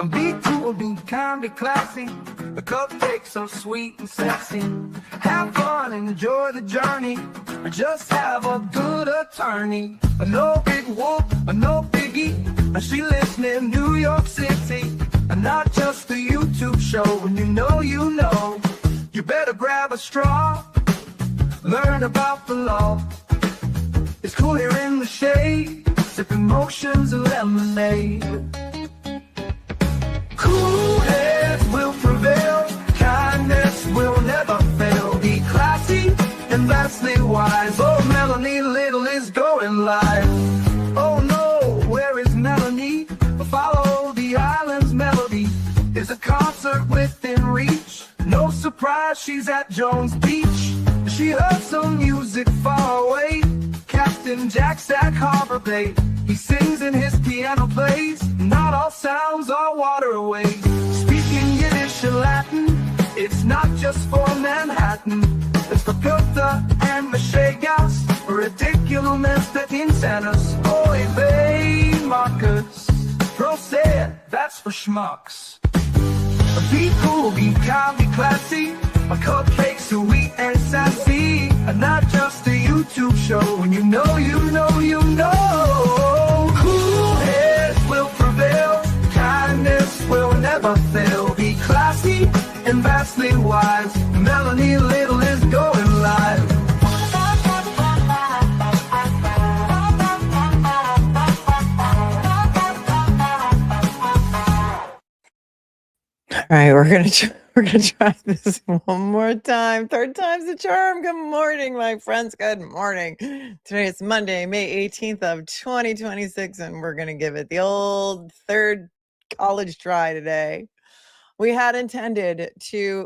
Be cool, be kind, be classy. The cupcakes are sweet and sexy. Have fun, enjoy the journey. Just have a good attorney. No big whoop, no biggie. She lives near New York City. And not just a YouTube show. When you know, you better grab a straw. Learn about the law. It's cool here in the shade. Sipping motions of lemonade. Cool heads will prevail, kindness will never fail. Be classy and vastly wise. Oh, Melanie Little is going live. Oh no, where is Melanie? Follow the island's melody. Is a concert within reach. No surprise, she's at Jones Beach. She heard some music far away. Captain Jack Sack Harbor Bay. He sings and his piano plays. Not all sounds are waterways. Speaking Yiddish and Latin, it's not just for Manhattan. It's for Pilta and Meshegas. Ridiculous that insanus. Oy vey, Marcus. Proset, that's for schmucks. Be cool, be kind, be classy. My cupcakes sweet and sassy. And not just a YouTube show. When you know. Cool heads will prevail. Kindness will never fail. Be classy and vastly wise. Melanie Little is going live. All right, we're gonna try this one more time. Third time's the charm. Good morning, my friends. Good morning. Today is Monday, May 18th of 2026, and we're gonna give it the old third college try today. We had intended to,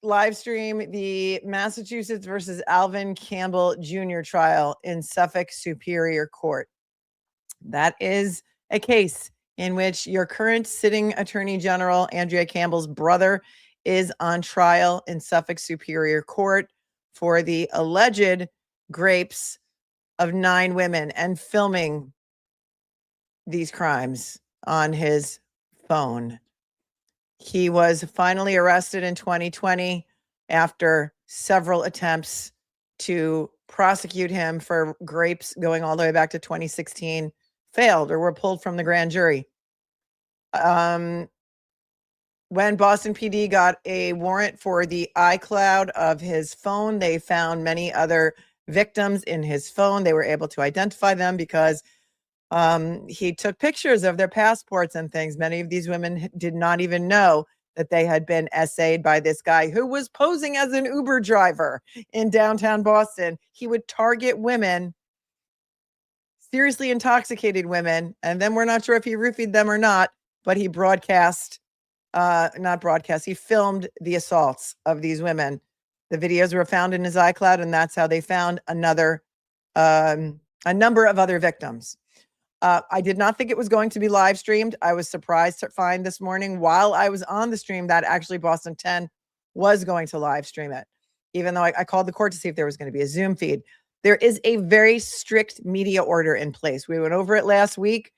live stream the Massachusetts versus Alvin Campbell Jr. trial in Suffolk Superior Court. That is a case in which your current sitting Attorney General, Andrea Campbell's brother, is on trial in Suffolk Superior Court for the alleged rapes of 9 women and filming these crimes on his phone. He was finally arrested in 2020 after several attempts to prosecute him for rapes going all the way back to 2016 failed or were pulled from the grand jury. When Boston PD got a warrant for the iCloud of his phone, they found many other victims in his phone. They were able to identify them because he took pictures of their passports and things. Many of these women did not even know that they had been essayed by this guy who was posing as an Uber driver in downtown Boston. He would target women, seriously intoxicated women, and then we're not sure if he roofied them or not, but he he filmed the assaults of these women. The videos were found in his iCloud, and that's how they found a number of other victims. I did not think it was going to be live streamed. I was surprised to find this morning while I was on the stream that actually Boston 10 was going to live stream it, even though I called the court to see if there was going to be a Zoom feed. There is a very strict media order in place. We went over it last week.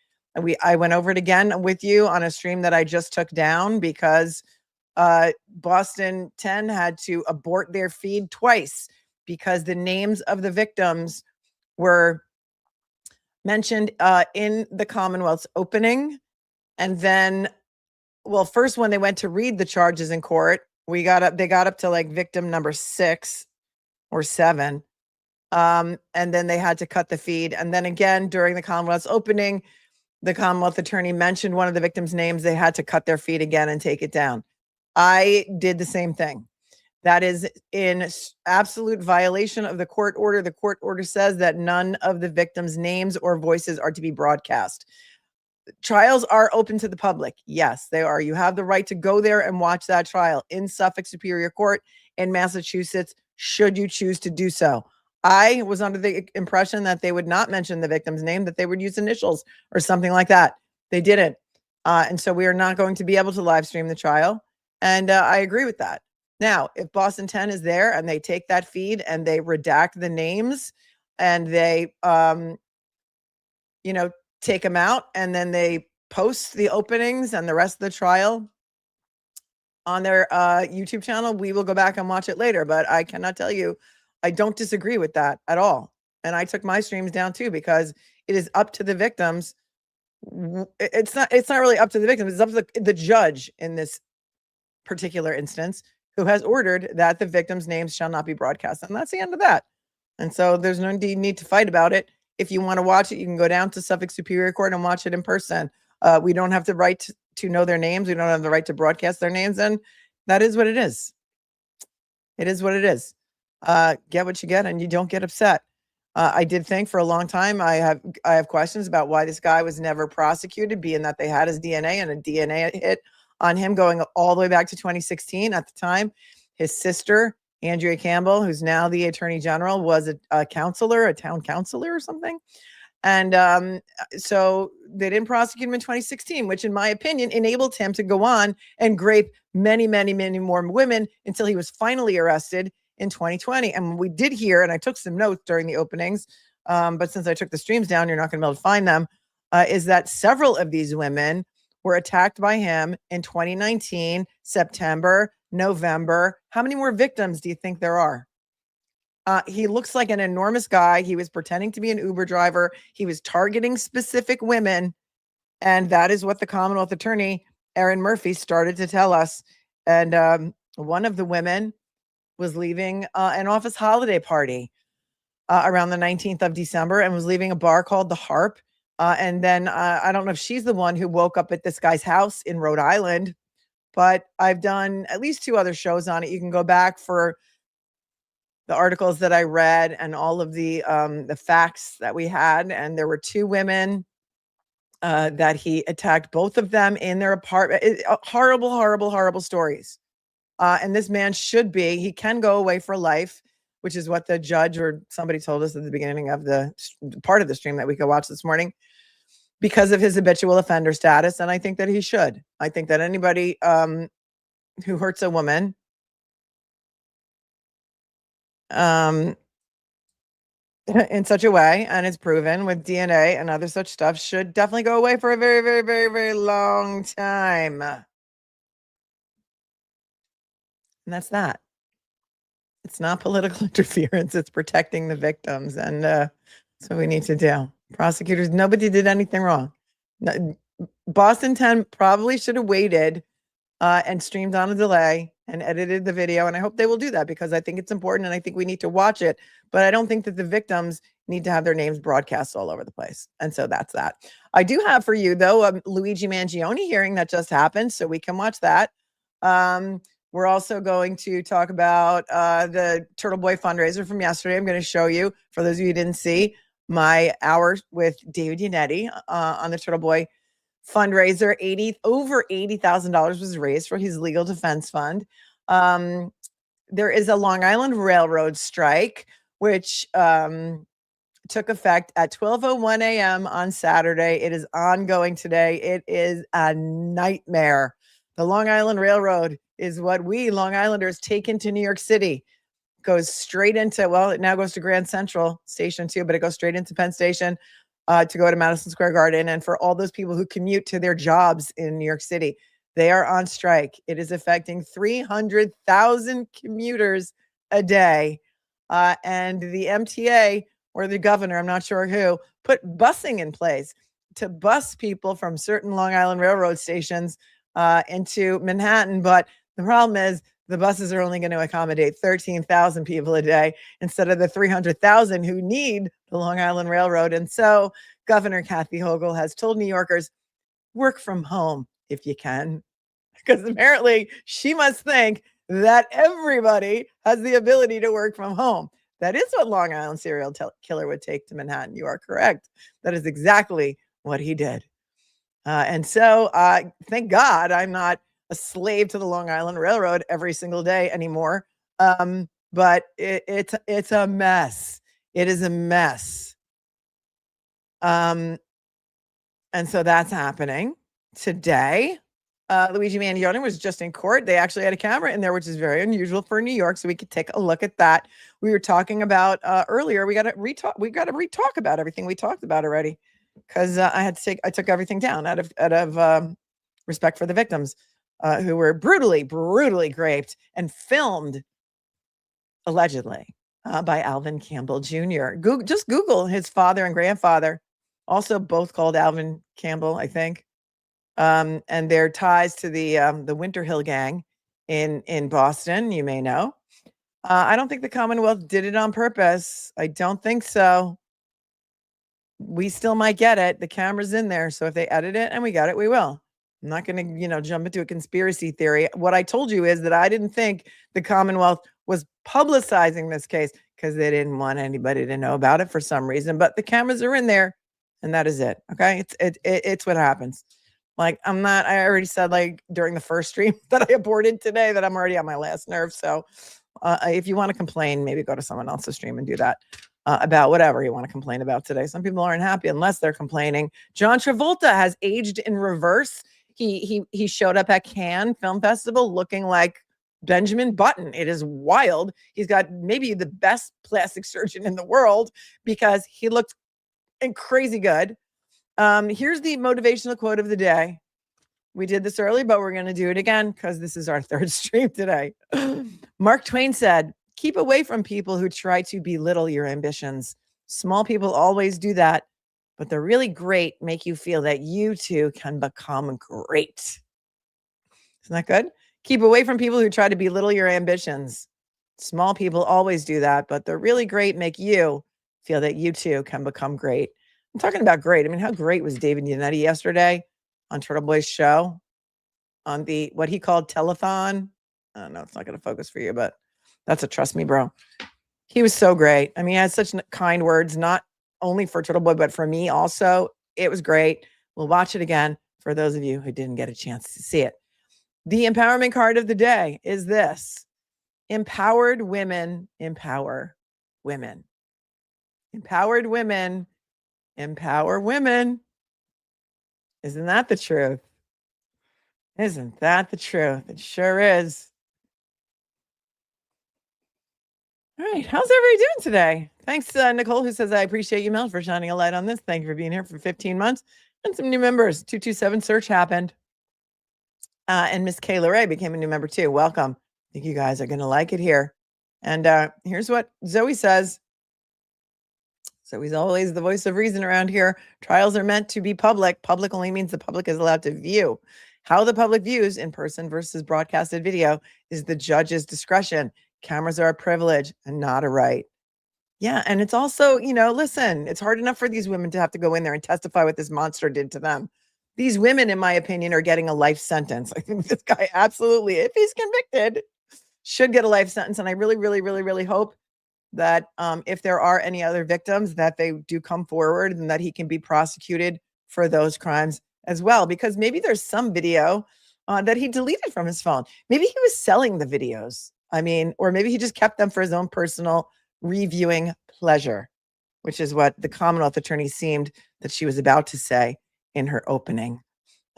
I went over it again with you on a stream that I just took down because Boston 10 had to abort their feed twice because the names of the victims were mentioned in the Commonwealth's opening. And then, first when they went to read the charges in court, they got up to like victim number 6 or 7. And then they had to cut the feed. And then again, during the Commonwealth's opening, the Commonwealth attorney mentioned one of the victims' names. They had to cut their feed again and take it down. I did the same thing. That is in absolute violation of the court order. The court order says that none of the victims' names or voices are to be broadcast. Trials are open to the public. Yes, they are. You have the right to go there and watch that trial in Suffolk Superior Court in Massachusetts, should you choose to do so. I was under the impression that they would not mention the victim's name, that they would use initials or something like that. They didn't. And so we are not going to be able to live stream the trial. And I agree with that. Now, if Boston 10 is there and they take that feed and they redact the names and they, take them out, and then they post the openings and the rest of the trial on their YouTube channel. We will go back and watch it later, but I cannot tell you, I don't disagree with that at all. And I took my streams down too, because it is up to the victims. It's not really up to the victims. It's up to the judge in this particular instance, who has ordered that the victims' names shall not be broadcast. And that's the end of that. And so there's no need to fight about it. If you want to watch it, you can go down to Suffolk Superior Court and watch it in person. We don't have the right to know their names. We don't have the right to broadcast their names. And that is what it is. It is what it is. Get what you get, and you don't get upset. I did think for a long time, I have questions about why this guy was never prosecuted, being that they had his DNA and a DNA hit on him going all the way back to 2016. At the time, his sister, Andrea Campbell, who's now the Attorney General, was a counselor, a town councilor or something. And so they didn't prosecute him in 2016, which in my opinion enabled him to go on and grape many, many, many more women until he was finally arrested in 2020. And we did hear, and I took some notes during the openings, but since I took the streams down, you're not going to be able to find them, is that several of these women were attacked by him in 2019, September, November. How many more victims do you think there are? He looks like an enormous guy. He was pretending to be an Uber driver. He was targeting specific women. And that is what the Commonwealth Attorney, Erin Murphy, started to tell us. And one of the women was leaving an office holiday party around the 19th of December and was leaving a bar called The Harp. And then I don't know if she's the one who woke up at this guy's house in Rhode Island, but I've done at least 2 other shows on it. You can go back for the articles that I read and all of the facts that we had. And there were 2 women that he attacked, both of them in their apartment. Horrible, horrible, horrible stories. And this man he can go away for life, which is what the judge or somebody told us at the beginning of the part of the stream that we could watch this morning, because of his habitual offender status. And I think that he should. I think that anybody who hurts a woman in such a way, and it's proven with DNA and other such stuff, should definitely go away for a very, very, very, very long time. And that's that. It's not political interference. It's protecting the victims. And that's what we need to do. Prosecutors, nobody did anything wrong. Boston 10 probably should have waited and streamed on a delay and edited the video. And I hope they will do that, because I think it's important and I think we need to watch it. But I don't think that the victims need to have their names broadcast all over the place. And so that's that. I do have for you, though, a Luigi Mangione hearing that just happened, so we can watch that. We're also going to talk about the Turtle Boy fundraiser from yesterday. I'm going to show you, for those of you who didn't see, my hour with David Yannetti on the Turtle Boy fundraiser. Over $80,000 was raised for his legal defense fund. There is a Long Island Railroad strike, which took effect at 12:01 a.m. on Saturday. It is ongoing today. It is a nightmare. The Long Island Railroad is what we Long Islanders take into New York City. Goes straight into, well, it now goes to Grand Central Station too, but it goes straight into Penn Station to go to Madison Square Garden. And for all those people who commute to their jobs in New York City, they are on strike. It is affecting 300,000 commuters a day. And the MTA, or the governor, I'm not sure who, put busing in place to bus people from certain Long Island Railroad stations into Manhattan. But the problem is the buses are only going to accommodate 13,000 people a day instead of the 300,000 who need the Long Island Railroad. And so Governor Kathy Hochul has told New Yorkers, work from home if you can, because apparently she must think that everybody has the ability to work from home. That is what Long Island serial killer would take to Manhattan. You are correct. That is exactly what he did. And so thank God I'm not a slave to the Long Island Railroad every single day anymore. But it's a mess. It is a mess. And so that's happening today. Luigi Mangione was just in court. They actually had a camera in there, which is very unusual for New York. So we could take a look at that. We were talking about earlier. We got to re-talk about everything we talked about already. because I took everything down out of respect for the victims who were brutally raped and filmed allegedly by Alvin Campbell Jr. Just Google his father and grandfather, also both called Alvin Campbell, I think, and their ties to the Winter Hill gang in Boston. You may know. I don't think the Commonwealth did it on purpose. I don't think so. We still might get it. The camera's in there, so if they edit it and we got it, we will. I'm not going to, jump into a conspiracy theory. What I told you is that I didn't think the Commonwealth was publicizing this case because they didn't want anybody to know about it for some reason. But the cameras are in there, and that is it. Okay, it's what happens. Like I already said, like during the first stream that I aborted today, that I'm already on my last nerve. So if you want to complain, maybe go to someone else's stream and do that. About whatever you want to complain about today. Some people aren't happy unless they're complaining. John Travolta has aged in reverse. He showed up at Cannes Film Festival looking like Benjamin Button. It is wild. He's got maybe the best plastic surgeon in the world because he looked crazy good. Here's the motivational quote of the day. We did this early, but we're going to do it again because this is our third stream today. Mark Twain said, "Keep away from people who try to belittle your ambitions. Small people always do that, but the really great make you feel that you too can become great." Isn't that good? Keep away from people who try to belittle your ambitions. Small people always do that, but the really great make you feel that you too can become great. I'm talking about great. I mean, how great was David Yannetti yesterday on Turtle Boy's show on the what he called telethon? I don't know. It's not going to focus for you, but that's a trust me, bro. He was so great. I mean, he had such kind words, not only for Turtle Boy, but for me also. It was great. We'll watch it again for those of you who didn't get a chance to see it. The empowerment card of the day is this: empowered women empower women. Empowered women empower women. Isn't that the truth? Isn't that the truth? It sure is. All right. How's everybody doing today? Thanks, Nicole, who says, "I appreciate you, Mel, for shining a light on this. Thank you for being here for 15 months. And some new members. 227 search happened. And Miss Kayla Ray became a new member too. Welcome. I think you guys are going to like it here. And here's what Zoe says. Zoe's always the voice of reason around here. Trials are meant to be public. Public only means the public is allowed to view. How the public views in person versus broadcasted video is the judge's discretion. Cameras are a privilege and not a right." Yeah. And it's also, listen, it's hard enough for these women to have to go in there and testify what this monster did to them. These women, in my opinion, are getting a life sentence. I think this guy absolutely, if he's convicted, should get a life sentence. And I really, really, really, really hope that if there are any other victims, that they do come forward and that he can be prosecuted for those crimes as well. Because maybe there's some video that he deleted from his phone. Maybe he was selling the videos. I mean, or maybe he just kept them for his own personal reviewing pleasure, which is what the Commonwealth attorney seemed that she was about to say in her opening.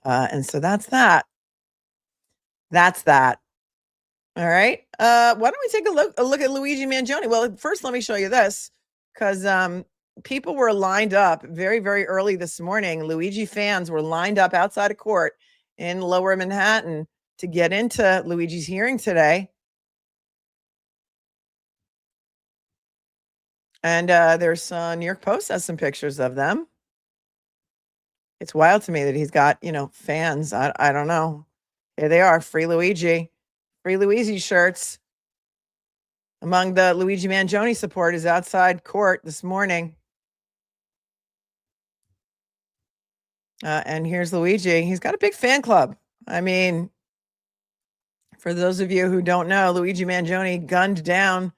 And so that's that. That's that. All right. Why don't we take a look at Luigi Mangione? Well, first, let me show you this because people were lined up very, very early this morning. Luigi fans were lined up outside of court in Lower Manhattan to get into Luigi's hearing today. And there's New York Post has some pictures of them. It's wild to me that he's got, fans. I don't know. Here they are. Free Luigi shirts among the Luigi Mangione supporters outside court this morning. And here's Luigi. He's got a big fan club. I mean, for those of you who don't know, Luigi Mangione gunned down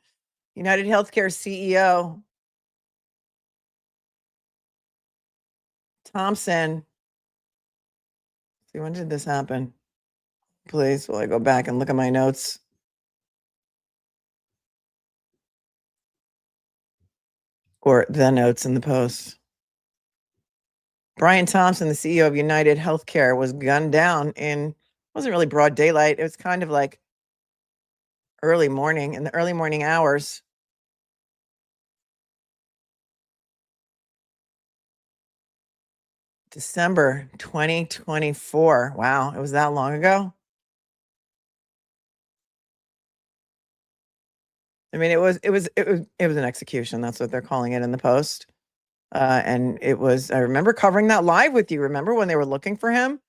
United Healthcare CEO Thompson. See, when did this happen? Please, will I go back and look at my notes? Or the notes in the post. Brian Thompson, the CEO of United Healthcare, was gunned down wasn't really broad daylight. It was kind of like in the early morning hours. December 2024. Wow, it was that long ago. I mean, it was an execution. That's what they're calling it in the Post. And it was, I remember covering that live with you. Remember when they were looking for him?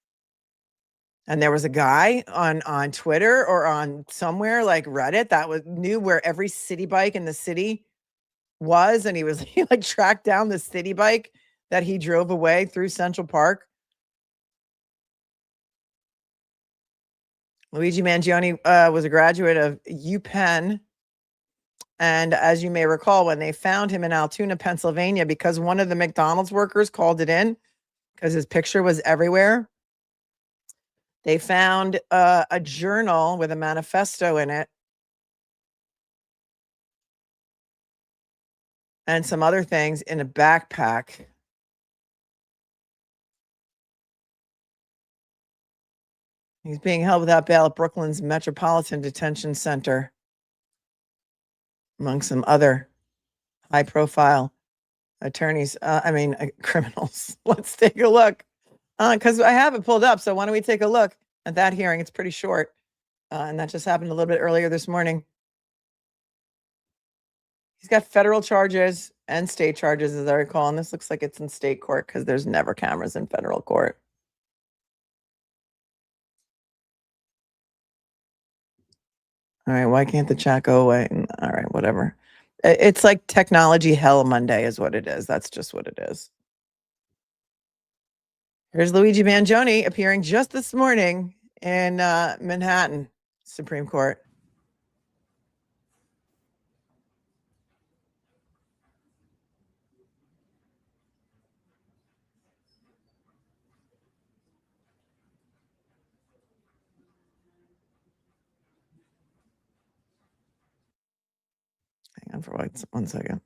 And there was a guy on Twitter or on somewhere like Reddit that knew where every city bike in the city was, and he like tracked down the city bike that he drove away through Central Park. Luigi Mangione was a graduate of UPenn. And as you may recall, when they found him in Altoona, Pennsylvania, because one of the McDonald's workers called it in because his picture was everywhere, they found a journal with a manifesto in it and some other things in a backpack. He's being held without bail at Brooklyn's Metropolitan Detention Center, among some other high-profile attorneys. Criminals. Let's take a look. Because I have it pulled up. So why don't we take a look at that hearing? It's pretty short. And that just happened a little bit earlier this morning. He's got federal charges and state charges, as I recall. And this looks like it's in state court because there's never cameras in federal court. All right, why can't the chat go away? All right, whatever. It's like technology hell Monday is what it is. That's just what it is. Here's Luigi Mangione appearing just this morning in Manhattan Supreme Court. Hang on for 1 second.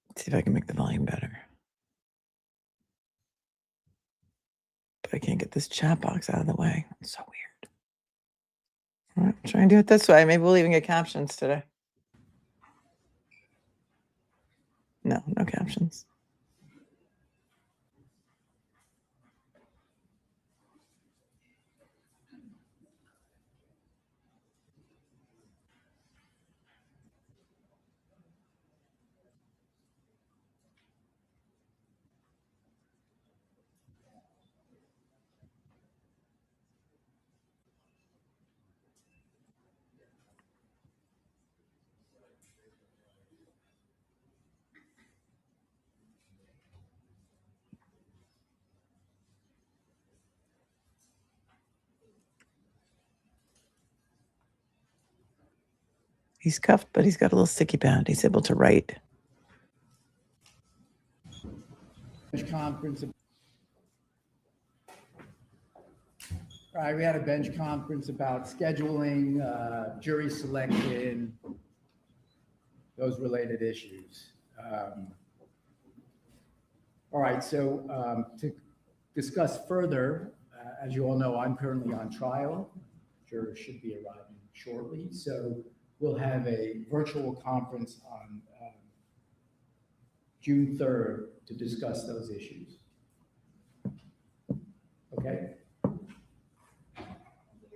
Let's see if I can make the volume better. But I can't get this chat box out of the way. It's so weird. All right, try and do it this way. Maybe we'll even get captions today. No captions. He's cuffed, but he's got a little sticky pad. He's able to write. Conference. Right, we had a bench conference about scheduling, jury selection, those related issues. All right, so to discuss further, as you all know, I'm currently on trial. Jurors should be arriving shortly, so we'll have a virtual conference on June 3rd to discuss those issues. Okay?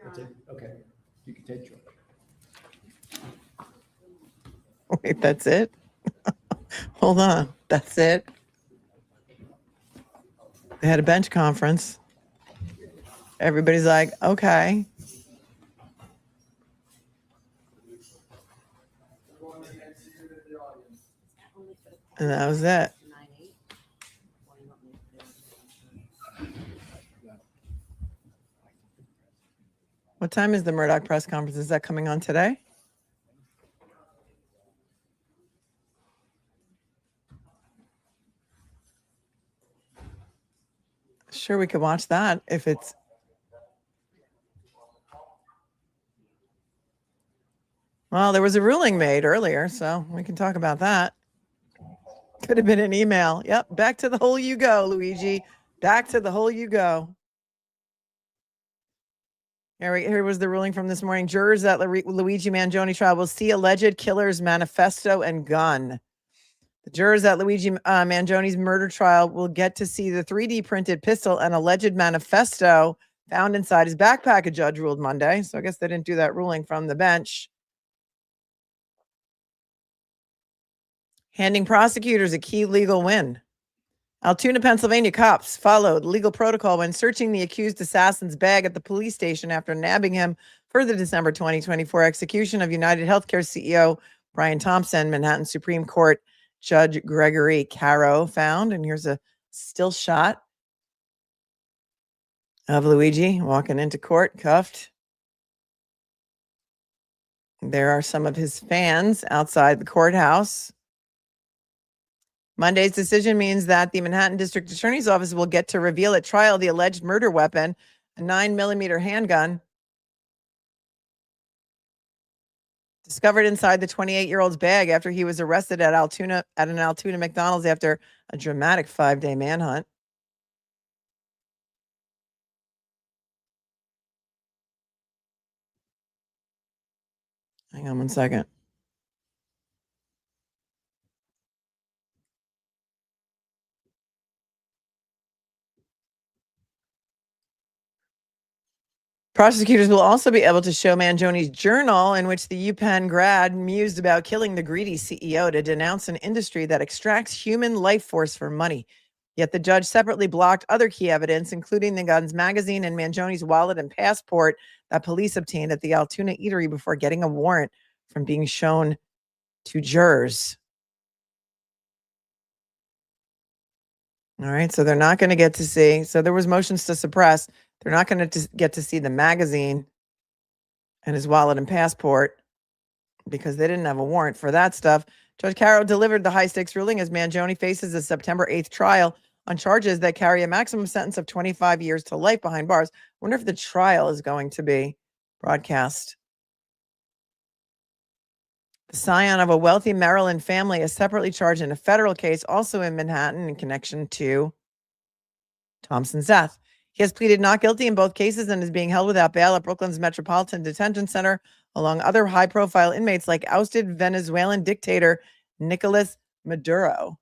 That's it? Okay. You can take George. Wait, that's it? Hold on. That's it? They had a bench conference. Everybody's like, okay. And that was it. What time is the Murdaugh press conference? Is that coming on today? Sure, we could watch that if it's. Well, there was a ruling made earlier, so we can talk about that. Could have been an email. Yep, back to the hole you go, Luigi. Back to the hole you go. Here was the ruling from this morning. Jurors at Luigi Mangione trial will see alleged killer's manifesto and gun. The jurors at Luigi Mangione's murder trial will get to see the 3D printed pistol and alleged manifesto found inside his backpack, a judge ruled Monday. So I guess they didn't do that ruling from the bench. Handing prosecutors a key legal win. Altoona, Pennsylvania cops followed legal protocol when searching the accused assassin's bag at the police station after nabbing him for the December 2024 execution of United Healthcare CEO Brian Thompson. Manhattan Supreme Court Judge Gregory Caro found, and here's a still shot of Luigi walking into court, cuffed. There are some of his fans outside the courthouse. Monday's decision means that the Manhattan District Attorney's Office will get to reveal at trial the alleged murder weapon, a 9mm handgun, discovered inside the 28-year-old's bag after he was arrested at an Altoona McDonald's after a dramatic 5-day manhunt. Hang on one second. Prosecutors will also be able to show Mangione's journal in which the UPenn grad mused about killing the greedy CEO to denounce an industry that extracts human life force for money. Yet the judge separately blocked other key evidence, including the gun's magazine and Mangione's wallet and passport that police obtained at the Altoona eatery before getting a warrant from being shown to jurors. All right, so they're not going to get to see. So there was motions to suppress. They're not going to get to see the magazine and his wallet and passport because they didn't have a warrant for that stuff. Judge Caro delivered the high-stakes ruling as Mangione faces a September 8th trial on charges that carry a maximum sentence of 25 years to life behind bars. I wonder if the trial is going to be broadcast. The scion of a wealthy Maryland family is separately charged in a federal case, also in Manhattan, in connection to Thompson's death. He has pleaded not guilty in both cases and is being held without bail at Brooklyn's Metropolitan Detention Center, along other high-profile inmates like ousted Venezuelan dictator Nicolas Maduro.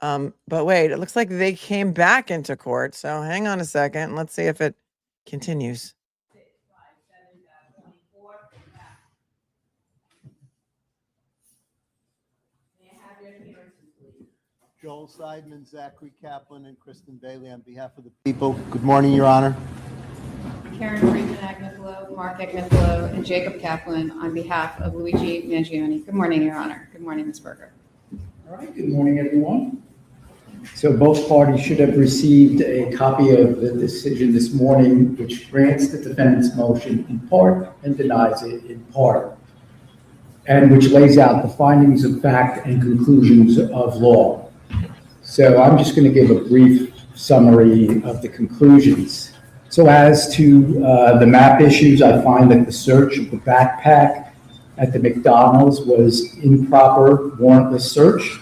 But wait, it looks like they came back into court. So hang on a second. Let's see if it continues. Joel Seidman, Zachary Kaplan, and Kristen Bailey on behalf of the people. Good morning, Your Honor. Karen Friedman Agnifilo, Mark Agnifilo, and Jacob Kaplan on behalf of Luigi Mangione. Good morning, Your Honor. Good morning, Ms. Berger. All right, good morning, everyone. So both parties should have received a copy of the decision this morning, which grants the defendant's motion in part and denies it in part, and which lays out the findings of fact and conclusions of law. So I'm just going to give a brief summary of the conclusions. So as to the map issues, I find that the search of the backpack at the McDonald's was improper, warrantless search,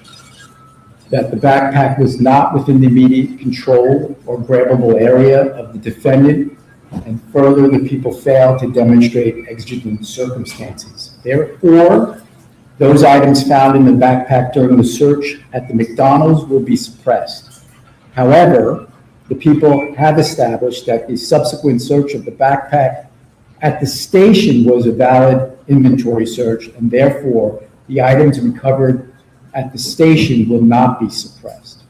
that the backpack was not within the immediate control or grabbable area of the defendant, and further, the people failed to demonstrate exigent circumstances. Therefore, those items found in the backpack during the search at the McDonald's will be suppressed. However, the people have established that the subsequent search of the backpack at the station was a valid inventory search, and therefore the items recovered at the station will not be suppressed.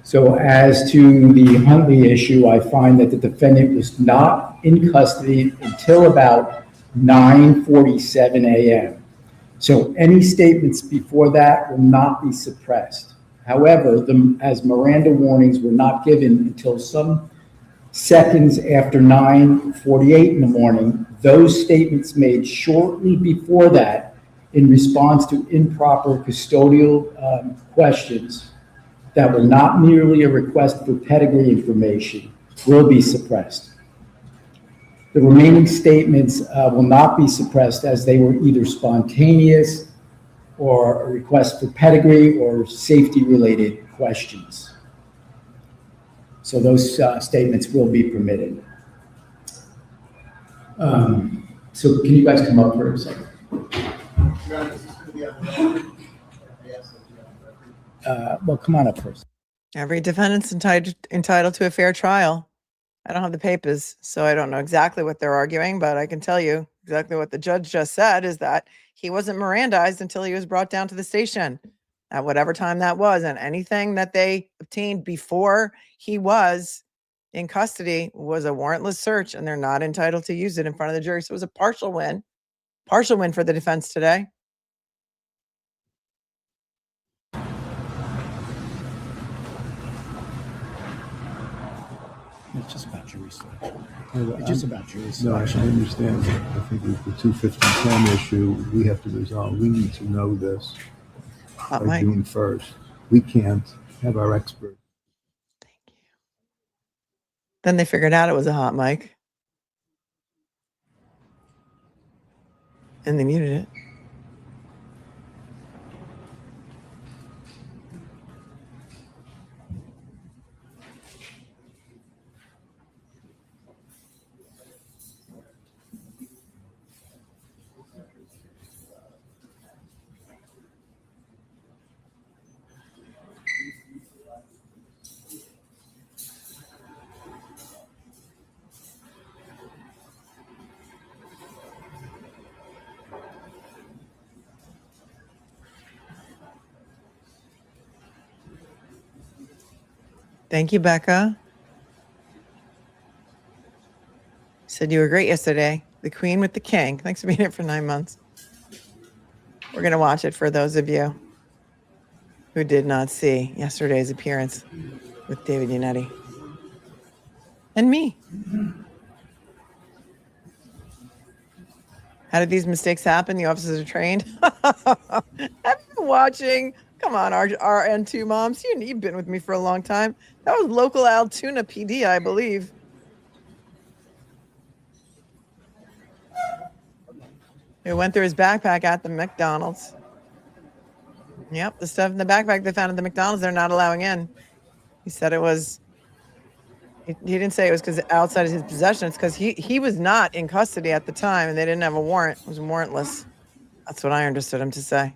So as to the Huntley issue, I find that the defendant was not in custody until about 9:47 a.m. So any statements before that will not be suppressed. However, as Miranda warnings were not given until some seconds after 9:48 in the morning, those statements made shortly before that in response to improper custodial questions that were not merely a request for pedigree information will be suppressed. The remaining statements will not be suppressed as they were either spontaneous or a request for pedigree or safety-related questions. So those statements will be permitted. So can you guys come up for a second? Well, come on up first. Every defendant's entitled to a fair trial. I don't have the papers, so I don't know exactly what they're arguing, but I can tell you exactly what the judge just said is that he wasn't Mirandized until he was brought down to the station at whatever time that was. And anything that they obtained before he was in custody was a warrantless search, and they're not entitled to use it in front of the jury. So it was a partial win for the defense today. It's just about your research. It's just about your research. No, I understand. I think with the 25010 issue, we have to resolve. We need to know this by Mike. June 1st. We can't have our expert. Thank you. Then they figured out it was a hot mic. And they muted it. Thank you, Becca. Said you were great yesterday. The queen with the king. Thanks for being here for 9 months. We're going to watch it for those of you who did not see yesterday's appearance with David Yannetti. And me. How did these mistakes happen? The officers are trained. I've been watching. Come on, our N2 moms. You've been with me for a long time. That was local Altoona PD, I believe. It went through his backpack at the McDonald's. Yep, the stuff in the backpack they found at the McDonald's, they're not allowing in. He said it was, he didn't say it was because outside of his possession. It's because he was not in custody at the time and they didn't have a warrant. It was warrantless. That's what I understood him to say.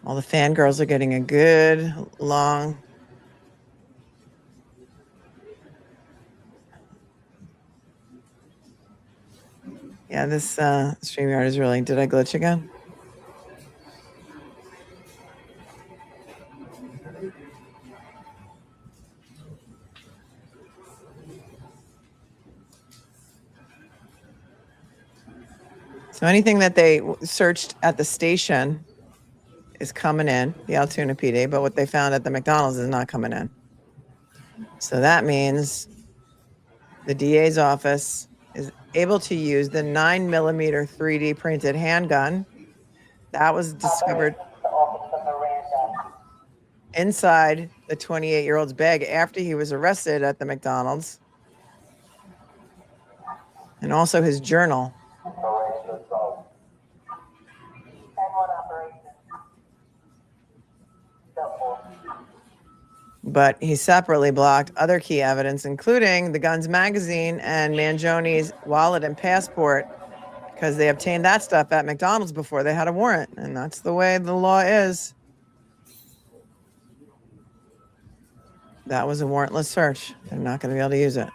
All the fangirls are getting a good long. Yeah, this StreamYard is really. Did I glitch again? So anything that they searched at the station is coming in, the Altoona PD, but what they found at the McDonald's is not coming in. So that means the DA's office is able to use the 9mm 3D printed handgun that was discovered inside the 28-year-old's bag after he was arrested at the McDonald's, and also his journal. But he separately blocked other key evidence, including the gun's magazine and Mangione's wallet and passport, because they obtained that stuff at McDonald's before they had a warrant. And that's the way the law is. That was a warrantless search. They're not going to be able to use it.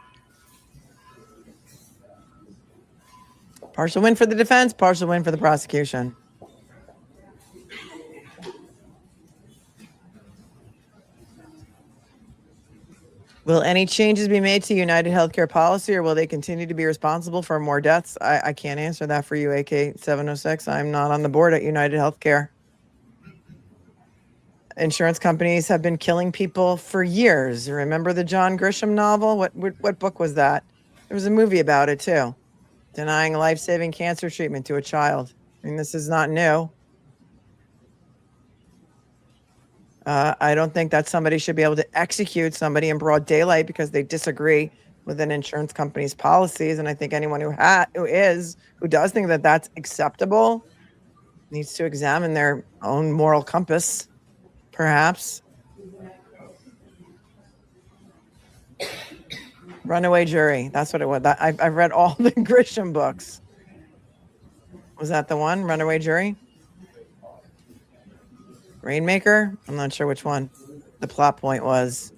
Partial win for the defense, partial win for the prosecution. Will any changes be made to United Healthcare policy, or will they continue to be responsible for more deaths? I can't answer that for you, AK 706. I'm not on the board at United Healthcare. insurance companies have been killing people for years. Remember the John Grisham novel? What book was that? There was a movie about it too. Denying life-saving cancer treatment to a child. I mean, this is not new. I don't think that somebody should be able to execute somebody in broad daylight because they disagree with an insurance company's policies. And I think anyone who does think that that's acceptable needs to examine their own moral compass, perhaps. Runaway Jury. That's what it was. I've read all the Grisham books. Was that the one? Runaway Jury? Rainmaker? I'm not sure which one the plot point was.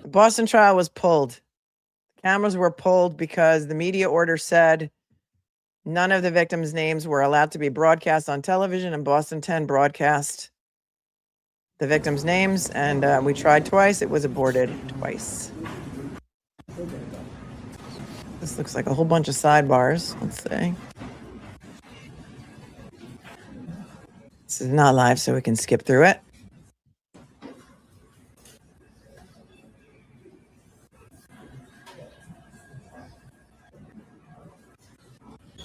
The Boston trial was pulled. The cameras were pulled because the media order said none of the victims' names were allowed to be broadcast on television, and Boston 10 broadcast the victims' names, and we tried twice. It was aborted twice. This looks like a whole bunch of sidebars. Let's see. This is not live, so we can skip through it.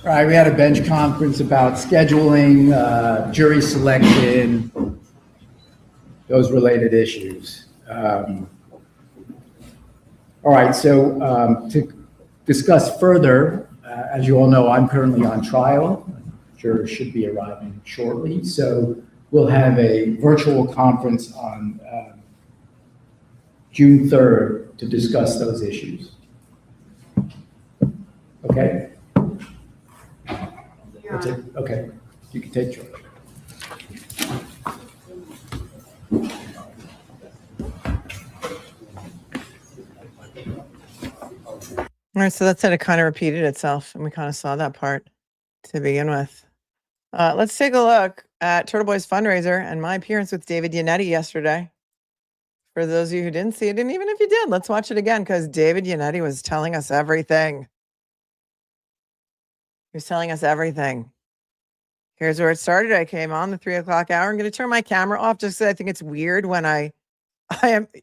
All right, we had a bench conference about scheduling, jury selection, those related issues. All right, so to discuss further, as you all know, I'm currently on trial. Jurors should be arriving shortly. So we'll have a virtual conference on June 3rd to discuss those issues. Okay? That's it? Okay, you can take charge. All right, so that said, it kind of repeated itself, and we kind of saw that part to begin with. Let's take a look at Turtle Boy's fundraiser and my appearance with David Yannetti yesterday. For those of you who didn't see it, and even if you did, let's watch it again because David Yannetti was telling us everything. He was telling us everything. Here's where it started. I came on the 3 o'clock hour. I'm going to turn my camera off just because I think it's weird when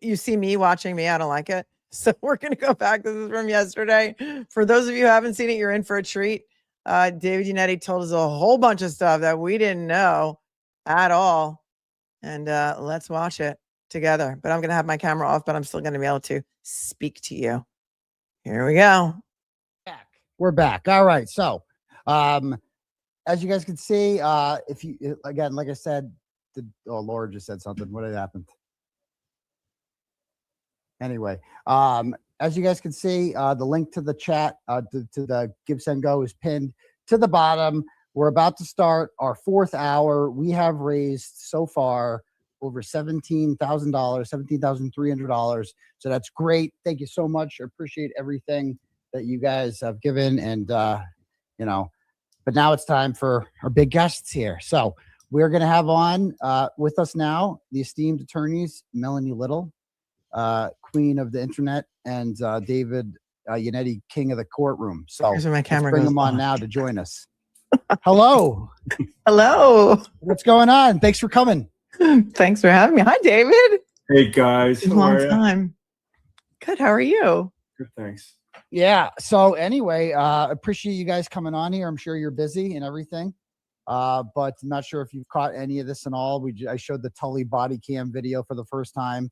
you see me watching me. I don't like it. So we're going to go back. This is from yesterday. For those of you who haven't seen it, you're in for a treat. David Yannetti told us a whole bunch of stuff that we didn't know at all. And let's watch it together. But I'm going to have my camera off, but I'm still going to be able to speak to you. Here we go. We're back. All right. So, as you guys can see, if you, again, like I said, Laura just said something. What had happened? Anyway, as you guys can see, the link to the chat, to the Give, Send, Go is pinned to the bottom. We're about to start our 4th hour. We have raised so far over $17,000, $17,300. So that's great. Thank you so much. I appreciate everything that you guys have given. And, but now it's time for our big guests here. So we're going to have on with us now the esteemed attorneys, Melanie Little, queen of the internet, and David Yannetti, king of the courtroom. So Here's where my camera let's bring goes them on off. now to join us. Hello. Hello. What's going on? Thanks for coming. Thanks for having me. Hi, David. Hey guys, It's a how long are ya? time. Good. How are you? Good, thanks. Yeah. So anyway, appreciate you guys coming on here. I'm sure you're busy and everything. But I'm not sure if you've caught any of this and all. I showed the Tully body cam video for the first time.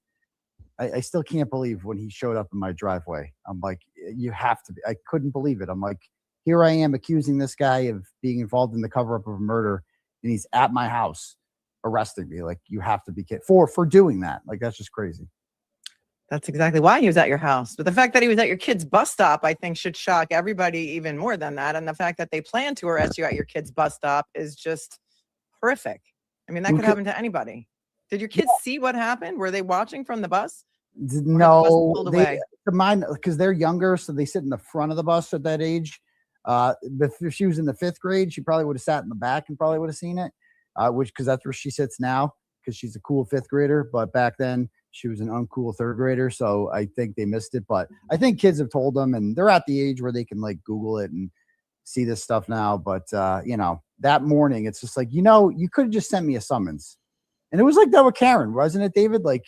I still can't believe when he showed up in my driveway. I'm like, you have to be. I couldn't believe it. I'm like, here I am accusing this guy of being involved in the cover-up of a murder, and he's at my house arresting me. Like, you have to be kidding for doing that. Like, that's just crazy. That's exactly why he was at your house. But the fact that he was at your kid's bus stop, I think, should shock everybody even more than that. And the fact that they plan to arrest you at your kid's bus stop is just horrific. I mean, that could happen to anybody. Did your kids see what happened? Were they watching from the bus? No, because they're younger, so they sit in the front of the bus at that age. If she was in the 5th grade, she probably would have sat in the back and probably would have seen it, because that's where she sits now, because she's a cool 5th grader. But back then, she was an uncool 3rd grader, so I think they missed it. But I think kids have told them, and they're at the age where they can like Google it and see this stuff now. But that morning, it's just like, you know, you could have just sent me a summons. And it was like that with Karen, wasn't it, David? Like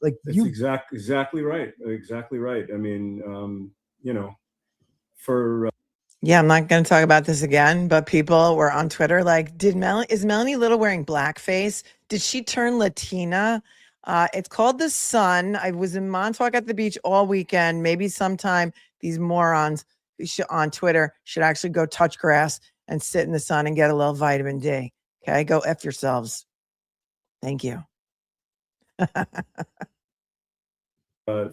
That's exactly right. Exactly right. I mean, you know, for Yeah, I'm not going to talk about this again, but people were on Twitter like, is Melanie Little wearing blackface? Did she turn Latina? It's called The Sun. I was in Montauk at the beach all weekend. Maybe sometime these morons on Twitter should actually go touch grass and sit in the sun and get a little vitamin D. Okay, go F yourselves. Thank you.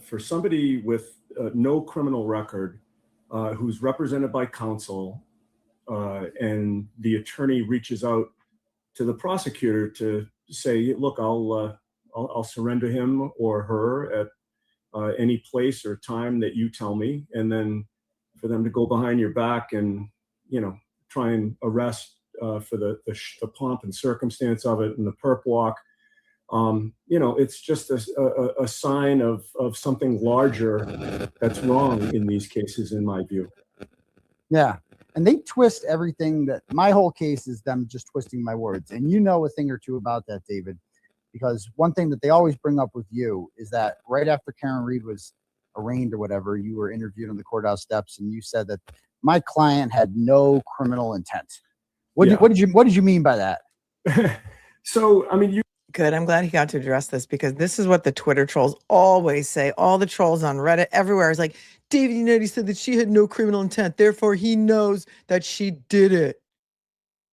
for somebody with no criminal record, who's represented by counsel, and the attorney reaches out to the prosecutor to say, look, I'll surrender him or her at any place or time that you tell me. And then for them to go behind your back and, you know, try and arrest for the pomp and circumstance of it and the perp walk. You know, it's just a sign of something larger that's wrong in these cases, in my view. Yeah. And they twist everything. That my whole case is them just twisting my words. And you know a thing or two about that, David, because one thing that they always bring up with you is that right after Karen Reed was arraigned or whatever, you were interviewed on the courthouse steps and you said that my client had no criminal intent. What did you mean by that? So, I mean, Good. I'm glad he got to address this because this is what the Twitter trolls always say. All the trolls on Reddit everywhere is like, David Yannetti said that she had no criminal intent. Therefore, he knows that she did it.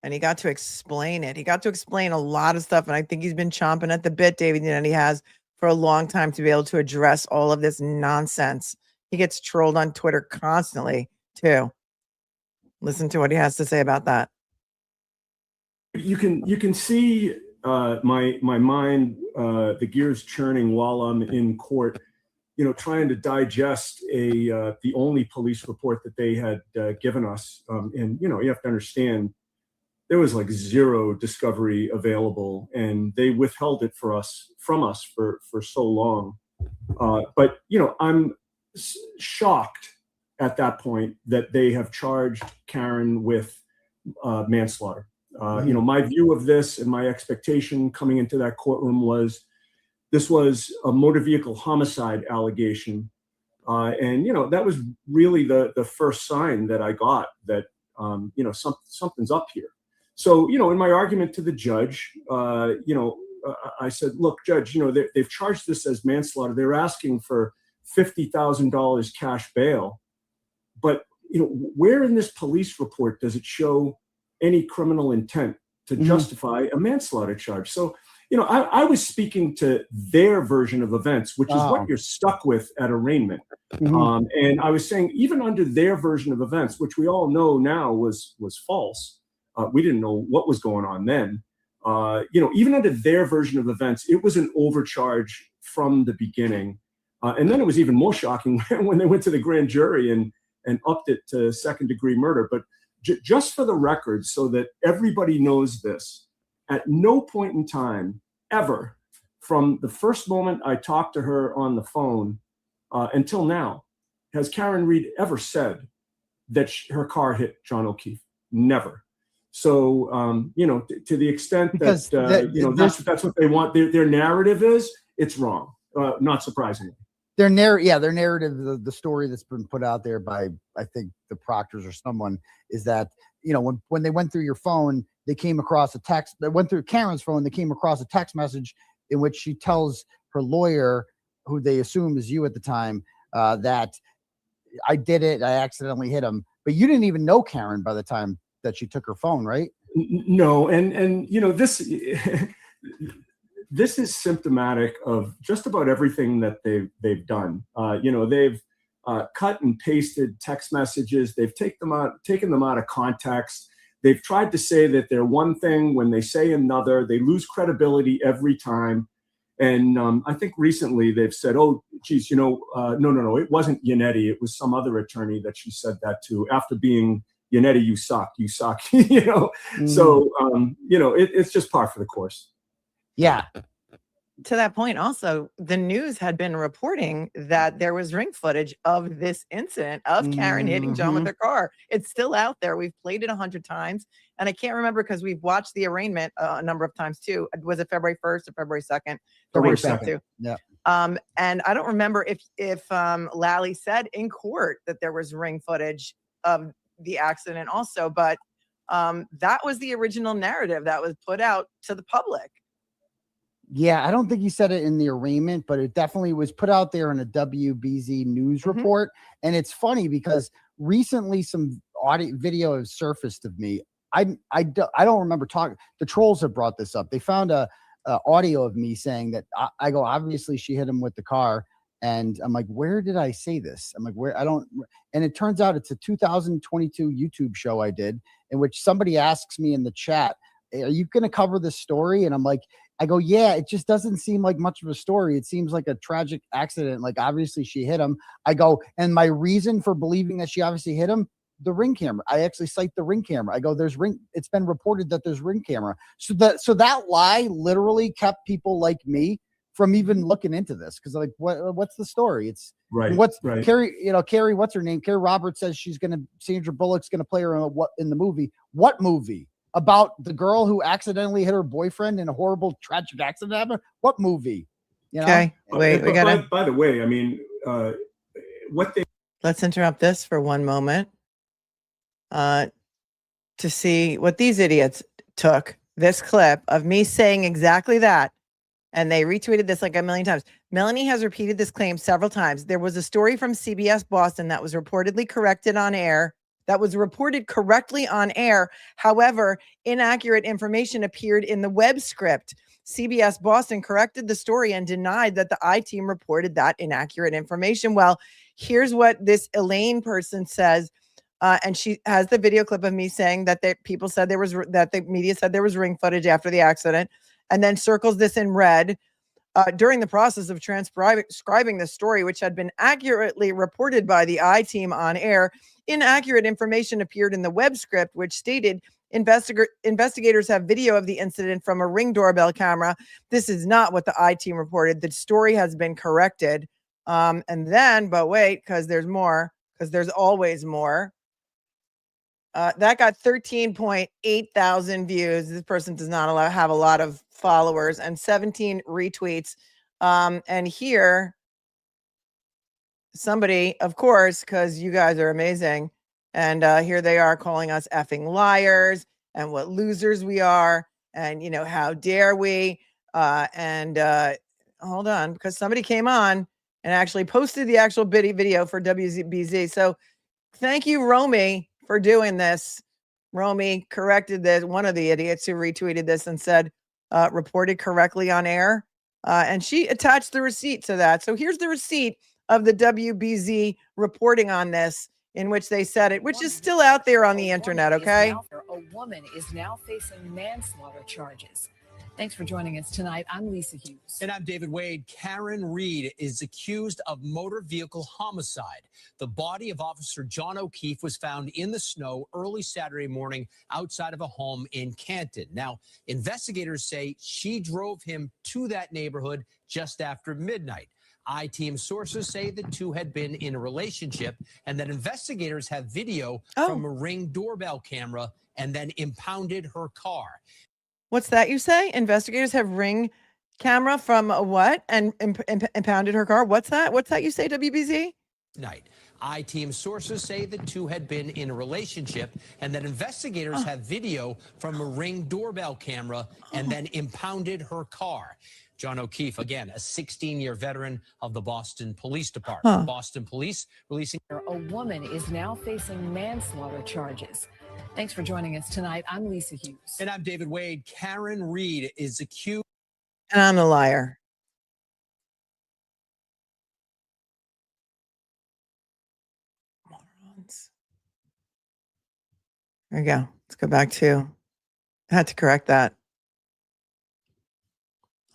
And he got to explain it. He got to explain a lot of stuff. And I think he's been chomping at the bit, David Yannetti has, for a long time to be able to address all of this nonsense. He gets trolled on Twitter constantly, too. Listen to what he has to say about that. You can see my mind, the gears churning while I'm in court, you know, trying to digest the only police report that they had given us. And, you know, you have to understand there was like zero discovery available and they withheld it from us for so long. But, you know, I'm shocked at that point that they have charged Karen with manslaughter. You know, my view of this and my expectation coming into that courtroom was this was a motor vehicle homicide allegation. And, you know, that was really the first sign that I got that, you know, something's up here. So, you know, in my argument to the judge, you know, I said, look, Judge, you know, they've charged this as manslaughter. They're asking for $50,000 cash bail. But, you know, where in this police report does it show any criminal intent to justify a manslaughter charge? So, you know, I was speaking to their version of events, which is what you're stuck with at arraignment. And I was saying, even under their version of events, which we all know now was false, we didn't know what was going on then. You know, even under their version of events, it was an overcharge from the beginning. And then it was even more shocking when they went to the grand jury and upped it to second-degree murder. But just for the record, so that everybody knows this, at no point in time ever, from the first moment I talked to her on the phone until now, has Karen Reed ever said that her car hit John O'Keefe. Never. So, you know, to the extent that, you know, that's what they want, their narrative is, it's wrong, not surprisingly. Their narrative, the story that's been put out there by, I think, the Proctors or someone, is that, you know, when they went through your phone, they came across a text that went through Karen's phone. They came across a text message in which she tells her lawyer, who they assume is you at the time, that I did it. I accidentally hit him. But you didn't even know Karen by the time that she took her phone, right? No. And you know, this is symptomatic of just about everything that they've done. You know, they've cut and pasted text messages. They've taken them out of context. They've tried to say that they're one thing when they say another. They lose credibility every time. And I think recently they've said, oh, geez, you know, no, it wasn't Yannetti. It was some other attorney that she said that to after being Yannetti, you suck, you know. So, you know, it's just par for the course. Yeah. to that point, also, the news had been reporting that there was ring footage of this incident of Karen hitting John with her car. It's still out there. We've played it 100 times. And I can't remember because we've watched the arraignment a number of times too. Was it February 1st or February 2nd? February 2nd. Yeah. And I don't remember if Lally said in court that there was ring footage of the accident also, but that was the original narrative that was put out to the public. Yeah, I don't think he said it in the arraignment, but it definitely was put out there in a WBZ news report. And it's funny because recently some audio video has surfaced of me. I don't remember talking. The trolls have brought this up. They found a audio of me saying that I go, obviously she hit him with the car. And I'm like, where did I say this? I'm like, where? I don't. And it turns out it's a 2022 YouTube show I did in which somebody asks me in the chat, are you going to cover this story? And I'm like, I go, yeah, it just doesn't seem like much of a story. It seems like a tragic accident. Like, obviously she hit him. I go, and my reason for believing that she obviously hit him, the ring camera. I actually cite the ring camera. I go, there's ring. It's been reported that there's ring camera. So that lie literally kept people like me from even looking into this. Cause like, what's the story? It's Right. Right. Carrie, Carrie, what's her name? Carrie Roberts says Sandra Bullock's going to play her in the movie. What movie? About the girl who accidentally hit her boyfriend in a horrible tragic accident happened? What movie? You know? Okay, wait, we gotta. By the way, I mean, Let's interrupt this for one moment to see what these idiots took. This clip of me saying exactly that, and they retweeted this like a million times. Melanie has repeated this claim several times. There was a story from CBS Boston that was reportedly corrected on air. That was reported correctly on air. However, inaccurate information appeared in the web script. CBS Boston corrected the story and denied that the I-team reported that inaccurate information. Well, here's what this Elaine person says. And she has the video clip of me saying that people said that the media said there was ring footage after the accident, and then circles this in red. During the process of transcribing the story, which had been accurately reported by the I-team on air, inaccurate information appeared in the web script, which stated investigators have video of the incident from a Ring doorbell camera. This is not what the I-team reported. The story has been corrected. And then, but wait, because there's more, because there's always more. That got 13.8 thousand views. This person does not have a lot of followers, and 17 retweets. And here, somebody, of course, because you guys are amazing, and here they are calling us effing liars and what losers we are, and how dare we? Hold on, because somebody came on and actually posted the actual video for WBZ. So thank you, Romy, for doing this. Romy corrected this, one of the idiots who retweeted this and said, reported correctly on air. And she attached the receipt to that. So here's the receipt of the WBZ reporting on this, in which they said it, which is still out there on the internet, okay? A woman is now facing manslaughter charges. Thanks for joining us tonight. I'm Lisa Hughes. And I'm David Wade. Karen Reed is accused of motor vehicle homicide. The body of Officer John O'Keefe was found in the snow early Saturday morning outside of a home in Canton. Now, investigators say she drove him to that neighborhood just after midnight. I-team sources say the two had been in a relationship and that investigators have video from a Ring doorbell camera and then impounded her car. What's that you say? Investigators have Ring camera from a what? And impounded her car? What's that? What's that you say, WBZ? Night. I-team sources say the two had been in a relationship and that investigators have video from a Ring doorbell camera and then impounded her car. John O'Keefe, again, a 16-year veteran of the Boston Police Department. Boston Police releasing... A woman is now facing manslaughter charges. Thanks for joining us tonight. I'm Lisa Hughes. And I'm David Wade. Karen Reed is accused... And I'm the liar. Morons. There you go. Let's go back to... I had to correct that.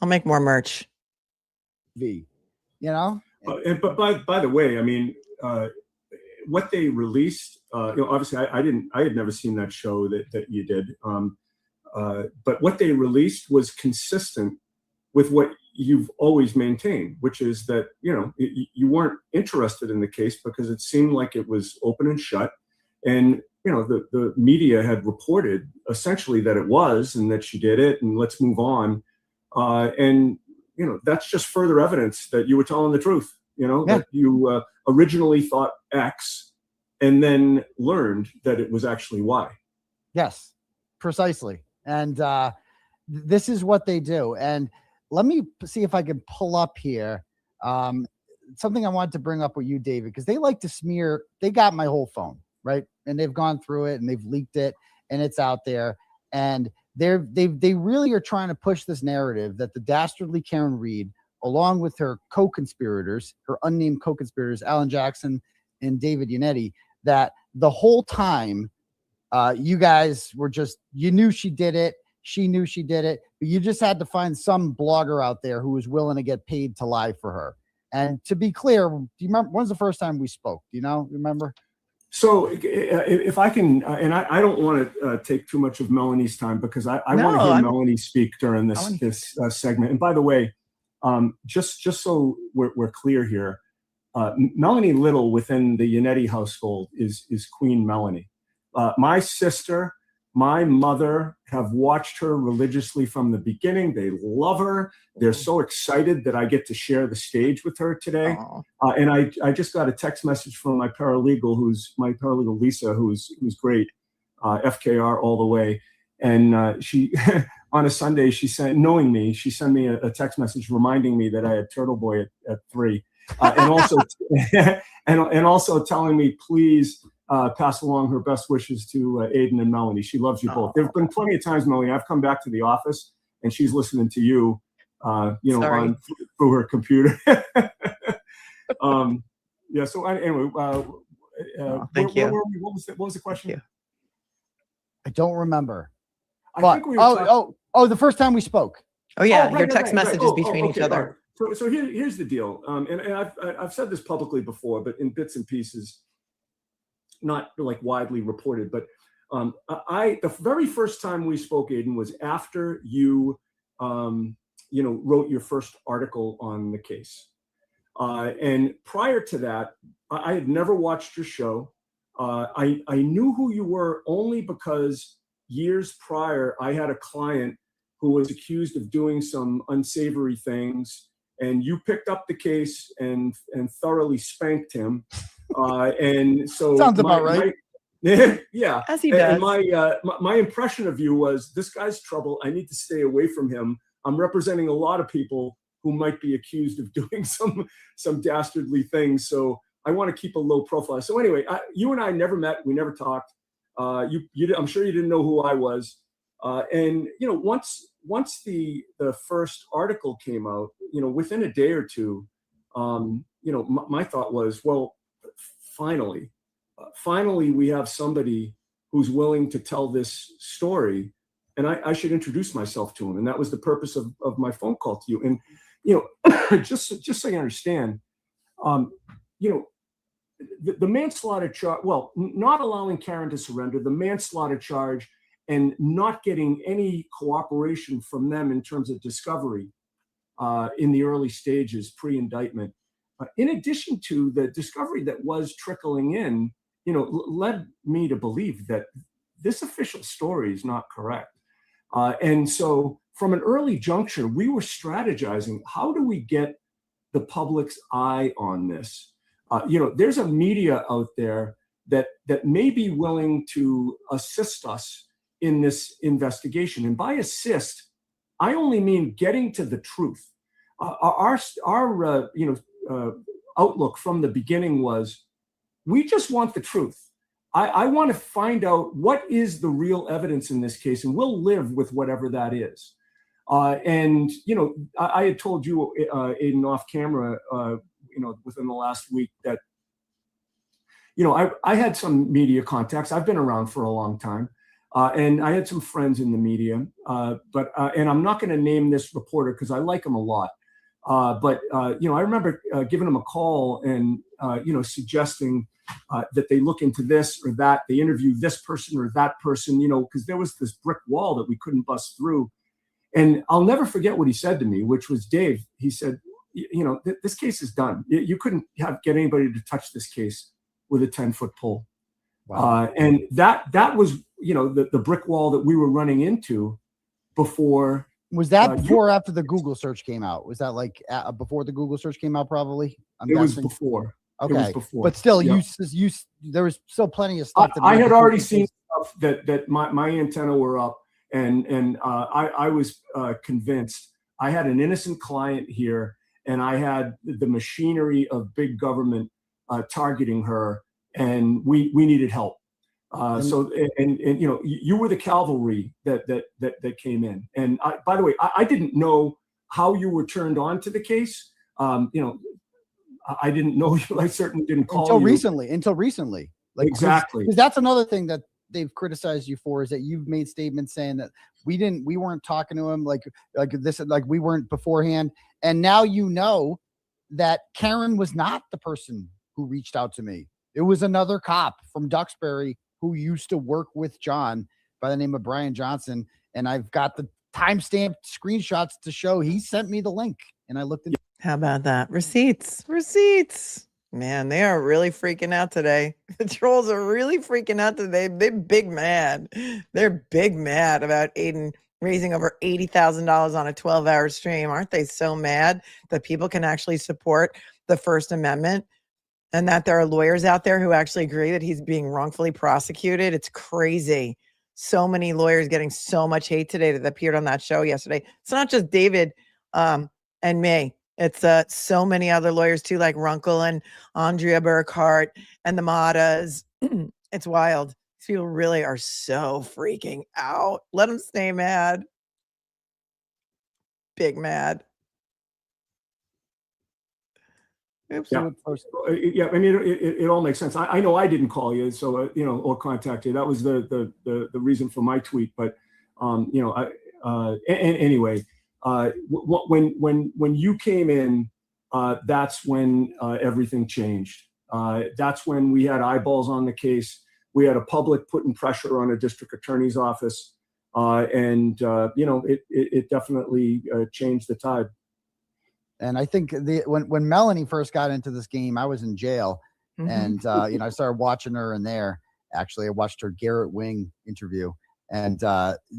I'll make more merch. But by the way, I mean, what they released, obviously I had never seen that show that you did. But what they released was consistent with what you've always maintained, which is that, you weren't interested in the case because it seemed like it was open and shut. And, the media had reported essentially that it was, and that she did it, and let's move on. And, that's just further evidence that you were telling the truth, that you originally thought X and then learned that it was actually Y. Yes, precisely. And this is what they do. And let me see if I can pull up here something I wanted to bring up with you, David, because they like to smear. They got my whole phone, right? And they've gone through it and they've leaked it and it's out there. And they really are trying to push this narrative that the dastardly Karen Reed, along with her co-conspirators, her unnamed co-conspirators, Alan Jackson and David Yannetti, that the whole time you guys were just, you knew she did it. She knew she did it, but you just had to find some blogger out there who was willing to get paid to lie for her. And to be clear, do you remember, when's the first time we spoke? Do you remember? So if I can, and I don't want to take too much of Melanie's time, because I want to hear Melanie speak during this segment. And by the way, just so we're clear here, Melanie Little within the Yannetti household is Queen Melanie. My sister, my mother have watched her religiously from the beginning. They love her. They're so excited that I get to share the stage with her today. And I just got a text message from my paralegal, Lisa, who's great, FKR all the way. And she, on a Sunday, she sent, knowing me, she sent me a text message reminding me that I had Turtle Boy at 3. And also, and also telling me, please, pass along her best wishes to Aiden and Melanie. She loves you both. There have been plenty of times, Melanie, I've come back to the office and she's listening to you, through her computer. Yeah. So anyway, thank you. What was the question? I don't remember. I think we were the first time we spoke. Oh yeah, your text messages between each other. Right. So here's the deal. And I've said this publicly before, but in bits and pieces, not like widely reported, but the very first time we spoke, Aiden, was after you wrote your first article on the case. And prior to that, I had never watched your show. I knew who you were only because years prior, I had a client who was accused of doing some unsavory things, and you picked up the case and thoroughly spanked him. And so sounds about right. Yeah, as he does. And my impression of you was, this guy's trouble. I need to stay away from him. I'm representing a lot of people who might be accused of doing some dastardly things. So I want to keep a low profile. So anyway, you and I never met. We never talked. I'm sure you didn't know who I was. And once the first article came out, within a day or two, my thought was, well, finally we have somebody who's willing to tell this story, and I should introduce myself to him. And that was the purpose of my phone call to you. And just so you understand, the manslaughter charge, well, not allowing Karen to surrender, the manslaughter charge, and not getting any cooperation from them in terms of discovery in the early stages, pre-indictment, in addition to the discovery that was trickling in, led me to believe that this official story is not correct. And so from an early juncture, we were strategizing, how do we get the public's eye on this? There's a media out there that may be willing to assist us in this investigation. And by assist, I only mean getting to the truth. Our outlook from the beginning was, we just want the truth. I want to find out what is the real evidence in this case, and we'll live with whatever that is. And I had told you, Aiden, off camera, within the last week that, I had some media contacts. I've been around for a long time. And I had some friends in the media, and I'm not going to name this reporter because I like him a lot. But I remember giving him a call and, suggesting that they look into this or that, they interview this person or that person, because there was this brick wall that we couldn't bust through. And I'll never forget what he said to me, which was, Dave, he said, this case is done. You couldn't get anybody to touch this case with a 10-foot pole. Wow. And that was, the brick wall that we were running into before. Was that before or after the Google search came out? Was that like before the Google search came out? Probably. It was before. Okay, it was before. But still, Yep. you there was still plenty of stuff. I had already seen stuff that my antenna were up, and I was convinced. I had an innocent client here, and I had the machinery of big government targeting her, and we needed help. So you were the cavalry that came in. And by the way, I didn't know how you were turned on to the case. I didn't know you. I certainly didn't call until you until recently. Like, exactly. Because that's another thing that they've criticized you for, is that you've made statements saying that we weren't talking to him like we weren't beforehand. And now you know that Karen was not the person who reached out to me. It was another cop from Duxbury who used to work with John by the name of Brian Johnson. And I've got the timestamped screenshots to show he sent me the link. And I looked into. How about that? Receipts. Man, they are really freaking out today. The trolls are really freaking out today. They're big mad. They're big mad about Aiden raising over $80,000 on a 12-hour stream. Aren't they so mad that people can actually support the First Amendment and that there are lawyers out there who actually agree that he's being wrongfully prosecuted? It's crazy. So many lawyers getting so much hate today that appeared on that show yesterday. It's not just David and me. It's so many other lawyers too, like Runkle and Andrea Burkhart and the Matas. It's wild. These people really are so freaking out. Let them stay mad. Big mad. Oops. Yeah. I mean, it all makes sense. I know I didn't call you, so or contact you. That was the reason for my tweet. But anyway. When you came in, that's when everything changed. That's when we had eyeballs on the case. We had a public putting pressure on a district attorney's office, and it definitely changed the tide. And I think when Melanie first got into this game, I was in jail, and I started watching her in there. Actually, I watched her Garrett Wing interview. And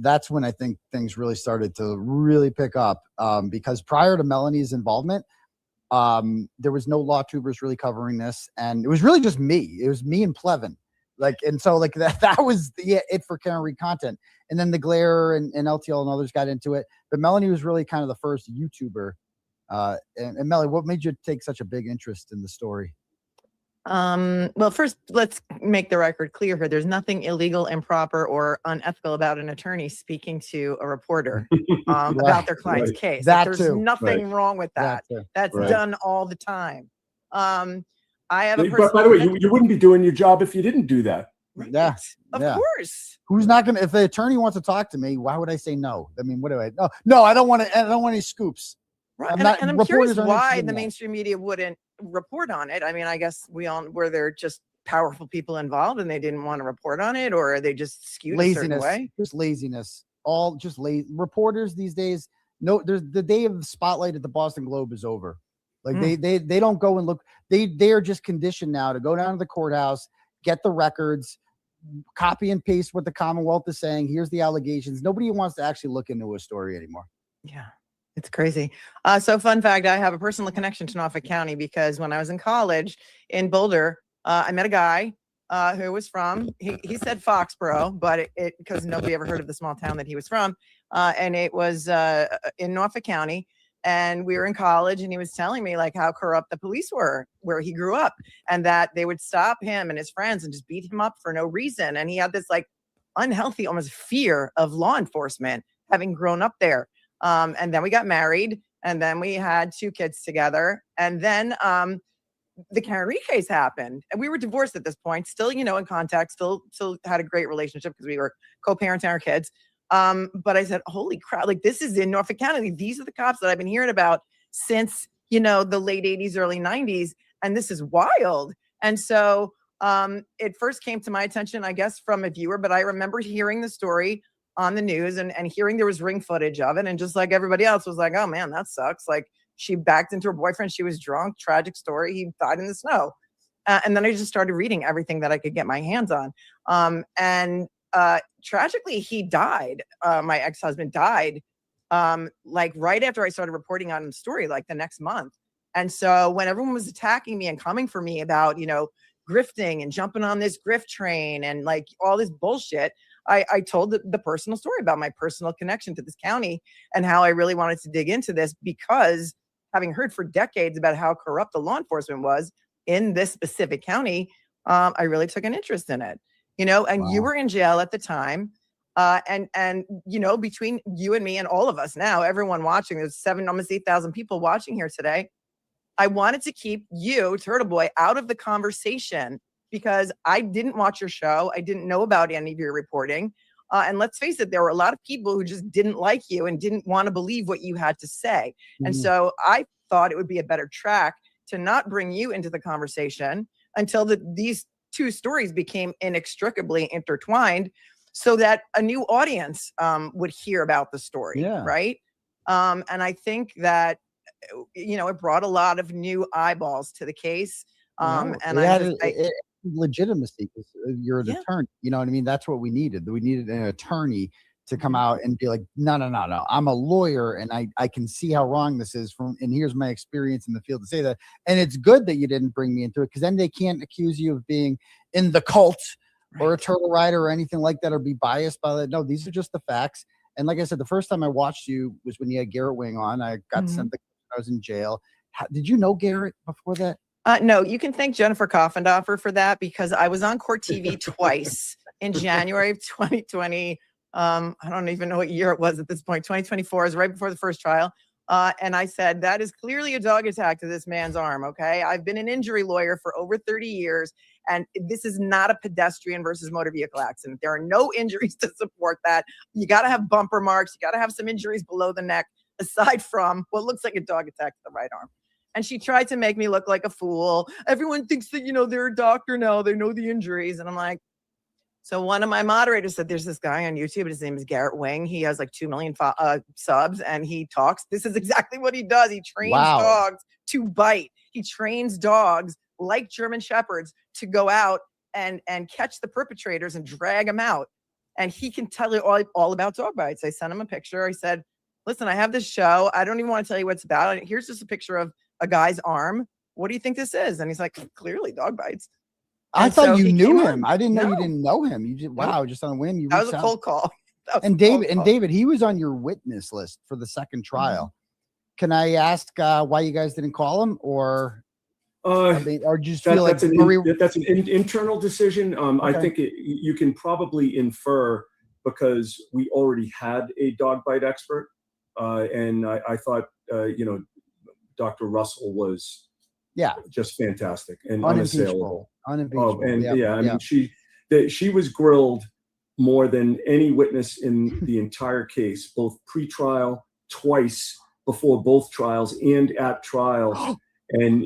that's when I think things really started to really pick up, because prior to Melanie's involvement, there was no law tubers really covering this. And it was really just me. It was me and Plevin. So that was it for Karen Reed content. And then the Glare and LTL and others got into it. But Melanie was really kind of the first YouTuber. And Melanie, what made you take such a big interest in the story? Well, first, let's make the record clear here. There's nothing illegal, improper, or unethical about an attorney speaking to a reporter about their client's case. There's nothing wrong with that. That's done all the time. I have a person. By the way, you wouldn't be doing your job if you didn't do that. Right. Yeah, of course. Who's not gonna? If the attorney wants to talk to me, why would I say no? I mean, what do I? No, I don't want to. I don't want any scoops. Right. I'm curious why the mainstream media wouldn't report on it. I mean, I guess were there just powerful people involved and they didn't want to report on it, or are they just skewed a certain way? Just laziness. All just lazy reporters these days. No, there's the day of the spotlight at the Boston Globe is over. Like they don't go and look. They are just conditioned now to go down to the courthouse, get the records, copy and paste what the Commonwealth is saying. Here's the allegations. Nobody wants to actually look into a story anymore. Yeah. It's crazy. So fun fact, I have a personal connection to Norfolk County because when I was in college in Boulder, I met a guy who was from, he said Foxborough, but it because nobody ever heard of the small town that he was from. And it was in Norfolk County. And we were in college and he was telling me like how corrupt the police were where he grew up, and that they would stop him and his friends and just beat him up for no reason. And he had this like unhealthy, almost fear of law enforcement having grown up there. And then we got married, and then we had 2 kids together. And then the Karen Reed case happened, and we were divorced at this point, still, in contact, still had a great relationship because we were co-parenting our kids. But I said, holy crap, like this is in Norfolk County. These are the cops that I've been hearing about since, the late 80s, early 90s. And this is wild. And so it first came to my attention, I guess, from a viewer, but I remember hearing the story on the news and hearing there was ring footage of it. And just like everybody else was like, oh man, that sucks. Like she backed into her boyfriend. She was drunk, tragic story. He died in the snow. And then I just started reading everything that I could get my hands on. Tragically, he died. My ex-husband died like right after I started reporting on his story, like the next month. And so when everyone was attacking me and coming for me about, you know, grifting and jumping on this grift train and like all this bullshit, I told the personal story about my personal connection to this county and how I really wanted to dig into this, because having heard for decades about how corrupt the law enforcement was in this specific county, I really took an interest in it, you know. And you were in jail at the time. And you know, between you and me and all of us now, everyone watching, there's almost 8,000 people watching here today. I wanted to keep you, Turtle Boy, out of the conversation because I didn't watch your show. I didn't know about any of your reporting. And let's face it, there were a lot of people who just didn't like you and didn't want to believe what you had to say. And so I thought it would be a better track to not bring you into the conversation until these two stories became inextricably intertwined, so that a new audience would hear about the story, right? And I think that, you know, it brought a lot of new eyeballs to the case. And legitimacy, because you're an attorney, you know what I mean? That's what we needed. We needed an attorney to come out and be like, no, I'm a lawyer and I can see how wrong this is and here's my experience in the field to say that. And it's good that you didn't bring me into it, because then they can't accuse you of being in the cult or a turtle rider or anything like that, or be biased by that. No, these are just the facts. And like I said, the first time I watched you was when you had Garrett Wing on. I got sent I was in jail. Did you know Garrett before that? No, you can thank Jennifer Coffendoffer for that, because I was on Court TV twice in January of 2020. I don't even know what year it was at this point. 2024 is right before the first trial. And I said, that is clearly a dog attack to this man's arm. Okay. I've been an injury lawyer for over 30 years. And this is not a pedestrian versus motor vehicle accident. There are no injuries to support that. You got to have bumper marks. You got to have some injuries below the neck, aside from what looks like a dog attack to the right arm. And she tried to make me look like a fool. Everyone thinks that, you know, they're a doctor now. They know the injuries. And I'm like, so one of my moderators said, there's this guy on YouTube. His name is Garrett Wing. He has like 2 million subs and he talks. This is exactly what he does. He trains dogs to bite. He trains dogs like German Shepherds to go out and catch the perpetrators and drag them out. And he can tell you all about dog bites. I sent him a picture. I said, listen, I have this show. I don't even want to tell you what it's about. Here's just a picture of a guy's arm. What do you think this is? And he's like, clearly dog bites. I thought you knew him. I didn't know you didn't know him. You just just on a whim. That was a cold call. And David, he was on your witness list for the second trial. Can I ask why you guys didn't call him, or just feel like that's an internal decision? I think you can probably infer, because we already had a dog bite expert, and I thought you know, Dr. Russell was just fantastic and unassailable. I mean, she was grilled more than any witness in the entire case, both pre-trial, twice before both trials, and at trial. And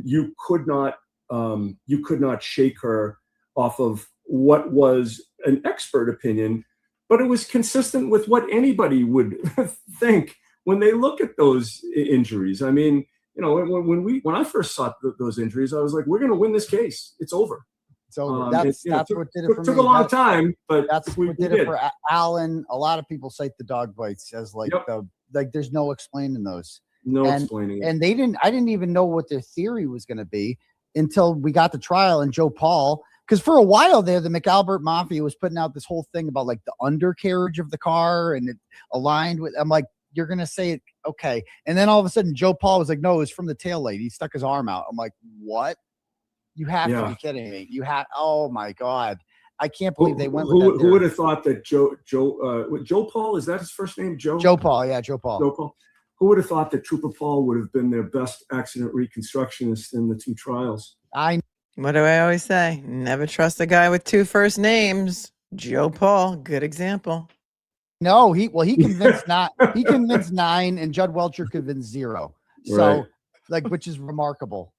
you could not shake her off of what was an expert opinion, but it was consistent with what anybody would think when they look at those injuries. I mean, you know, when I first saw those injuries, I was like, we're going to win this case. It's over. So that's what did it for me. Took a long time, but that's what did it for Alan. A lot of people cite the dog bites as like there's no explaining those. Explaining it. And I didn't even know what their theory was going to be until we got to trial and Joe Paul. Because for a while there, the McAlbert Mafia was putting out this whole thing about like the undercarriage of the car and it aligned with. I'm like, you're going to say it. Okay. And then all of a sudden, Joe Paul was like, no, it was from the tail light. He stuck his arm out. I'm like, what? You have to be kidding me. Oh my God. I can't believe they went with that. Who would have thought that Joe Paul, is that his first name? Joe Paul. Yeah. Joe Paul. Joe Paul. Who would have thought that Trooper Paul would have been their best accident reconstructionist in the two trials? What do I always say? Never trust a guy with two first names. Joe Paul, good example. No, he convinced he convinced 9, and Judd Welcher convinced 0. So like, which is remarkable.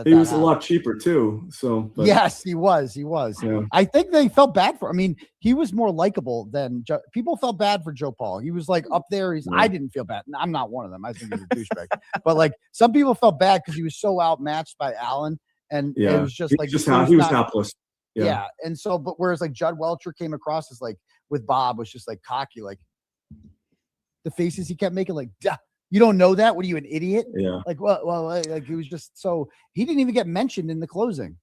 He was a lot cheaper too. So but, yes, he was. yeah. I think they felt bad for. I mean, he was more likable than people felt bad for Joe Paul. He was like up there. I didn't feel bad. I'm not one of them. I think he's a douchebag. But like some people felt bad because he was so outmatched by Allen, and it was just like he was helpless. Yeah. And so, but whereas like Judd Welcher came across as like with Bob was just like cocky, like the faces he kept making, like, duh, you don't know that? What are you, an idiot? Yeah. Like, well, like he was just so he didn't even get mentioned in the closing.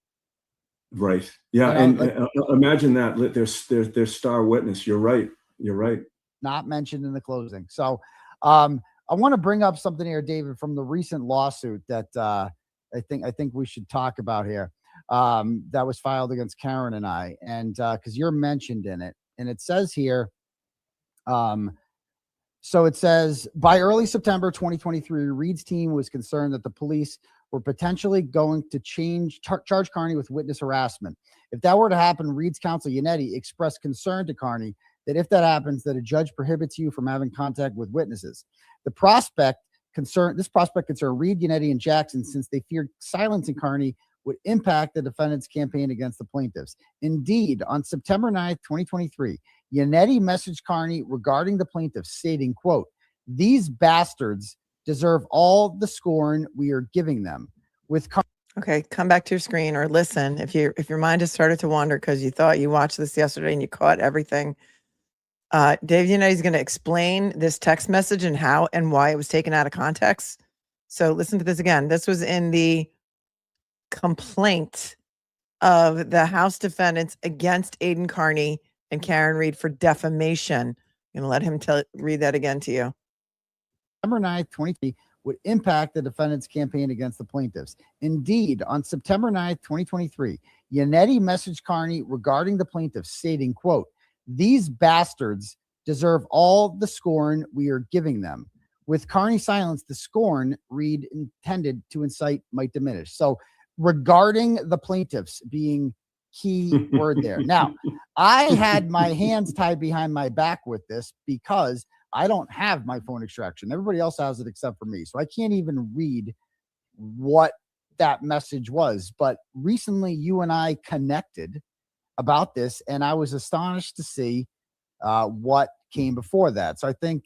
Right. Yeah. You know, and imagine that their star witness. You're right. You're right. Not mentioned in the closing. So, I want to bring up something here, David, from the recent lawsuit that I think we should talk about here. That was filed against Karen and I, and because you're mentioned in it, and it says here, so it says by early September 2023, Reed's team was concerned that the police were potentially going to charge Carney with witness harassment. If that were to happen, Reed's counsel Yannetti expressed concern to Carney that if that happens, that a judge prohibits you from having contact with witnesses. This prospect concerned Reed, Yannetti, and Jackson since they feared silencing Carney would impact the defendant's campaign against the plaintiffs. Indeed, on September 9th, 2023, Yannetti messaged Carney regarding the plaintiffs, stating, quote, "These bastards deserve all the scorn we are giving them." With Okay, come back to your screen or listen if your mind has started to wander because you thought you watched this yesterday and you caught everything. Dave Yannetti is going to explain this text message and how and why it was taken out of context. So listen to this again. This was in the complaint of the House defendants against Aiden Carney and Karen Reed for defamation. I'm going to let him read that again to you. September 9th, 2023 would impact the defendant's campaign against the plaintiffs. Indeed, on September 9th, 2023, Yannetti messaged Carney regarding the plaintiffs, stating, quote, "These bastards deserve all the scorn we are giving them." With Carney silence, the scorn Reed intended to incite might diminish. So regarding the plaintiffs being key word there. Now, I had my hands tied behind my back with this because I don't have my phone extraction. Everybody else has it except for me. So I can't even read what that message was. But recently you and I connected about this, and I was astonished to see what came before that. So I think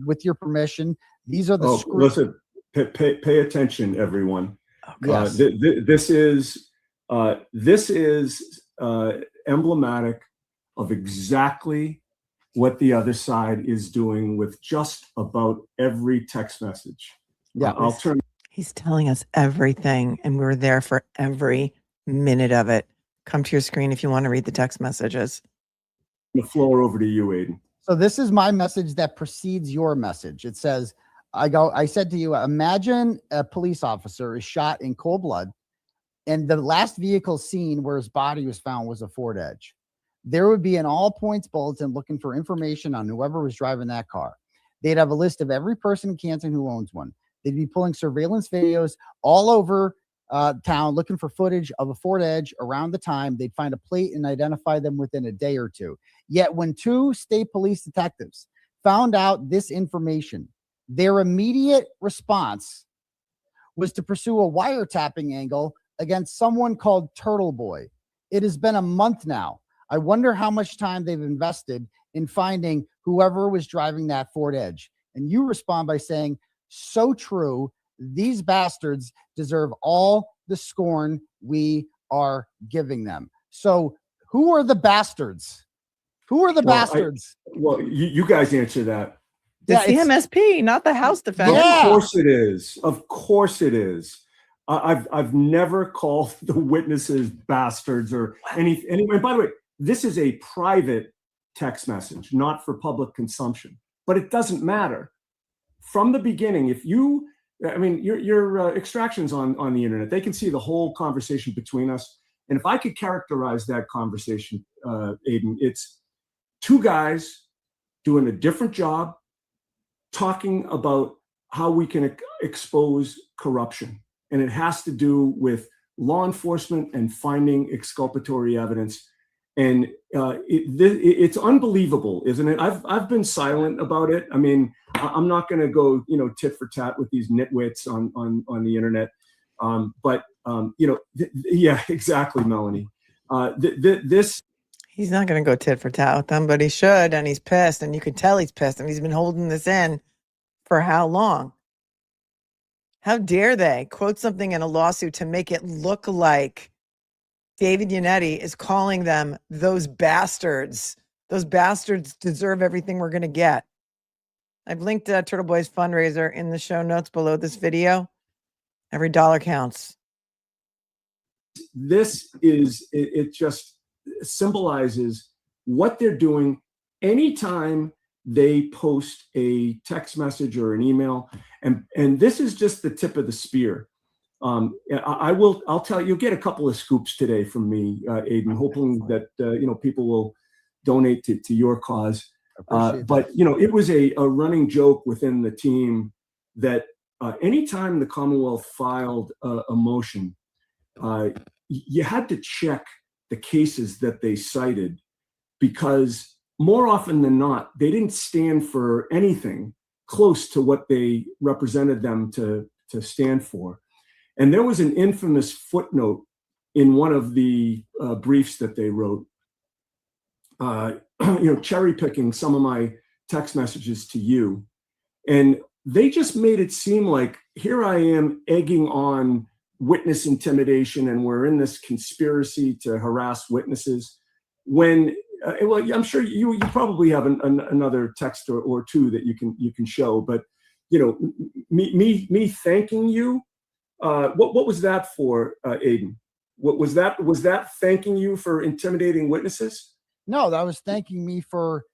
with your permission, these are the listen, pay attention, everyone. Yes. This is emblematic of exactly what the other side is doing with just about every text message. Yeah, He's telling us everything, and we were there for every minute of it. Come to your screen if you want to read the text messages. The floor over to you, Aiden. So this is my message that precedes your message. It says, I said to you, imagine a police officer is shot in cold blood, and the last vehicle seen where his body was found was a Ford Edge. There would be an all points bulletin looking for information on whoever was driving that car. They'd have a list of every person in Canton who owns one. They'd be pulling surveillance videos all over town looking for footage of a Ford Edge around the time. They'd find a plate and identify them within a day or two. Yet when two state police detectives found out this information, their immediate response was to pursue a wiretapping angle against someone called Turtle Boy. It has been a month now. I wonder how much time they've invested in finding whoever was driving that Ford Edge. And you respond by saying, so true. These bastards deserve all the scorn we are giving them. So who are the bastards? Who are the bastards? You guys answer that. It's the MSP, not the House defendant. Of course it is. Of course it is. I've never called the witnesses bastards or anything. And by the way, this is a private text message, not for public consumption. But it doesn't matter. From the beginning, your extractions on the internet, they can see the whole conversation between us. And if I could characterize that conversation, Aiden, it's two guys doing a different job, talking about how we can expose corruption. And it has to do with law enforcement and finding exculpatory evidence. And it's unbelievable, isn't it? I've been silent about it. I mean, I'm not going to go, tit for tat with these nitwits on the internet. Yeah, exactly, Melanie. This. He's not going to go tit for tat with them, but he should, and he's pissed, and you can tell he's pissed, and he's been holding this in for how long? How dare they quote something in a lawsuit to make it look like David Yannetti is calling them those bastards. Those bastards deserve everything we're going to get. I've linked Turtle Boy's fundraiser in the show notes below this video. Every dollar counts. This is, it just symbolizes what they're doing anytime they post a text message or an email. And this is just the tip of the spear. I'll tell you, you'll get a couple of scoops today from me, Aiden, hoping that, people will donate to your cause. But, it was a running joke within the team that anytime the Commonwealth filed a motion, you had to check the cases that they cited, because more often than not, they didn't stand for anything close to what they represented them to stand for. And there was an infamous footnote in one of the briefs that they wrote, cherry picking some of my text messages to you. And they just made it seem like here I am egging on witness intimidation, and we're in this conspiracy to harass witnesses. When, I'm sure you probably have another text or two that you can show, but me thanking you. What was that for, Aiden? What was that? Was that thanking you for intimidating witnesses? No, that was thanking me for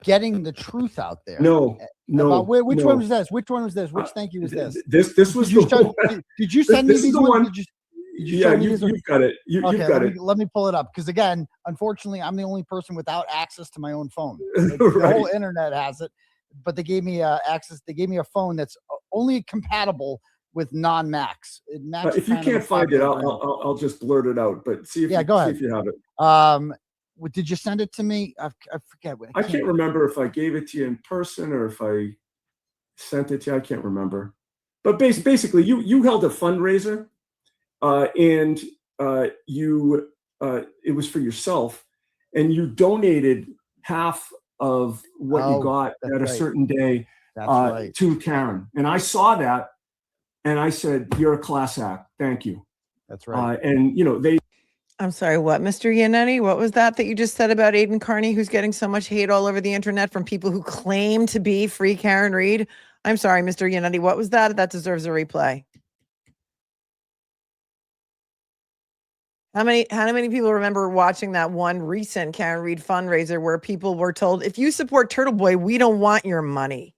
getting the truth out there. No. Which one was this? Which one was this? Which thank you was this? This was the one. Did you send me these ones? Yeah, you've got it. You've got it. Let me pull it up, because again, unfortunately, I'm the only person without access to my own phone. Like, Right. The whole internet has it, but they gave me access. They gave me a phone that's only compatible with non-Macs. If you can't find it, I'll just blurt it out. But see if go ahead. See if you have it. Did you send it to me? I forget. I can't remember if I gave it to you in person or if I sent it to you. I can't remember. But basically, you held a fundraiser, and it was for yourself, and you donated half of what you got at a certain day to Karen. And I saw that, and I said, "You're a class act. Thank you." That's right. And they. I'm sorry, what, Mr. Yannetti? What was that you just said about Aiden Carney, who's getting so much hate all over the internet from people who claim to be free Karen Reed? I'm sorry, Mr. Yannetti. What was that? That deserves a replay. How many people remember watching that one recent Karen Reed fundraiser where people were told, if you support Turtle Boy, we don't want your money.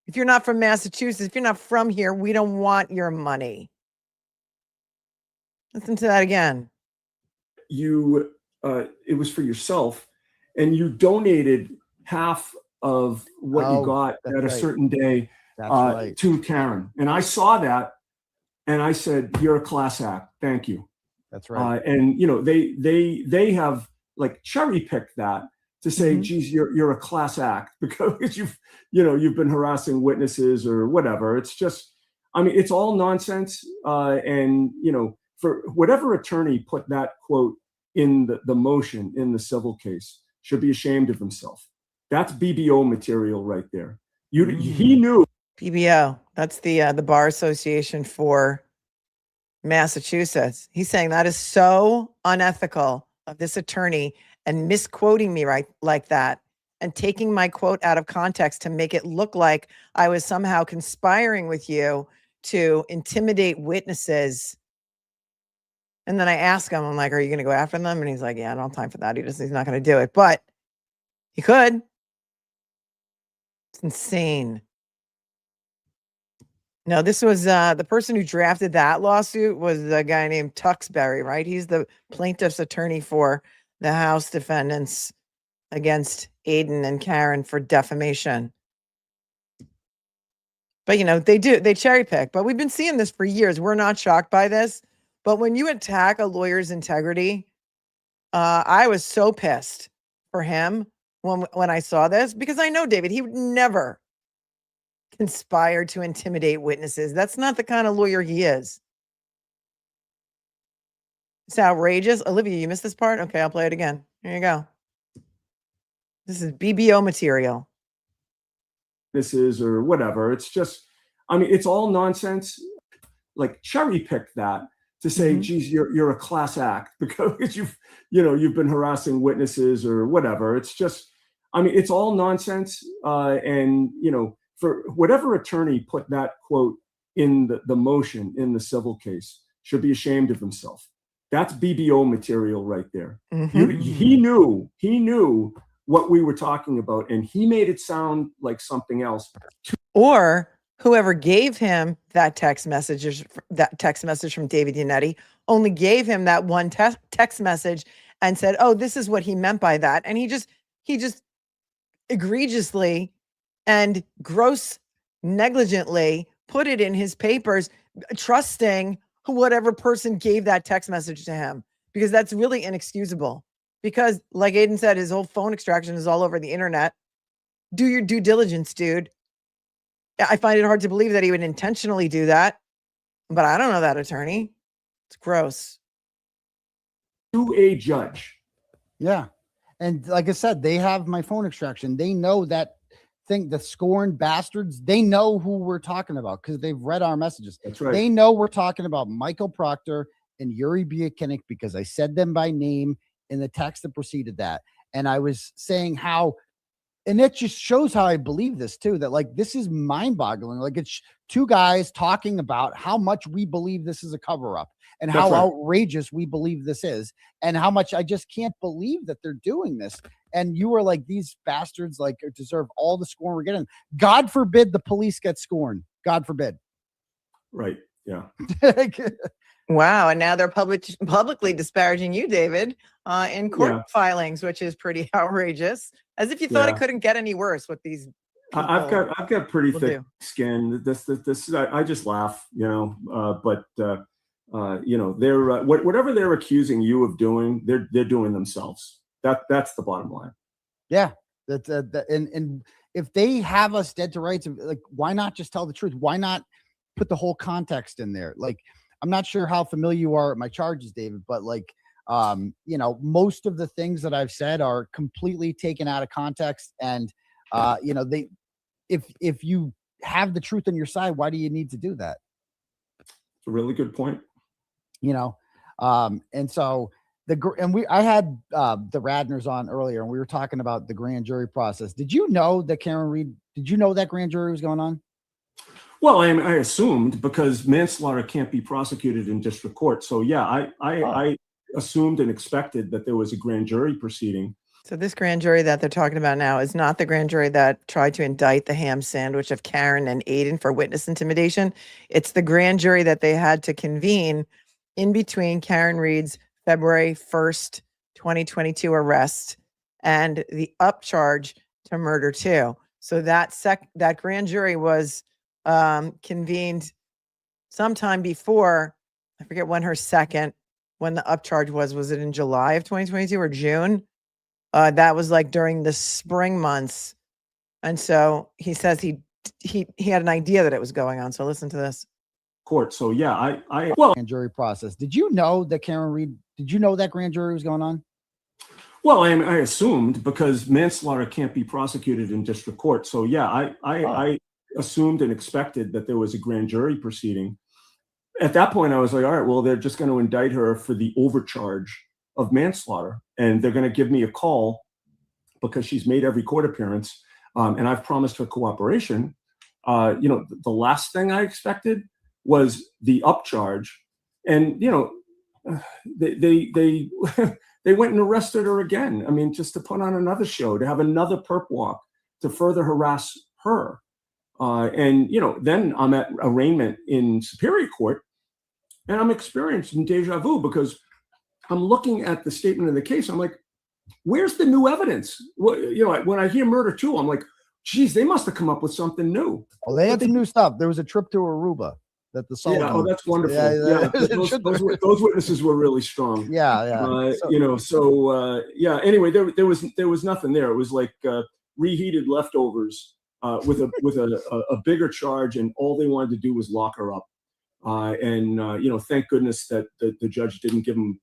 If you're not from Massachusetts, if you're not from here, we don't want your money. Listen to that again. It was for yourself, and you donated half of what you got at a certain day to Karen. And I saw that, and I said, "You're a class act. Thank you." That's right. And they have like cherry picked that to say, "Geez, you're a class act because you've been harassing witnesses or whatever." It's just, I mean, it's all nonsense. And for whatever attorney put that quote in the motion in the civil case should be ashamed of himself. That's BBO material right there. He knew. BBO. That's the Bar Association for Massachusetts. He's saying that is so unethical of this attorney and misquoting me like that and taking my quote out of context to make it look like I was somehow conspiring with you to intimidate witnesses. And then I ask him, I'm like, "Are you going to go after them?" And he's like, "Yeah, I don't have time for that." He's not going to do it, but he could. It's insane. No, this was the person who drafted that lawsuit was a guy named Tuxbury, right? He's the plaintiff's attorney for the House defendants against Aiden and Karen for defamation. But they cherry pick. But we've been seeing this for years. We're not shocked by this. But when you attack a lawyer's integrity, I was so pissed for him when I saw this, because I know David, he would never conspire to intimidate witnesses. That's not the kind of lawyer he is. It's outrageous. Olivia, you missed this part? Okay, I'll play it again. Here you go. This is BBO material. This is, or whatever. It's just, I mean, it's all nonsense. Like cherry pick that to say, geez, you're a class act because you've been harassing witnesses or whatever. It's just, I mean, it's all nonsense. And, for whatever attorney put that quote in the motion in the civil case should be ashamed of himself. That's BBO material right there. He knew what we were talking about, and he made it sound like something else. Or whoever gave him that text message from David Yannetti only gave him that one text message and said, "Oh, this is what he meant by that," and he just egregiously and negligently put it in his papers, trusting whatever person gave that text message to him, because that's really inexcusable. Because like Aiden said, his whole phone extraction is all over the internet. Do your due diligence, dude. I find it hard to believe that he would intentionally do that, but I don't know that attorney. It's gross. To a judge. Yeah. And like I said, they have my phone extraction. They know that thing, the scorned bastards, they know who we're talking about because they've read our messages. That's right. They know we're talking about Michael Proctor and Yuri Biakinik because I said them by name in the text that preceded that. And I was saying how, and it just shows how I believe this too, that like, this is mind boggling. Like it's two guys talking about how much we believe this is a cover up and how outrageous we believe this is and how much I just can't believe that they're doing this. And you were like, these bastards like deserve all the scorn we're getting. God forbid the police get scorned. God forbid. Right. Yeah. Wow. And now they're publicly disparaging you, David, in court filings, which is pretty outrageous. As if you thought it couldn't get any worse with these. I've got pretty thick skin. This I just laugh, but they're whatever they're accusing you of doing, they're doing themselves. That's the bottom line. Yeah. And if they have us dead to rights, like, why not just tell the truth? Why not put the whole context in there? Like, I'm not sure how familiar you are with my charges, David, but like, most of the things that I've said are completely taken out of context. And, if you have the truth on your side, why do you need to do that? It's a really good point. And so I had the Radners on earlier, and we were talking about the grand jury process. Did you know that Karen Reed? Did you know that grand jury was going on? Well, I assumed because manslaughter can't be prosecuted in district court. So yeah, I assumed and expected that there was a grand jury proceeding. So this grand jury that they're talking about now is not the grand jury that tried to indict the ham sandwich of Karen and Aiden for witness intimidation. It's the grand jury that they had to convene in between Karen Reed's February 1st, 2022 arrest and the upcharge to murder 2. So that grand jury was convened sometime before, I forget when the upcharge was it in July of 2022 or June? That was like during the spring months. And so he says he had an idea that it was going on. So listen to this. Court. So yeah, grand jury process. Did you know that Karen Reed, did you know that grand jury was going on? Well, I assumed because manslaughter can't be prosecuted in district court. So yeah, I assumed and expected that there was a grand jury proceeding. At that point, I was like, all right, well, they're just going to indict her for the overcharge of manslaughter. And they're going to give me a call because she's made every court appearance. And I've promised her cooperation. The last thing I expected was the upcharge. And, they went and arrested her again. I mean, just to put on another show, to have another perp walk, to further harass her. Then I'm at arraignment in Superior Court, and I'm experiencing deja vu because I'm looking at the statement of the case. I'm like, where's the new evidence? Well, when I hear murder 2, I'm like, geez, they must have come up with something new. Well, they had some new stuff. There was a trip to Aruba. that the Yeah, Sullivan. that's wonderful. Yeah, Those witnesses were really strong. Yeah. Anyway, there was nothing there. It was like reheated leftovers with a bigger charge, and all they wanted to do was lock her up. Thank goodness that the judge didn't give him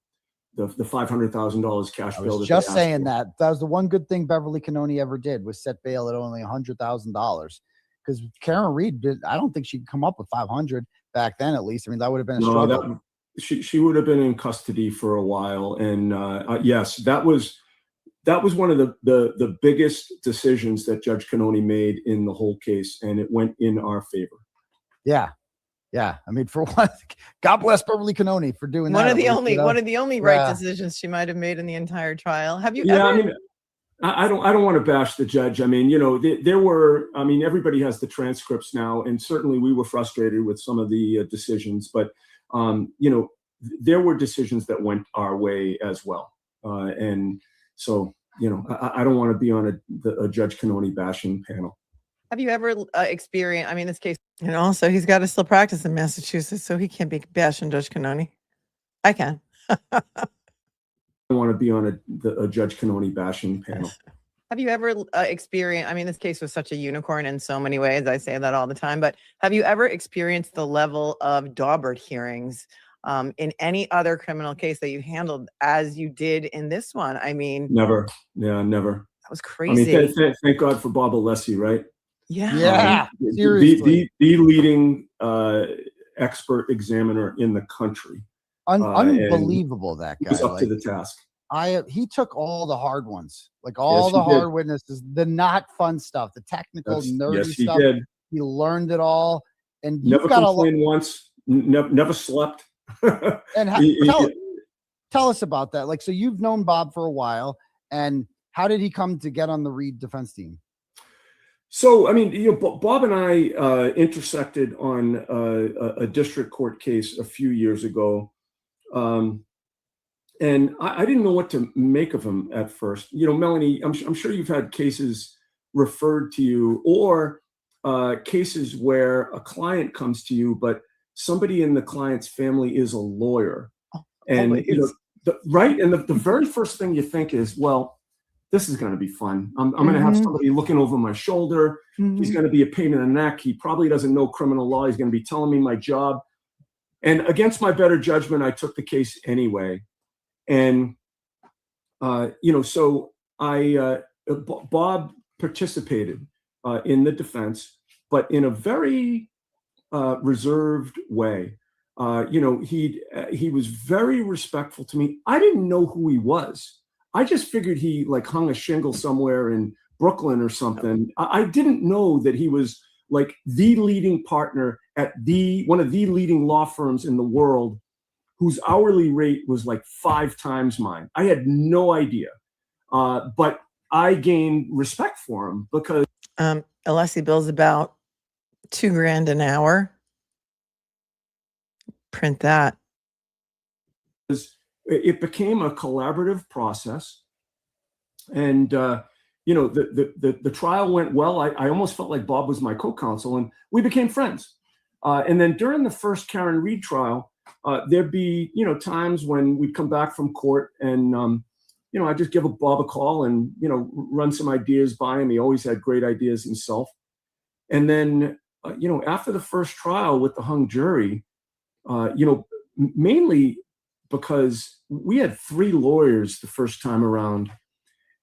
the $500,000 cash I bail. was just saying that was the one good thing Beverly Cannoni ever did, was set bail at only $100,000. Because Karen Reed I don't think she could come up with 500 back then, at least. I mean, that would have been a struggle. She would have been in custody for a while, and yes, that was one of the biggest decisions that Judge Cannoni made in the whole case, and it went in our favor. Yeah. I mean, for one, God bless Beverly Cannoni for doing that. One of the only right decisions she might have made in the entire trial. Have you ever? I mean, I don't want to bash the judge. I mean, there were. I mean, everybody has the transcripts now, and certainly we were frustrated with some of the decisions, but there were decisions that went our way as well, and so I don't want to be on a Judge Cannoni bashing panel. Have you ever experienced? I mean, this case, and also he's got to still practice in Massachusetts, so he can't be bashing Judge Cannoni. I can. I want to be on a Judge Cannoni bashing panel. Have you ever experienced? I mean, this case was such a unicorn in so many ways. I say that all the time, but have you ever experienced the level of Daubert hearings in any other criminal case that you handled as you did in this one? I mean, never. Yeah, never. That was crazy. I mean, thank God for Bob Alessi, right? Yeah. Seriously. The leading expert examiner in the country. Unbelievable, that guy. He was up to the task. He took all the hard ones, like all the hard witnesses, the not fun stuff, the technical nerdy stuff. Did. He learned it all, and never complained once. Never slept. And tell us about that. Like, so you've known Bob for a while, and how did he come to get on the Reed defense team? So, I mean, Bob and I intersected on a district court case a few years ago. And I didn't know what to make of him at first. Melanie, I'm sure you've had cases referred to you, or cases where a client comes to you, but somebody in the client's family is a lawyer. And, right. And the very first thing you think is, well, this is going to be fun. I'm going to have somebody looking over my shoulder. He's going to be a pain in the neck. He probably doesn't know criminal law. He's going to be telling me my job. And against my better judgment, I took the case anyway. And, so Bob participated in the defense, but in a very reserved way. He was very respectful to me. I didn't know who he was. I just figured he hung a shingle somewhere in Brooklyn or something. I didn't know that he was like the leading partner at one of the leading law firms in the world, whose hourly rate was like 5 times mine. I had no idea. But I gained respect for him because Alessi bills about $2,000 an hour. Print that. It became a collaborative process, and the trial went well. I almost felt like Bob was my co-counsel, and we became friends. And then during the first Karen Reed trial, there'd be times when we'd come back from court, and I'd just give Bob a call and run some ideas by him. He always had great ideas himself. And then after the first trial with the hung jury, mainly because we had 3 lawyers the first time around,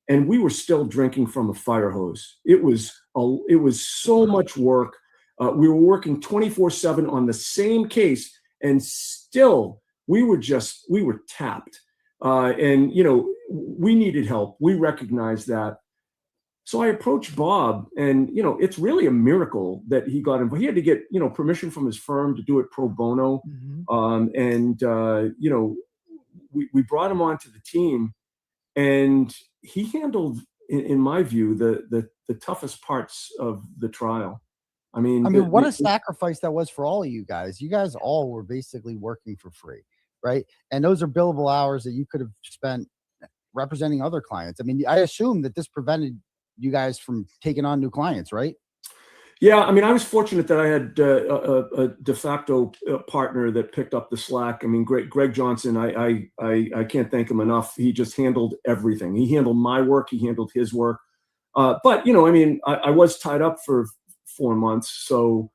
and we were still drinking from a fire hose. It was so much work. We were working 24/7 on the same case, and still we were tapped. And we needed help. We recognized that. So I approached Bob, and it's really a miracle that he got involved. He had to get permission from his firm to do it pro bono. We brought him onto the team, and he handled, in my view, the toughest parts of the trial. I mean, what a sacrifice that was for all of you guys. You guys all were basically working for free, right? And those are billable hours that you could have spent representing other clients. I mean, I assume that this prevented you guys from taking on new clients, right? Yeah, I mean, I was fortunate that I had a de facto partner that picked up the slack. I mean, Greg Johnson, I can't thank him enough. He just handled everything. He handled my work. He handled his work. But, I mean, I was tied up for 4 months. So,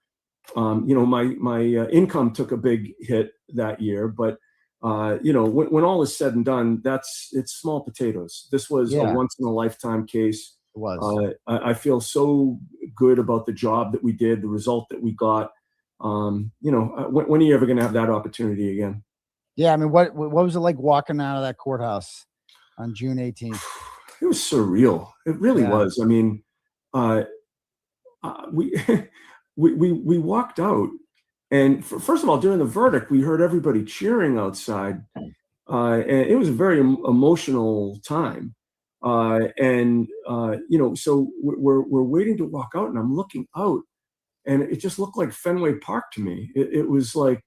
my income took a big hit that year. But, when all is said and done, it's small potatoes. This was a once in a lifetime case. It was. I feel so good about the job that we did, the result that we got. When are you ever going to have that opportunity again? Yeah, I mean, what was it like walking out of that courthouse on June 18th? It was surreal. It really was. I mean, we walked out, and first of all, during the verdict, we heard everybody cheering outside, and it was a very emotional time. So we're waiting to walk out, and I'm looking out, and it just looked like Fenway Park to me. It was like,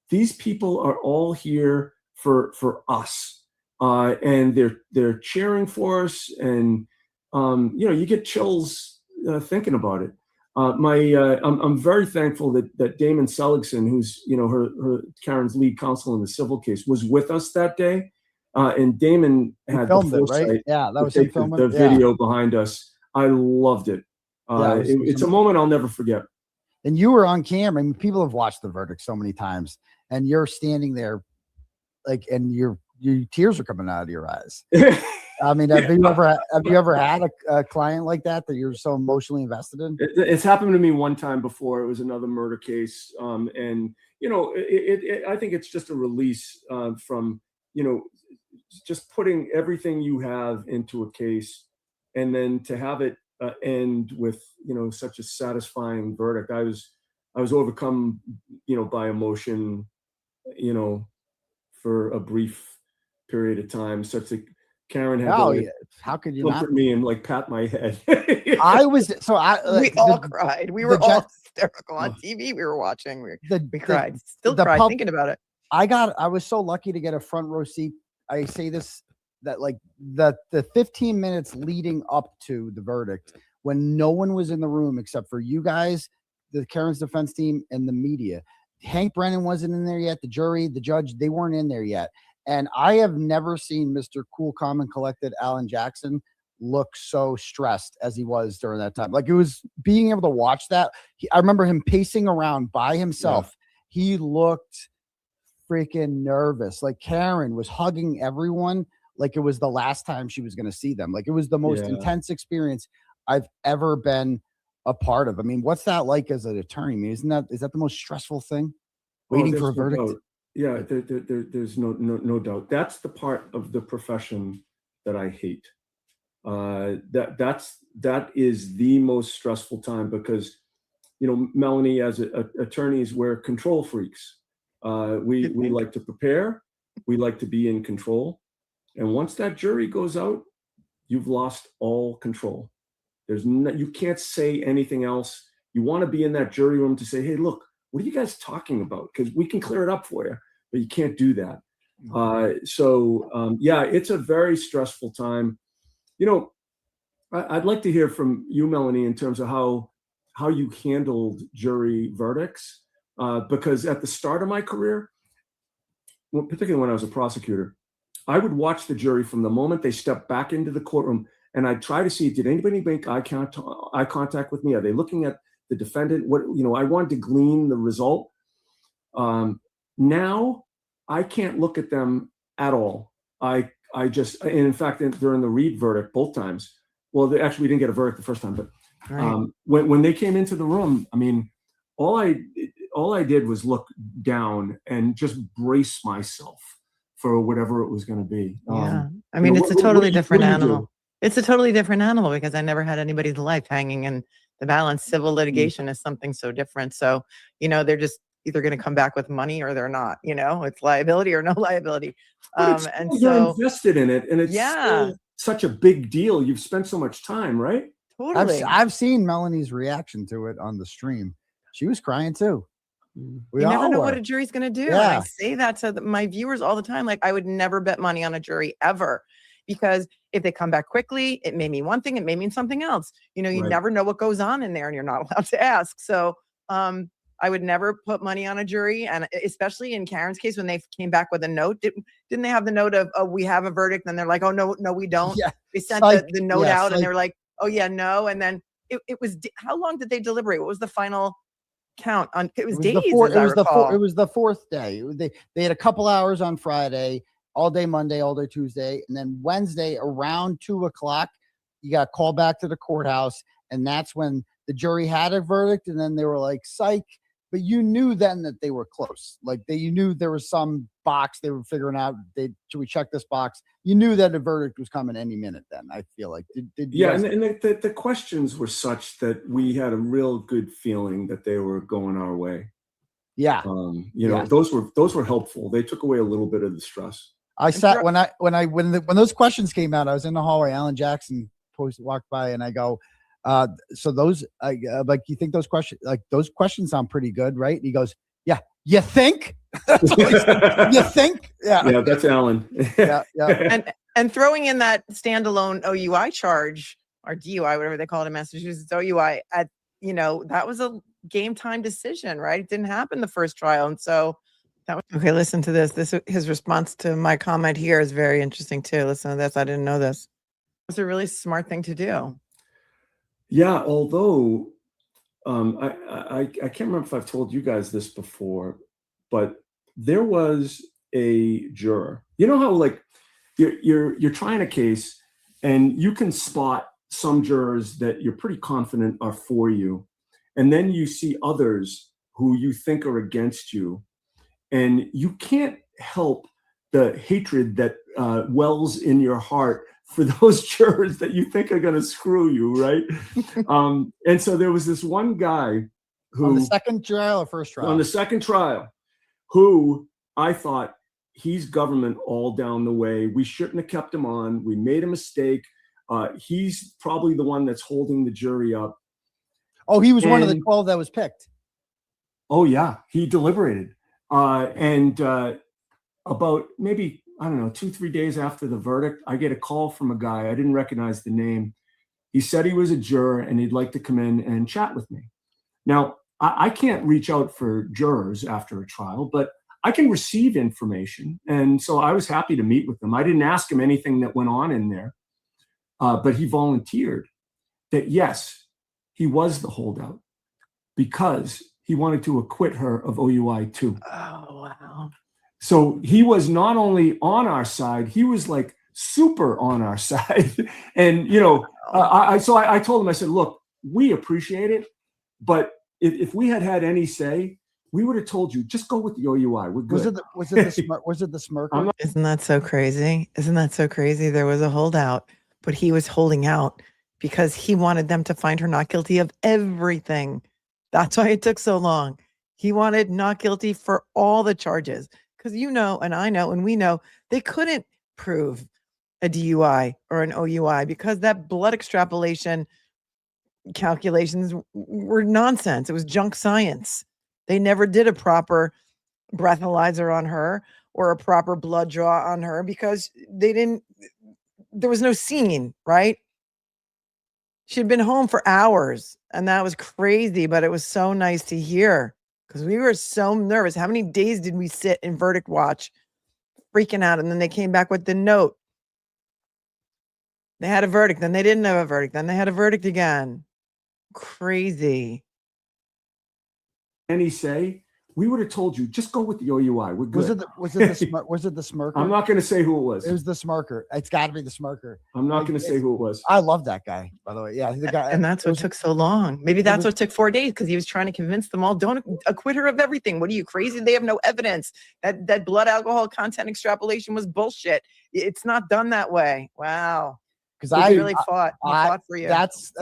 these people are all here for us, and they're cheering for us, and you get chills thinking about it. I'm very thankful that Damon Seligson, who's her Karen's lead counsel in the civil case, was with us that day. And Damon had the foresight, right? Yeah, that was him filming the video behind us. I loved it. It's a moment I'll never forget. And you were on camera. I mean, people have watched the verdict so many times, and you're standing there, like, and your tears are coming out of your eyes. I mean, have you ever had a client like that you're so emotionally invested in? It's happened to me one time before. It was another murder case, and I think it's just a release from just putting everything you have into a case, and then to have it end with such a satisfying verdict. I was overcome by emotion for a brief period of time, such that Karen had to how could you look not at me and like pat my head. We all cried. We were all hysterical on TV. We were watching. We cried. Still cried thinking about it. I was so lucky to get a front row seat. I say this, that like the 15 minutes leading up to the verdict, when no one was in the room except for you guys, the Karen's defense team, and the media. Hank Brennan wasn't in there yet. The jury, the judge, they weren't in there yet. And I have never seen Mr. Cool, Calm, and Collected Alan Jackson look so stressed as he was during that time. Like, it was being able to watch that. I remember him pacing around by himself. Yeah. He looked freaking nervous. Like, Karen was hugging everyone like it was the last time she was going to see them. Like, it was the most intense experience I've ever been a part of. I mean, what's that like as an attorney? I mean, is that the most stressful thing? Waiting for a verdict? Doubt. Yeah, there's no doubt. That's the part of the profession that I hate. That is the most stressful time, because Melanie, as attorneys, we're control freaks. We like to prepare, we like to be in control, and once that jury goes out, you've lost all control. You can't say anything else. You want to be in that jury room to say, hey, look, what are you guys talking about? Because we can clear it up for you, but you can't do that. It's a very stressful time. I'd like to hear from you, Melanie, in terms of how you handled jury verdicts, because at the start of my career, particularly when I was a prosecutor, I would watch the jury from the moment they stepped back into the courtroom, and I'd try to see, did anybody make eye contact with me? Are they looking at the defendant? I wanted to glean the result. Now I can't look at them at all. I just, and in fact, during the Reed verdict, both times, well, actually we didn't get a verdict the first time, but when they came into the room, I mean, all I did was look down and just brace myself for whatever it was going to be. I mean, it's a totally different animal. It's a totally different animal, because I never had anybody's life hanging in the balance. Civil litigation is something so different. So, they're just either going to come back with money or they're not. It's liability or no liability. And you're invested in it, and it's still such a big deal. You've spent so much time, right? Totally. I've seen Melanie's reaction to it on the stream. She was crying too. You never know what a jury's going to do. And I say that to my viewers all the time. Like, I would never bet money on a jury ever, because If they come back quickly, it may mean one thing, it may mean something else. You know, you Right. never know what goes on in there, and you're not allowed to ask. So I would never put money on a jury, and especially in Karen's case, when they came back with a note, didn't they have the note of, oh, we have a verdict, and they're like, oh, no, we don't. Yeah. They sent Psych. the note Yeah, out, and psych. they were like, oh yeah, no, and then it was, how long did they deliberate? What was the final count on? It was days, as I recall. It was the fourth day. They had a couple hours on Friday, all day Monday, all day Tuesday, and then Wednesday around 2:00, you got called back to the courthouse, and that's when the jury had a verdict, and then they were like, psych. But you knew then that they were close. Like you knew there was some box they were figuring out. Should we check this box? You knew that a verdict was coming any minute. Then I feel like did you Yeah, guys- and the questions were such that we had a real good feeling that they were going our way. yeah. You know, Yeah. those were helpful. They took away a little bit of the stress. I sat when those questions came out. I was in the hallway. Alan Jackson walked by, and I go, "So those, like, you think those questions sound pretty good, right?" And he goes, "Yeah, you think? You think? Yeah, Yeah, that's Alan. yeah." And throwing in that standalone OUI charge, or DUI, whatever they call it in Massachusetts, OUI, that was a game time decision, right? It didn't happen the first trial. And so that was okay. Listen to this. His response to my comment here is very interesting too. Listen to this. I didn't know this. It was a really smart thing to do. Yeah, although I can't remember if I've told you guys this before, but there was a juror. You know how, like, you're trying a case and you can spot some jurors that you're pretty confident are for you, and then you see others who you think are against you, and you can't help the hatred that wells in your heart for those jurors that you think are going to screw you, right? And so there was this one guy who, on the second trial or first trial? on the second trial, who I thought, he's government all down the way. We shouldn't have kept him on. We made a mistake. He's probably the one that's holding the jury up. Oh, he was one of the 12 that was picked. Oh yeah, he deliberated. And about maybe, I don't know, 2-3 days after the verdict, I get a call from a guy. I didn't recognize the name. He said he was a juror and he'd like to come in and chat with me. Now, I can't reach out for jurors after a trial, but I can receive information. And so I was happy to meet with him. I didn't ask him anything that went on in there, but he volunteered that, yes, he was the holdout because he wanted to acquit her of OUI too. Oh, wow. So he was not only on our side, he was like super on our side. And, you know, I told him, I said, look, we appreciate it, but if we had had any say, we would have told you, just go with the OUI. We're good. Was it the smirker? Isn't that so crazy? Isn't that so crazy? There was a holdout, but he was holding out because he wanted them to find her not guilty of everything. That's why it took so long. He wanted not guilty for all the charges. Because you know, and I know, and we know, they couldn't prove a DUI or an OUI because that blood extrapolation calculations were nonsense. It was junk science. They never did a proper breathalyzer on her or a proper blood draw on her because there was no scene, right? She'd been home for hours and that was crazy, but it was so nice to hear. Because we were so nervous. How many days did we sit in verdict watch freaking out? And then they came back with the note. They had a verdict. Then they didn't have a verdict. Then they had a verdict again. Crazy. And he say, we would have told you, just go with the OUI. We're good. Was it the smirker? I'm not going to say who it was. It was the smirker. It's got to be the smirker. I'm not going to say who it was. I love that guy, by the way. Yeah, the guy. And that's what took so long. Maybe that's what took 4 days because he was trying to convince them all, don't acquit her of everything. What are you, crazy? They have no evidence. That blood alcohol content extrapolation was bullshit. It's not done that way. Wow. Because I really fought. He fought for you.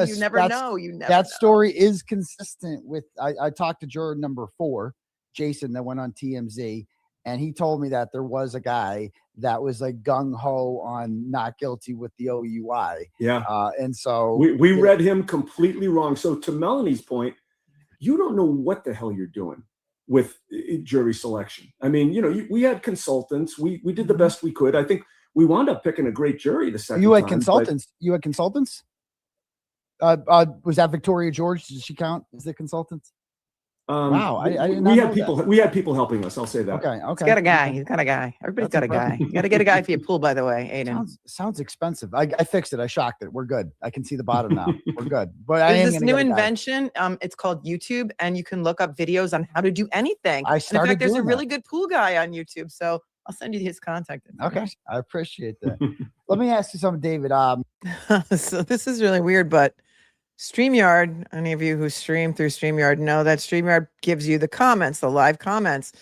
You never know. You never know. That story is consistent with. I talked to juror number 4, Jason, that went on TMZ, and he told me that there was a guy that was like gung ho on not guilty with the OUI. Yeah. And so we read him completely wrong. So to Melanie's point, you don't know what the hell you're doing with jury selection. I mean, you know, we had consultants. We did the best we could. I think we wound up picking a great jury the second You had time, consultants. You had consultants. Was that Victoria George? Did she count as the consultants? Wow, I did not we know had people. that. We had people helping us. I'll say that. Okay, okay. He's got a guy. okay. He's got a guy. Everybody's That's got a guy. impressive. You got to get a guy for your pool, by the way, Aiden. Sounds expensive. I fixed it. I shocked it. We're good. I can see the bottom now. We're good. But I am There's this gonna new get a guy. invention. It's called YouTube, and you can look up videos on how to do anything. I And in started fact, there's a doing really that. good pool guy on YouTube, so I'll send you his contact information. Okay, I appreciate that. Let me ask you something, David. So this is really weird, but StreamYard, any of you who stream through StreamYard know that StreamYard gives you the comments, the live comments,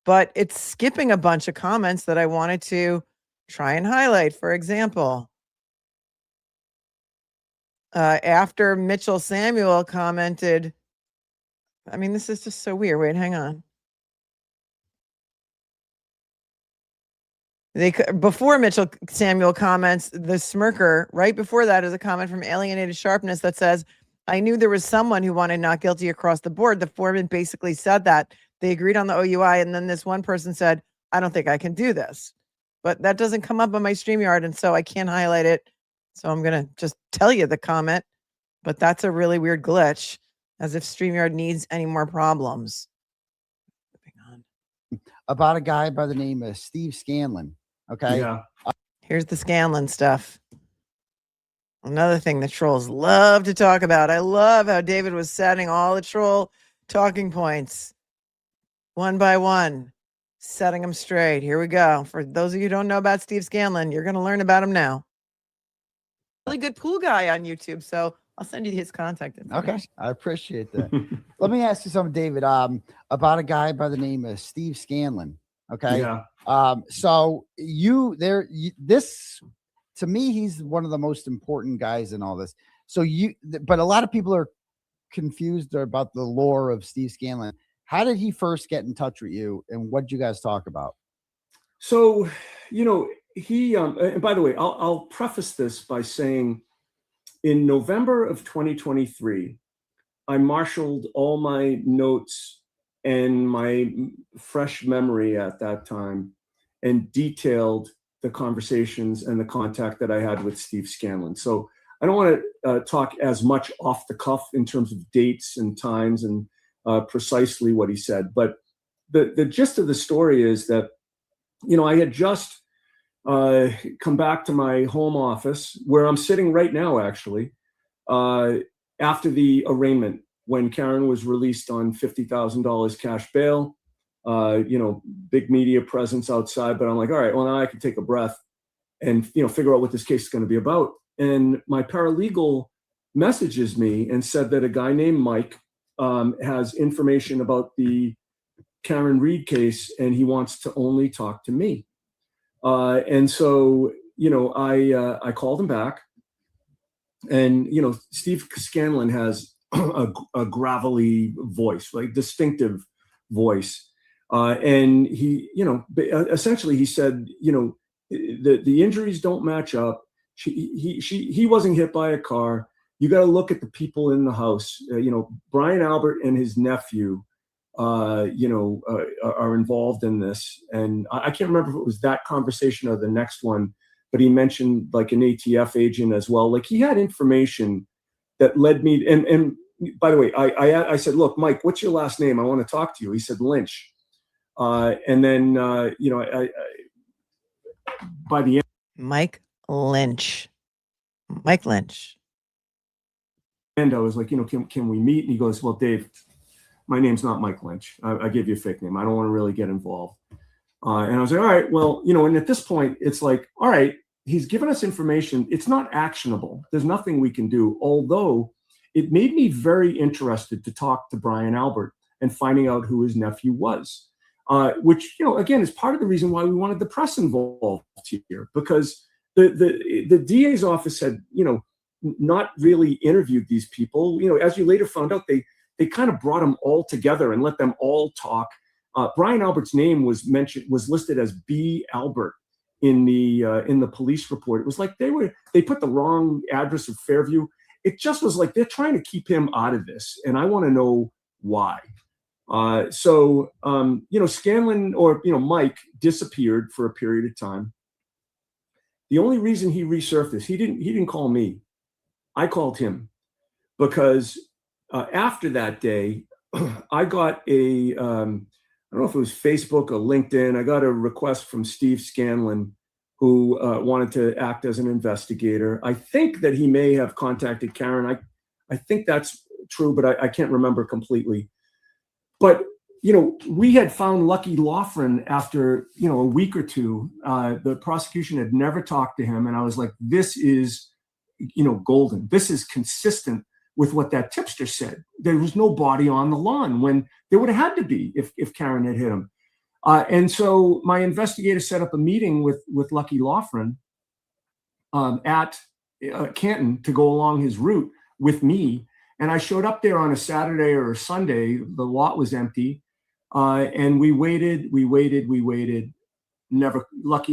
but it's skipping a bunch of comments that I wanted to try and highlight. For example, after Mitchell Samuel commented, I mean, this is just so weird. Wait, hang on. Before Mitchell Samuel comments, the smirker, right before that is a comment from Alienated Sharpness that says, I knew there was someone who wanted not guilty across the board. The foreman basically said that. They agreed on the OUI, and then this one person said, I don't think I can do this. But that doesn't come up on my StreamYard, and so I can't highlight it. So I'm going to just tell you the comment. But that's a really weird glitch, as if StreamYard needs any more problems. About a guy by the name of Steve Scanlon. Okay. Yeah. Here's the Scanlon stuff. Another thing the trolls love to talk about. I love how David was setting all the troll talking points one by one, setting them straight. Here we go. For those of you who don't know about Steve Scanlon, you're going to learn about him now. Really good pool guy on YouTube, so I'll send you his contact information. Okay, I appreciate that. Let me ask you something, David. About a guy by the name of Steve Scanlon. Okay. Yeah. So this, to me, he's one of the most important guys in all this. So but a lot of people are confused about the lore of Steve Scanlon. How did he first get in touch with you, and what did you guys talk about? So, he, and by the way, I'll preface this by saying in November of 2023, I marshaled all my notes and my fresh memory at that time and detailed the conversations and the contact that I had with Steve Scanlon. So I don't want to talk as much off the cuff in terms of dates and times and precisely what he said. But the gist of the story is that, I had just come back to my home office where I'm sitting right now, actually, after the arraignment when Karen was released on $50,000 cash bail, big media presence outside. But I'm like, all right, well, now I can take a breath and, figure out what this case is going to be about. And my paralegal messages me and said that a guy named Mike has information about the Karen Reed case, and he wants to only talk to me. And so, I called him back, and, Steve Scanlon has a gravelly voice, like distinctive voice. And he, essentially he said, the injuries don't match up. He wasn't hit by a car. You got to look at the people in the house. Brian Albert and his nephew, are involved in this. And I can't remember if it was that conversation or the next one, but he mentioned like an ATF agent as well. Like he had information that led me. And by the way, I said, look, Mike, what's your last name? I want to talk to you. He said, Lynch. And then, by the end. Mike Lynch. Mike Lynch. And I was like, can we meet? And he goes, well, Dave, my name's not Mike Lynch. I gave you a fake name. I don't want to really get involved. And I was like, all right, well, and at this point, it's like, all right, he's given us information. It's not actionable. There's nothing we can do. Although it made me very interested to talk to Brian Albert and finding out who his nephew was, which, again, is part of the reason why we wanted the press involved here, because the DA's office had, not really interviewed these people. As you later found out, they kind of brought them all together and let them all talk. Brian Albert's name was listed as B. Albert in the police report. It was like they put the wrong address of Fairview. It just was like they're trying to keep him out of this, and I want to know why. So Scanlon or Mike disappeared for a period of time, The only reason he resurfaced, he didn't call me. I called him because after that day, I got I don't know if it was Facebook or LinkedIn. I got a request from Steve Scanlon, who wanted to act as an investigator. I think that he may have contacted Karen. I think that's true, but I can't remember completely. But, we had found Lucky Loughran after, a week or two. The prosecution had never talked to him. And I was like, this is, golden. This is consistent with what that tipster said. There was no body on the lawn when there would have had to be if Karen had hit him. And so my investigator set up a meeting with Lucky Loughran at Canton to go along his route with me. And I showed up there on a Saturday or a Sunday. The lot was empty. And we waited. Lucky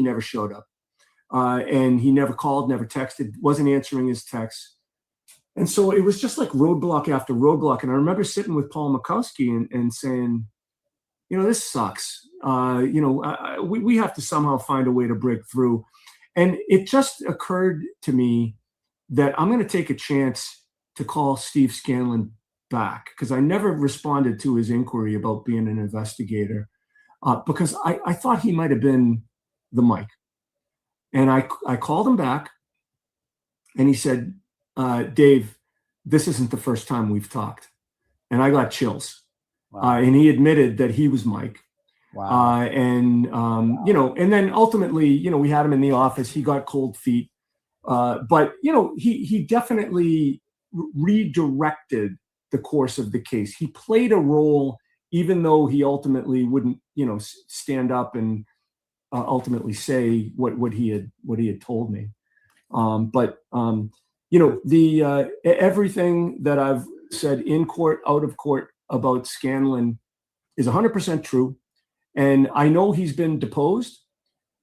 never showed up. And he never called, never texted, wasn't answering his texts. And so it was just like roadblock after roadblock. And I remember sitting with Paul Makowski and saying, this sucks. We have to somehow find a way to break through. And it just occurred to me that I'm going to take a chance to call Steve Scanlon back, because I never responded to his inquiry about being an investigator, because I thought he might have been the Mike. And I called him back and he said, Dave, this isn't the first time we've talked. And I got chills. Wow. And he admitted that he was Mike. Wow. And then ultimately, we had him in the office. He got cold feet. But he definitely redirected the course of the case. He played a role, even though he ultimately wouldn't, stand up and ultimately say what he had told me. Everything that I've said in court, out of court about Scanlon is 100% true. And I know he's been deposed,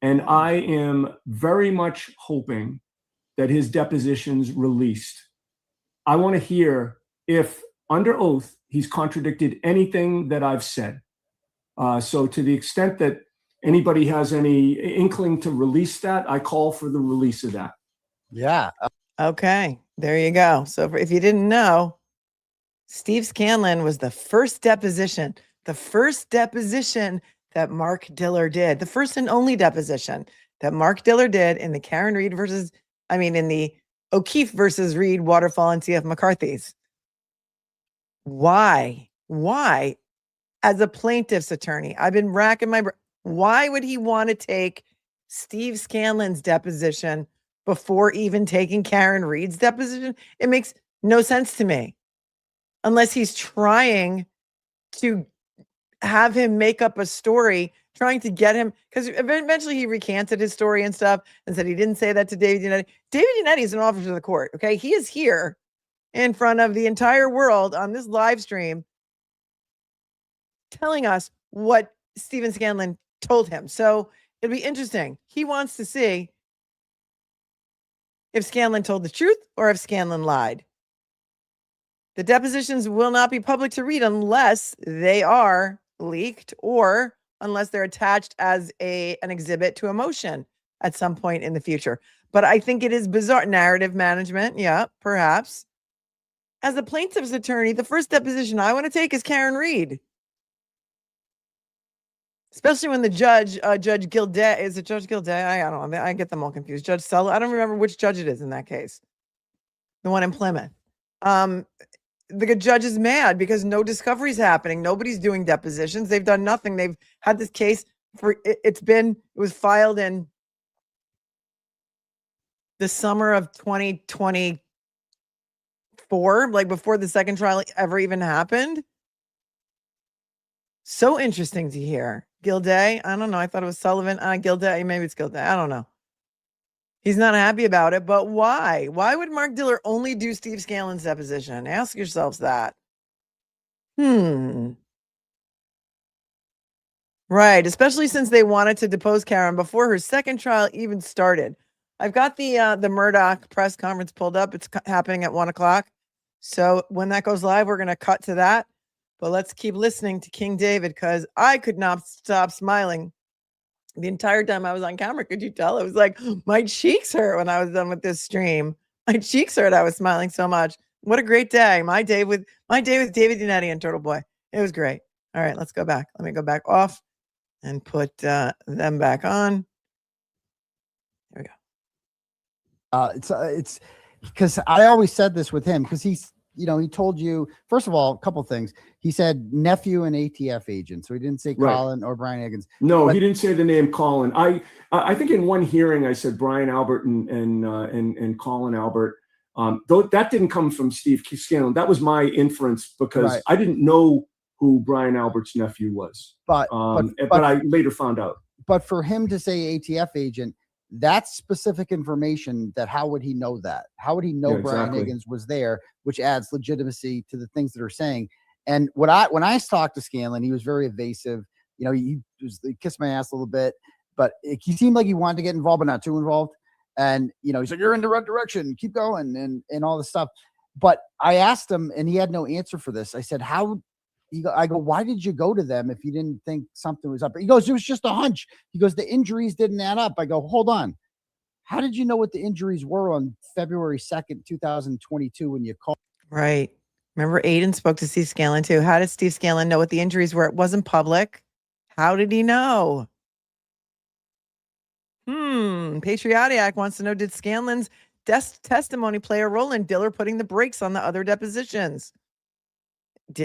and I am very much hoping that his deposition's released. I want to hear if, under oath, he's contradicted anything that I've said. So to the extent that anybody has any inkling to release that, I call for the release of that. Yeah. Okay, there you go. So if you didn't know, Steve Scanlon was the first deposition that Mark Diller did, the first and only deposition that Mark Diller did in the Karen Reed in the O'Keefe versus Reed, Waterfall, and CF McCarthy's. Why? As a plaintiff's attorney, I've been racking my brain. Why would he want to take Steve Scanlon's deposition before even taking Karen Reed's deposition? It makes no sense to me. Unless he's trying to have him make up a story, trying to get him, because eventually he recanted his story and stuff and said he didn't say that to David Yannetti. David Yannetti is an officer of the court, okay? He is here in front of the entire world on this live stream telling us what Stephen Scanlon told him. So it'll be interesting. He wants to see if Scanlon told the truth or if Scanlon lied. The depositions will not be public to read unless they are leaked or unless they're attached as an exhibit to a motion at some point in the future. But I think it is bizarre. Narrative management, yeah, perhaps. As a plaintiff's attorney, the first deposition I want to take is Karen Reed. Especially when the judge, Judge Gilday, is it Judge Gilday? I don't know. I get them all confused. Judge Sullivan. I don't remember which judge it is in that case. The one in Plymouth. The judge is mad because no discovery is happening. Nobody's doing depositions. They've done nothing. They've had this case for, it was filed in the summer of 2024, like before the second trial ever even happened. So interesting to hear. Gilday, I don't know. I thought it was Sullivan. Gilday, maybe it's Gilday. I don't know. He's not happy about it, but why? Why would Mark Diller only do Steve Scanlon's deposition? Ask yourselves that. Right, especially since they wanted to depose Karen before her second trial even started. I've got the Murdaugh press conference pulled up. It's happening at 1:00. So when that goes live, we're going to cut to that. But let's keep listening to King David because I could not stop smiling The entire time I was on camera, could you tell? It was like my cheeks hurt when I was done with this stream. My cheeks hurt. I was smiling so much. What a great day. My day with David Yannetti and Turtle Boy. It was great. All right, let's go back. Let me go back off and put them back on. There we go. It's because I always said this with him because he's, you know, he told you, first of all, a couple things. He said nephew and ATF agent. So he didn't say Right. Colin or Brian Higgins. No, But- he didn't say the name Colin. I think in one hearing I said Brian Albert and Colin Albert. Though that didn't come from Steve Scanlon. That was my inference because Right. I didn't know who Brian Albert's nephew was. But I later found out. But for him to say ATF agent, that's specific information that how would he know that? How would he know Yeah, Brian exactly. Higgins was there, which adds legitimacy to the things that are saying. And when I talked to Scanlon, he was very evasive. You know, he kissed my ass a little bit, but he seemed like he wanted to get involved, but not too involved. And, you know, he's like, you're in the right direction, keep going and all this stuff. But I asked him and he had no answer for this. I said, I go, why did you go to them if you didn't think something was up? He goes, it was just a hunch. He goes, the injuries didn't add up. I go, hold on. How did you know what the injuries were on February 2nd, 2022 when you called? Right. Remember, Aiden spoke to Steve Scanlon too. How did Steve Scanlon know what the injuries were? It wasn't public. How did he know? Patriotic wants to know, did Scanlon's testimony play a role in Diller putting the brakes on the other depositions?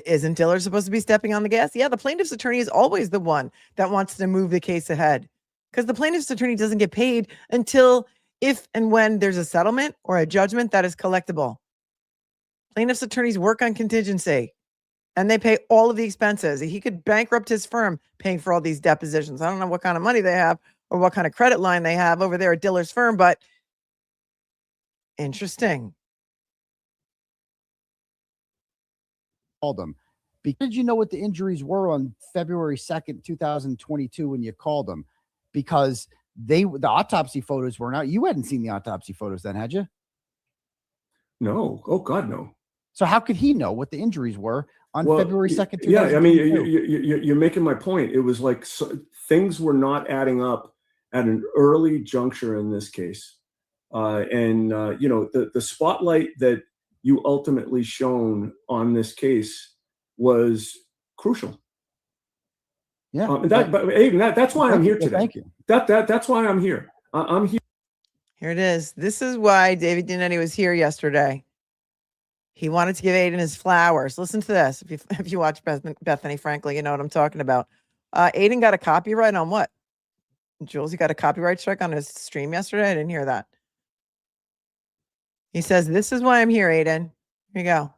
Isn't Diller supposed to be stepping on the gas? Yeah, the plaintiff's attorney is always the one that wants to move the case ahead because the plaintiff's attorney doesn't get paid until if and when there's a settlement or a judgment that is collectible. Plaintiff's attorneys work on contingency and they pay all of the expenses. He could bankrupt his firm paying for all these depositions. I don't know what kind of money they have or what kind of credit line they have over there at Diller's firm, but interesting. Called them. Because you know what the injuries were on February 2nd, 2022 when you called them? Because the autopsy photos weren't out. You hadn't seen the autopsy photos then, had you? No. Oh God, no. So how could he know what the injuries were on February 2nd, 2022? Yeah, I mean, you're making my point. It was like things were not adding up at an early juncture in this case. You know, the spotlight that you ultimately shone on this case was crucial. Yeah. But Aiden, that's why I'm here today. Thank you. That's why I'm here. I'm here. Here it is. This is why David Yannetti was here yesterday. He wanted to give Aiden his flowers. Listen to this. If you watch Bethany Franklin, you know what I'm talking about. Aiden got a copyright on what? Jules, he got a copyright strike on his stream yesterday? I didn't hear that. He says, this is why I'm here, Aiden. Here you go.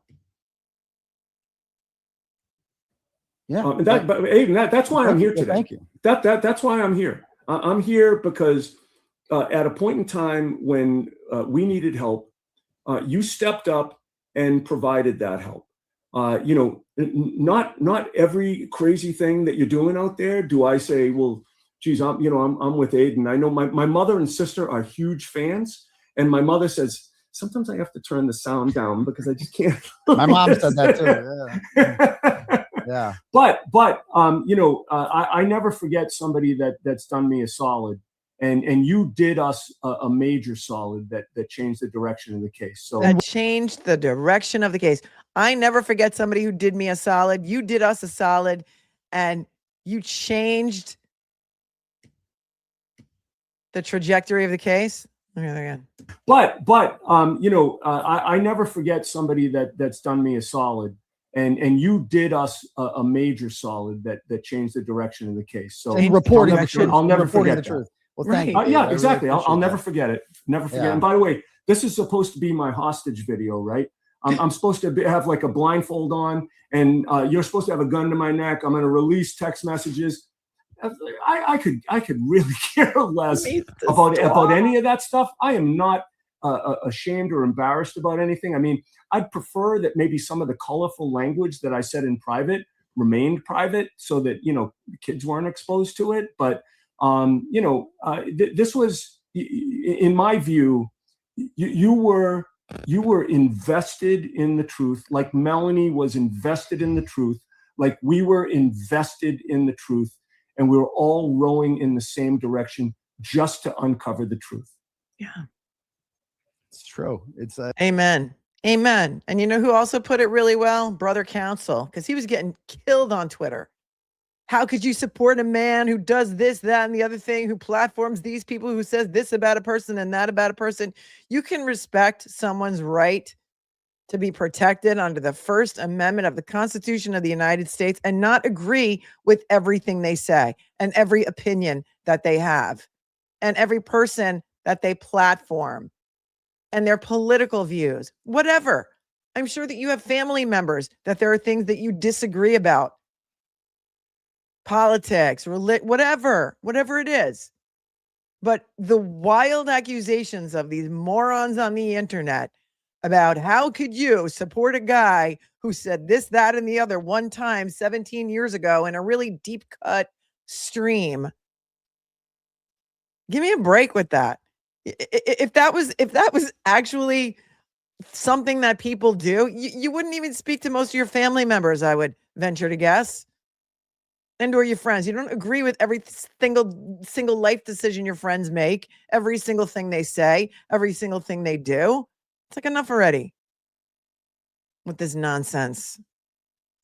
Yeah. But Aiden, that's why I'm here today. Thank you. That's why I'm here. I'm here because at a point in time when we needed help, you stepped up and provided that help. You know, not every crazy thing that you're doing out there do I say, well, geez, I'm with Aiden. I know my mother and sister are huge fans, and my mother says sometimes I have to turn the sound down because I just can't. My mom said that too. Yeah. Yeah. But you know, I never forget somebody that's done me a solid, and you did us a major solid that changed the direction of the case. So That changed the direction of the case. I never forget somebody who did me a solid. You did us a solid, and you changed the trajectory of the case. Okay, again. But you know, I never forget somebody that's done me a solid, and you did us a major solid that changed the direction of the case. So Reporting I'll never forget the that. truth. Well, thank you. Yeah, I exactly. really I'll never appreciate forget it. Never forget. Yeah. And by the way, this is supposed to be my hostage video, right? I'm supposed to have like a blindfold on, and you're supposed to have a gun to my neck. I'm going to release text messages. I could really care less about any of that stuff. I am not ashamed or embarrassed about anything. I mean, I'd prefer that maybe some of the colorful language that I said in private remained private, so that, you know, kids weren't exposed to it. But you know, this was, in my view, you were invested in the truth, like Melanie was invested in the truth, like we were invested in the truth. and we were all rowing in the same direction just to uncover the truth. Yeah. It's true. It's Amen. Amen. And you know who also put it really well? Brother Counsel, because he was getting killed on Twitter. How could you support a man who does this, that, and the other thing, who platforms these people, who says this about a person and that about a person? You can respect someone's right to be protected under the First Amendment of the Constitution of the United States and not agree with everything they say and every opinion that they have and every person that they platform and their political views, whatever. I'm sure that you have family members that there are things that you disagree about. Politics, whatever it is. But the wild accusations of these morons on the internet about how could you support a guy who said this, that, and the other one time 17 years ago in a really deep cut stream. Give me a break with that. If that was actually something that people do, you wouldn't even speak to most of your family members, I would venture to guess. And or your friends. You don't agree with every single life decision your friends make, every single thing they say, every single thing they do. It's like enough already with this nonsense.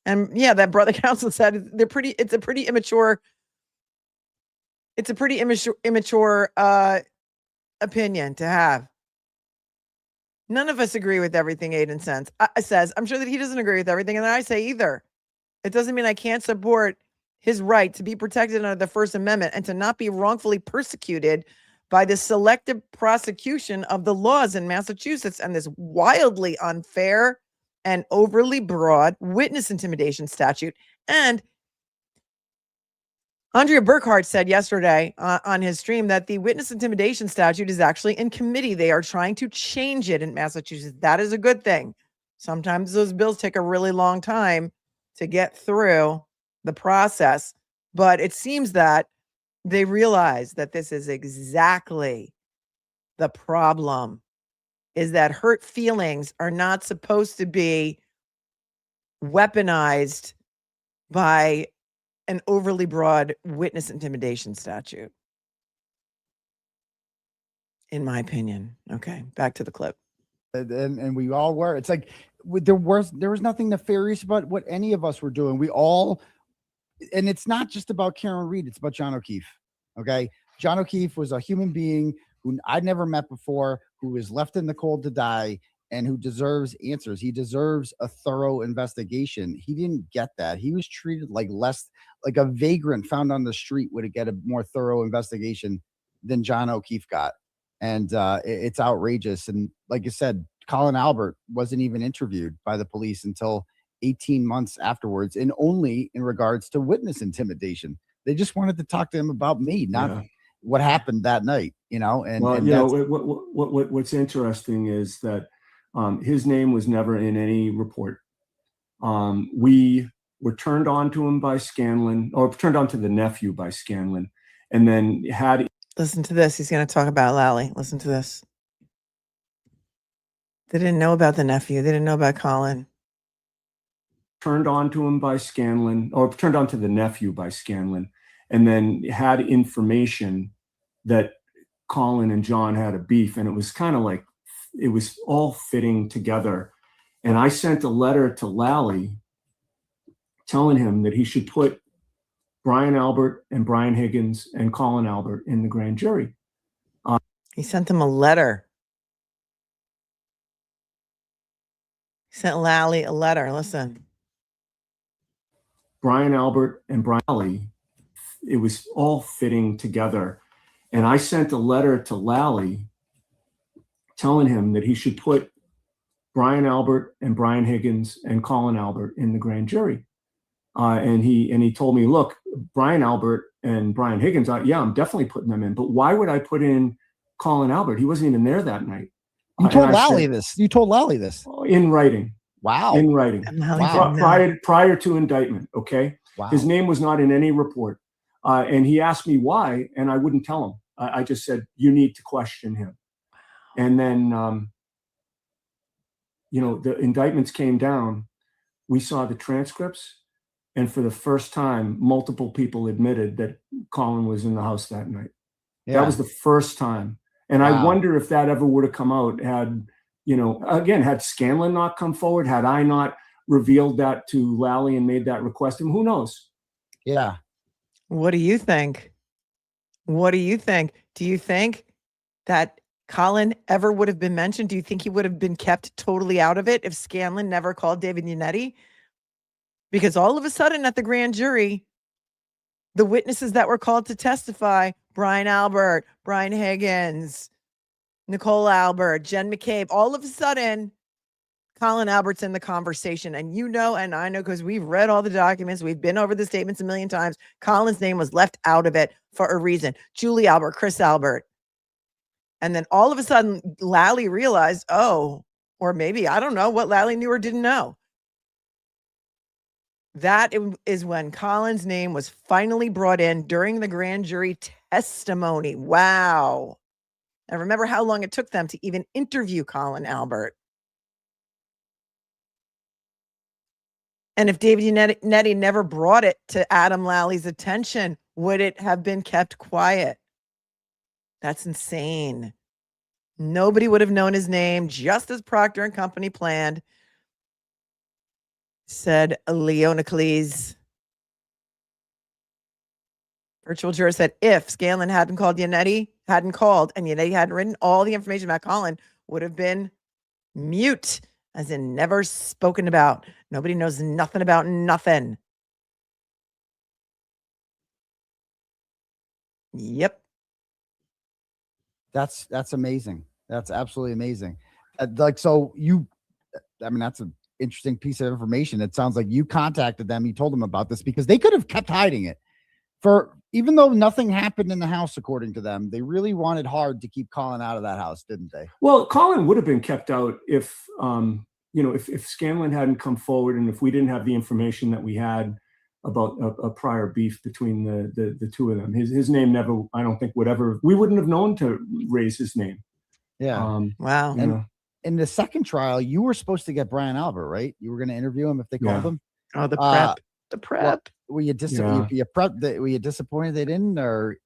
And yeah, that Brother Counsel said it's a pretty immature opinion to have. None of us agree with everything Aiden says. I'm sure that he doesn't agree with everything, and I say either. It doesn't mean I can't support his right to be protected under the First Amendment and to not be wrongfully persecuted by the selective prosecution of the laws in Massachusetts and this wildly unfair and overly broad witness intimidation statute. And Andrea Burkhart said yesterday on his stream that the witness intimidation statute is actually in committee. They are trying to change it in Massachusetts. That is a good thing. Sometimes those bills take a really long time to get through the process, but it seems that they realize that this is exactly the problem, is that hurt feelings are not supposed to be weaponized by an overly broad witness intimidation statute, in my opinion. Okay, back to the clip. And we all were. It's like there was nothing nefarious about what any of us were doing. We all. And it's not just about Karen Reed. It's about John O'Keefe. Okay. John O'Keefe was a human being who I'd never met before, who was left in the cold to die and who deserves answers. He deserves a thorough investigation. He didn't get that. He was treated like a vagrant found on the street would get a more thorough investigation than John O'Keefe got. And it's outrageous. And like I said, Colin Albert wasn't even interviewed by the police until 18 months afterwards, and only in regards to witness intimidation. They just wanted to talk to him about me, not what happened that night, you know. And well, and you know, what's interesting is that his name was never in any report. We were turned on to him by Scanlon, or turned on to the nephew by Scanlon, and then had. Listen to this. He's going to talk about Lally. Listen to this. They didn't know about the nephew. They didn't know about Colin. Turned on to him by Scanlon, or turned on to the nephew by Scanlon, and then had information that Colin and John had a beef, and it was kind of like it was all fitting together. And I sent a letter to Lally telling him that he should put Brian Albert and Brian Higgins and Colin Albert in the grand jury. He sent them a letter. He sent Lally a letter. Listen. Brian Albert and Brian Lally, it was all fitting together. And I sent a letter to Lally telling him that he should put Brian Albert and Brian Higgins and Colin Albert in the grand jury. And he told me, look, Brian Albert and Brian Higgins, yeah, I'm definitely putting them in. But why would I put in Colin Albert? He wasn't even there that night. You told Lally this. You told Lally this. In writing. Wow. In writing. Wow. Prior to indictment. Okay. Wow. His name was not in any report. And he asked me why, and I wouldn't tell him. I just said, you need to question him. And then, the indictments came down. We saw the transcripts. And for the first time, multiple people admitted that Colin was in the house that night. Yeah. That was the first time. And I Wow. wonder if that ever would have come out had, you know, again, had Scanlon not come forward, had I not revealed that to Lally and made that request, and who knows? Yeah. What do you think? What do you think? Do you think that Colin ever would have been mentioned? Do you think he would have been kept totally out of it if Scanlon never called David Yannetti? Because all of a sudden at the grand jury, the witnesses that were called to testify, Brian Albert, Brian Higgins, Nicole Albert, Jen McCabe, all of a sudden, Colin Albert's in the conversation. And you know, and I know because we've read all the documents, we've been over the statements a million times. Colin's name was left out of it for a reason. Julie Albert, Chris Albert. And then all of a sudden, Lally realized, oh, or maybe, I don't know what Lally knew or didn't know. That is when Colin's name was finally brought in during the grand jury testimony. Wow. And remember how long it took them to even interview Colin Albert. And if David Yannetti never brought it to Adam Lally's attention, would it have been kept quiet? That's insane. Nobody would have known his name, just as Procter and Company planned, said Leonacles. Virtual juror said if Scanlon hadn't called, and Yannetti hadn't written all the information about Colin, would have been mute, as in never spoken about. Nobody knows nothing about nothing. Yep. That's amazing. That's absolutely amazing. Like, so you, I mean, that's an interesting piece of information. It sounds like you contacted them. You told them about this because they could have kept hiding it for, even though nothing happened in the house, according to them, they really wanted hard to keep Colin out of that house, didn't they? Well, Colin would have been kept out if, you know, if Scanlon hadn't come forward and if we didn't have the information that we had about a prior beef between the two of them. His name never, I don't think would ever, we wouldn't have known to raise his name. Yeah. Wow. You know. In the second trial, you were supposed to get Brian Albert, right? You were going to interview him if they called him. Oh, the prep. The prep. Were you were you disappointed they didn't, or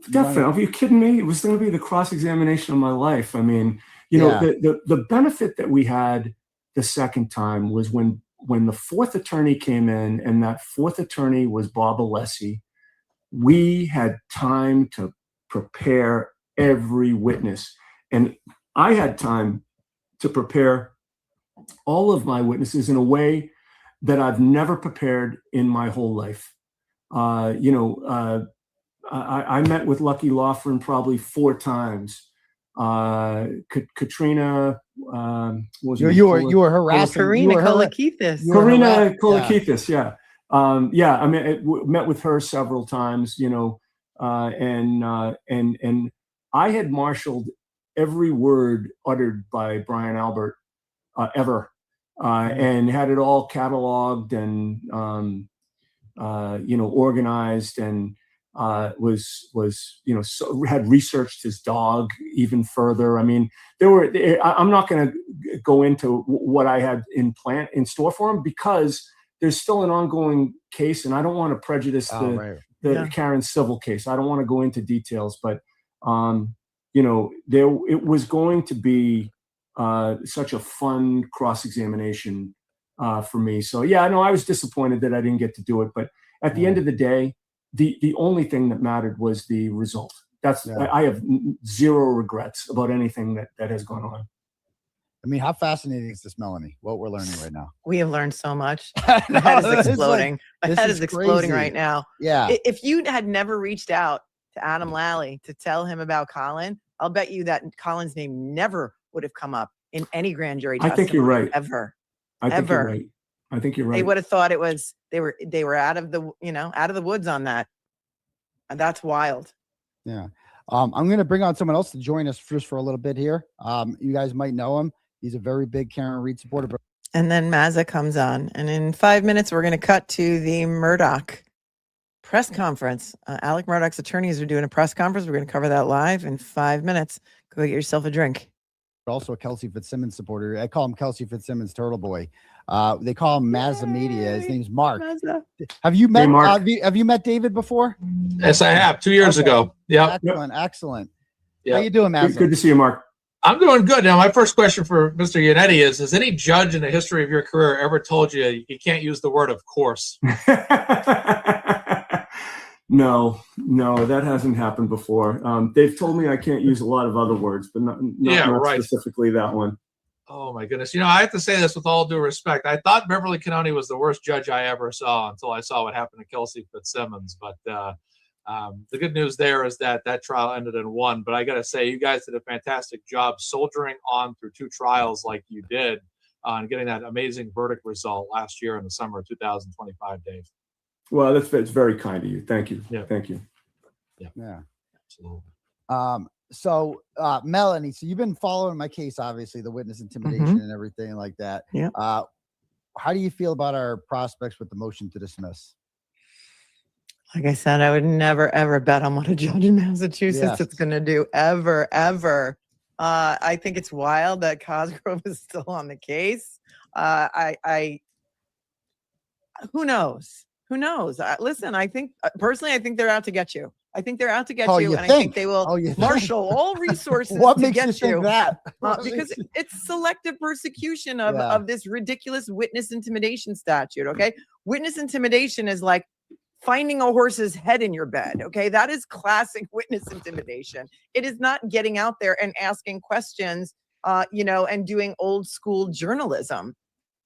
Definitely. Are you kidding me? It was going to be the cross-examination of my life. I mean, you know, the benefit that we had the second time was when the fourth attorney came in, and that fourth attorney was Bob Alessi. We had time to prepare every witness, and I had time to prepare all of my witnesses in a way that I've never prepared in my whole life. You know, I met with Lucky Laughlin probably 4 times. Katrina, you were harassing Karina Kolakithis. Karina Kolakithis, yeah. I mean, met with her several times, you know, and I had marshaled every word uttered by Brian Albert ever, and had it all cataloged and you know, organized, and was you know, had researched his dog even further. I mean, I'm not going to go into what I had in store for him, because there's still an ongoing case, and I don't want to prejudice the Karen civil case. I don't want to go into details, but you know, it was going to be such a fun cross-examination for me. So yeah, no, I was disappointed that I didn't get to do it, but at the end of the day, the only thing that mattered was the result. I have zero regrets about anything that has gone on. I mean, how fascinating is this, Melanie? What we're learning right now. We have learned so much. My head is exploding. My head is exploding right now. Yeah. If you had never reached out to Adam Lally to tell him about Colin, I'll bet you that Colin's name never would have come up in any grand jury testimony. I think you're right. Ever. I think you're right. I think you're right. They would have thought it was they were out of the, you know, out of the woods on that. And that's wild. Yeah. I'm going to bring on someone else to join us just for a little bit here. You guys might know him. He's a very big Karen Reed supporter. And then Mazza comes on, and in 5 minutes we're going to cut to the Murdaugh press conference. Alec Murdaugh's attorneys are doing a press conference. We're going to cover that live in 5 minutes. Go get yourself a drink. also a Kelsey Fitzsimmons supporter. I call him Kelsey Fitzsimmons Turtle Boy. They call him Mazza Media. His name's Mark. Have you met have you met David before? Yes, I have 2 years ago. Yeah. Excellent. Yep. How you doing, Mazza? Good to see you, Mark. I'm doing good. Now, my first question for Mr. Yannetti is: has any judge in the history of your career ever told you you can't use the word "of course"? No, that hasn't happened before. They've told me I can't use a lot of other words, but not specifically that one. Oh my goodness! I have to say this with all due respect. I thought Beverly County was the worst judge I ever saw until I saw what happened to Kelsey Fitzsimmons. But the good news there is that trial ended in one. But I got to say, you guys did a fantastic job soldiering on through 2 trials like you did, and getting that amazing verdict result last year in the summer of 2025, Dave. Well, it's very kind of you. Thank you. Yeah. Thank you. Yeah. Absolutely. So Melanie, so you've been following my case, obviously, the witness intimidation and everything like that. Yeah. How do you feel about our prospects with the motion to dismiss? Like I said, I would never, ever bet on what a judge in Massachusetts is going to do, ever. I think it's wild that Cosgrove is still on the case. Who knows? Listen, I think personally, I think they're out to get you. I think they're out to get you, and I think they will marshal all resources to get you. That? Because it's selective persecution of this ridiculous witness intimidation statute. Okay, witness intimidation is like finding a horse's head in your bed. Okay, that is classic witness intimidation. It is not getting out there and asking questions, and doing old school journalism.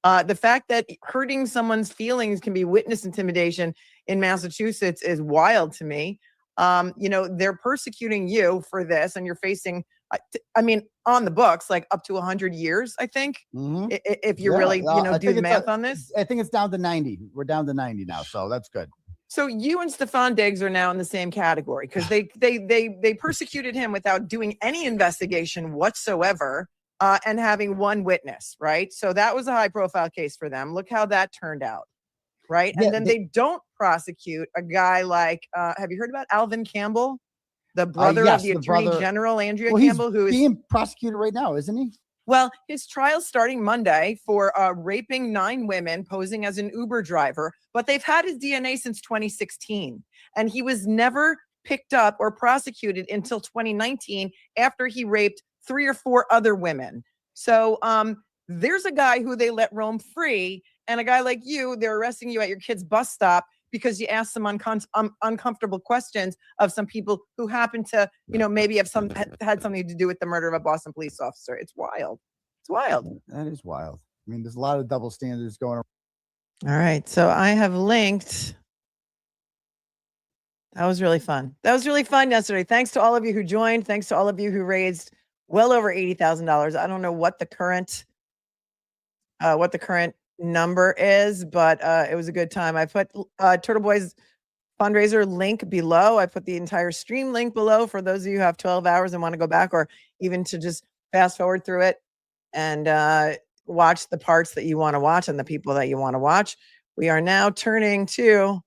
The fact that hurting someone's feelings can be witness intimidation in Massachusetts is wild to me. They're persecuting you for this, and you're facing, on the books, like up to 100 years, I think, if you really, do the math on this. I think it's down to 90. We're down to 90 now, so that's good. So you and Stefan Diggs are now in the same category because they persecuted him without doing any investigation whatsoever. And having one witness, right? So that was a high-profile case for them. Look how that turned out, right? And then they don't prosecute a guy like, have you heard about Alvin Campbell, the brother of the Attorney General, Andrea Campbell, who is being prosecuted right now, isn't he? Well, his trial's starting Monday for raping 9 women, posing as an Uber driver, but they've had his DNA since 2016, and he was never picked up or prosecuted until 2019 after he raped 3 or 4 other women. So there's a guy who they let roam free, and a guy like you, they're arresting you at your kid's bus stop because you asked some uncomfortable questions of some people who happen to, maybe have had something to do with the murder of a Boston police officer. It's wild. It's wild. That is wild. I mean, there's a lot of double standards going on. All right. So I have linked. That was really fun. Yesterday. Thanks to all of you who joined. Thanks to all of you who raised well over $80,000. I don't know what the current number is, but it was a good time. I put Turtle Boy's fundraiser link below. I put the entire stream link below for those of you who have 12 hours and want to go back, or even to just fast forward through it and watch the parts that you want to watch and the people that you want to watch. We are now turning to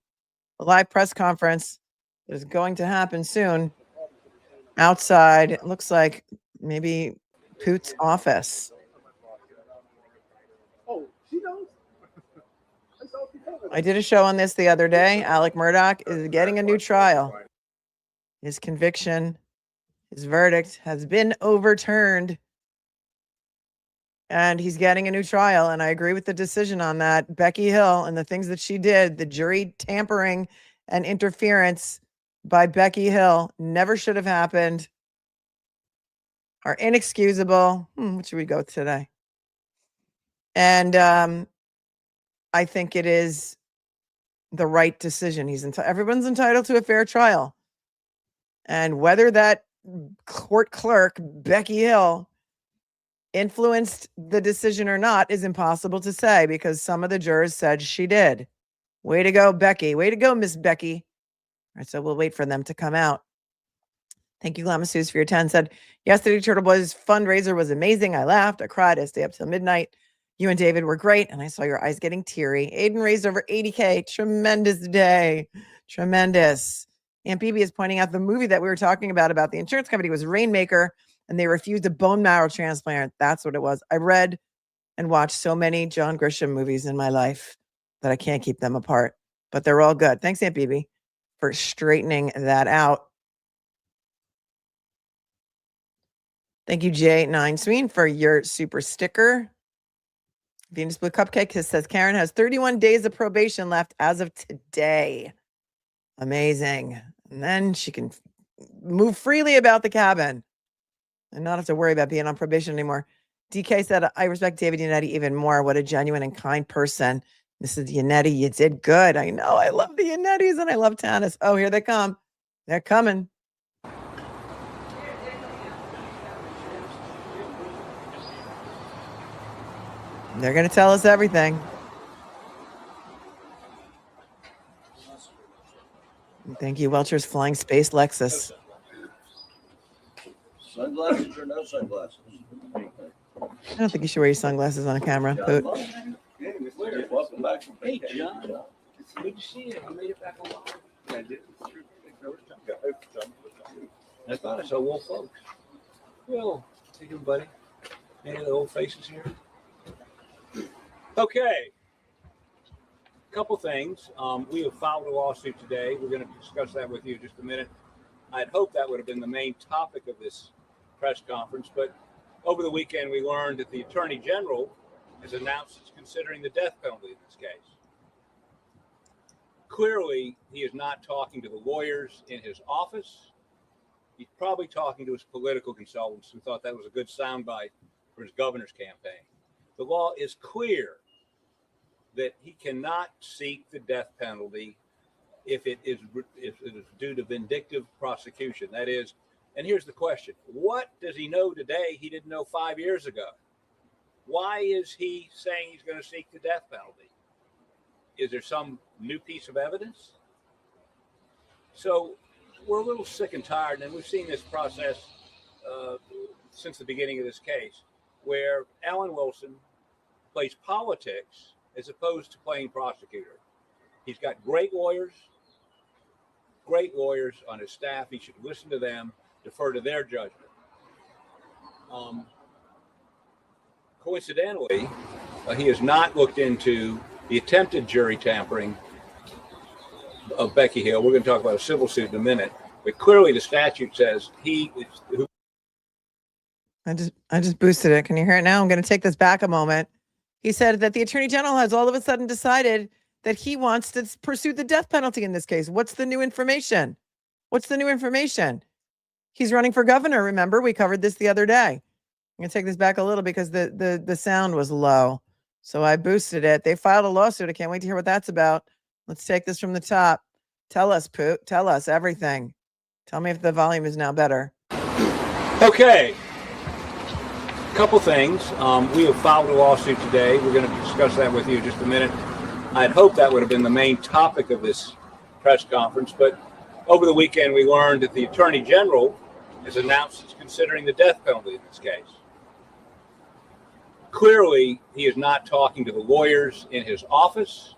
a live press conference that is going to happen soon outside. It looks like maybe Poot's office. I did a show on this the other day. Alec Murdaugh is getting a new trial. His conviction, his verdict has been overturned. And he's getting a new trial. And I agree with the decision on that. Becky Hill and the things that she did, the jury tampering and interference by Becky Hill never should have happened, are inexcusable. What should we go with today? And I think it is the right decision. Everyone's entitled to a fair trial. And whether that court clerk, Becky Hill, influenced the decision or not is impossible to say, because some of the jurors said she did. Way to go, Becky. Way to go, Miss Becky. All right, so we'll wait for them to come out. Thank you, Lamasus, for your 10. Said, yesterday, Turtle Boys fundraiser was amazing. I laughed. I cried. I stayed up till midnight. You and David were great, and I saw your eyes getting teary. Aiden raised over 80K. Tremendous day. Tremendous. Aunt Bibi is pointing out the movie that we were talking about the insurance company was Rainmaker. and they refused a bone marrow transplant. That's what it was. I read and watched so many John Grisham movies in my life that I can't keep them apart, but they're all good. Thanks, Aunt Bibi, for straightening that out. Thank you, J9 Sween, for your super sticker. Venus Blue Cupcake says Karen has 31 days of probation left as of today. Amazing. And then she can move freely about the cabin and not have to worry about being on probation anymore. DK said, I respect David Yannetti even more. What a genuine and kind person. Mrs. Yannetti, you did good. I know. I love the Yannettis and I love Tanis. Oh, here they come. They're coming. They're going to tell us everything. Thank you, Welcher's Flying Space Lexus. Sunglasses or no sunglasses? I don't think you should wear your sunglasses on camera. Poot. Welcome back from Hey, vacation. John. It's good to see you. You made it back alive. I did. I thought I saw Wolf folks. Well, take him, buddy. Any of the old faces here? Okay. Couple things. We have filed a lawsuit today. We're going to discuss that with you in just a minute. I'd hoped that would have been the main topic of this press conference, but over the weekend we learned that the Attorney General has announced he's considering the death penalty in this case. Clearly, he is not talking to the lawyers in his office. He's probably talking to his political consultants who thought that was a good soundbite for his governor's campaign. The law is clear that he cannot seek the death penalty if it is due to vindictive prosecution. That is, and here's the question, what does he know today he didn't know 5 years ago? Why is he saying he's going to seek the death penalty? Is there some new piece of evidence? So we're a little sick and tired, and we've seen this process since the beginning of this case, where Alan Wilson plays politics as opposed to playing prosecutor. He's got great lawyers on his staff. He should listen to them, defer to their judgment. Coincidentally, he has not looked into the attempted jury tampering of Becky Hill. We're going to talk about a civil suit in a minute, but clearly the statute says I just boosted it. Can you hear it now? I'm going to take this back a moment. He said that the Attorney General has all of a sudden decided that he wants to pursue the death penalty in this case. What's the new information? What's the new information? He's running for governor. Remember, we covered this the other day. I'm going to take this back a little because the sound was low. So I boosted it. They filed a lawsuit. I can't wait to hear what that's about. Let's take this from the top. Tell us, Poot. Tell us everything. Tell me if the volume is now better. Okay. Couple things. We have filed a lawsuit today. We're going to discuss that with you in just a minute. I'd hoped that would have been the main topic of this press conference, but over the weekend we learned that the Attorney General has announced he's considering the death penalty in this case. Clearly, he is not talking to the lawyers in his office.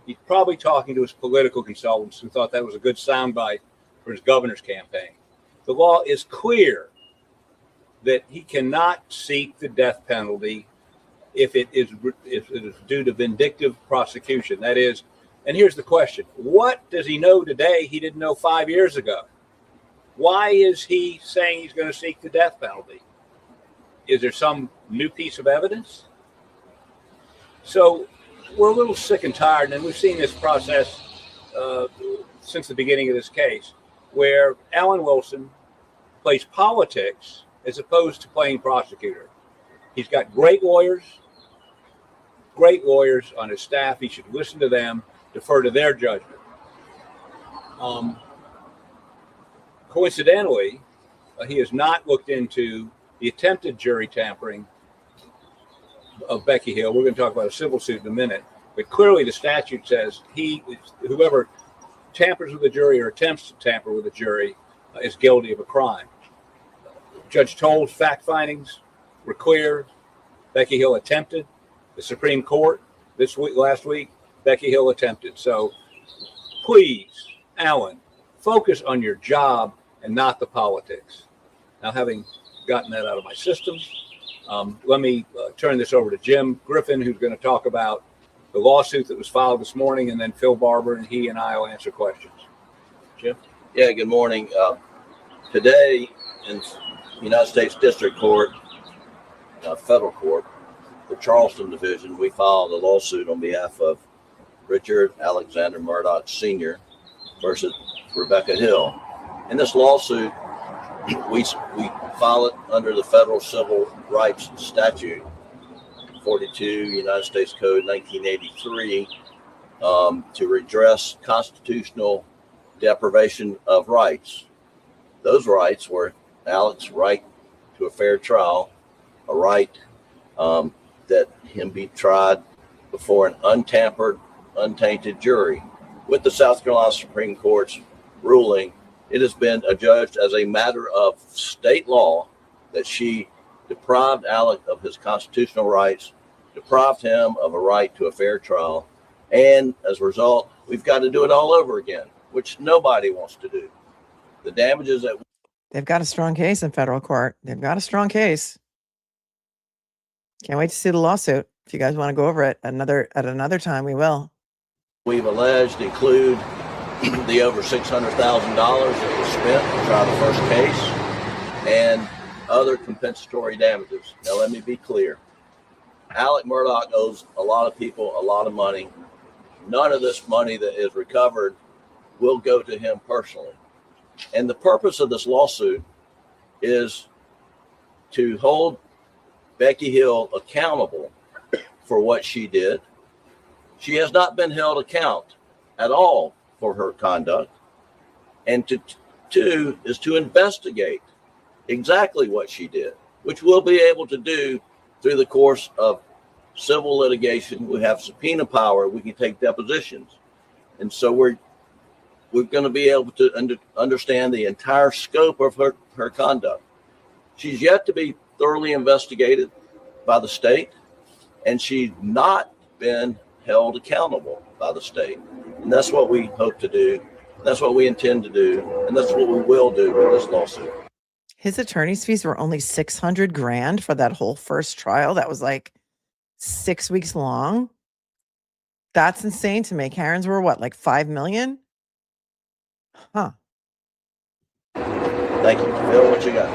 He's probably talking to his political consultants who thought that was a good soundbite for his governor's campaign. The law is clear that he cannot seek the death penalty if it is due to vindictive prosecution. That is, and here's the question, what does he know today he didn't know 5 years ago? Why is he saying he's going to seek the death penalty? Is there some new piece of evidence? So we're a little sick and tired, and we've seen this process since the beginning of this case, where Alan Wilson plays politics as opposed to playing prosecutor. He's got great lawyers on his staff. He should listen to them, defer to their judgment. Coincidentally, he has not looked into the attempted jury tampering of Becky Hill. We're going to talk about a civil suit in a minute, but clearly the statute says whoever tampers with a jury or attempts to tamper with a jury is guilty of a crime. Judge Toll's fact findings were clear. Becky Hill attempted. The Supreme Court last week, Becky Hill attempted. So please, Alan, focus on your job and not the politics. Now, having gotten that out of my system. Let me turn this over to Jim Griffin, who's going to talk about the lawsuit that was filed this morning, and then Phil Barber, and he and I will answer questions. Jim? Yeah, good morning. Today in United States District Court, federal court, the Charleston Division, we filed a lawsuit on behalf of Richard Alexander Murdaugh Sr. versus Rebecca Hill. In this lawsuit, we file it under the Federal Civil Rights Statute 42 United States Code 1983 to redress constitutional deprivation of rights. Those rights were Alex's right to a fair trial, a right that him be tried before an untampered, untainted jury. With the South Carolina Supreme Court's ruling, it has been adjudged as a matter of state law that she deprived Alec of his constitutional rights, deprived him of a right to a fair trial, and as a result, we've got to do it all over again, which nobody wants to do. The damages that They've got a strong case in federal court. They've got a strong case. Can't wait to see the lawsuit. If you guys want to go over it at another time, we will. we've alleged include the over $600,000 that was spent to try the first case and other compensatory damages. Now, let me be clear. Alec Murdaugh owes a lot of people a lot of money. None of this money that is recovered will go to him personally. And the purpose of this lawsuit is to hold Becky Hill accountable for what she did. She has not been held account at all for her conduct. And two is to investigate exactly what she did, which we'll be able to do through the course of civil litigation. We have subpoena power. We can take depositions. And so we're going to be able to understand the entire scope of her conduct. She's yet to be thoroughly investigated by the state, and she's not been held accountable by the state. And that's what we hope to do. That's what we intend to do. And that's what we will do with this lawsuit. His attorney's fees were only $600,000 for that whole first trial. That was like 6 weeks long. That's insane to me. Karen's were what, like $5 million? Huh. Thank you. Phil, what you got?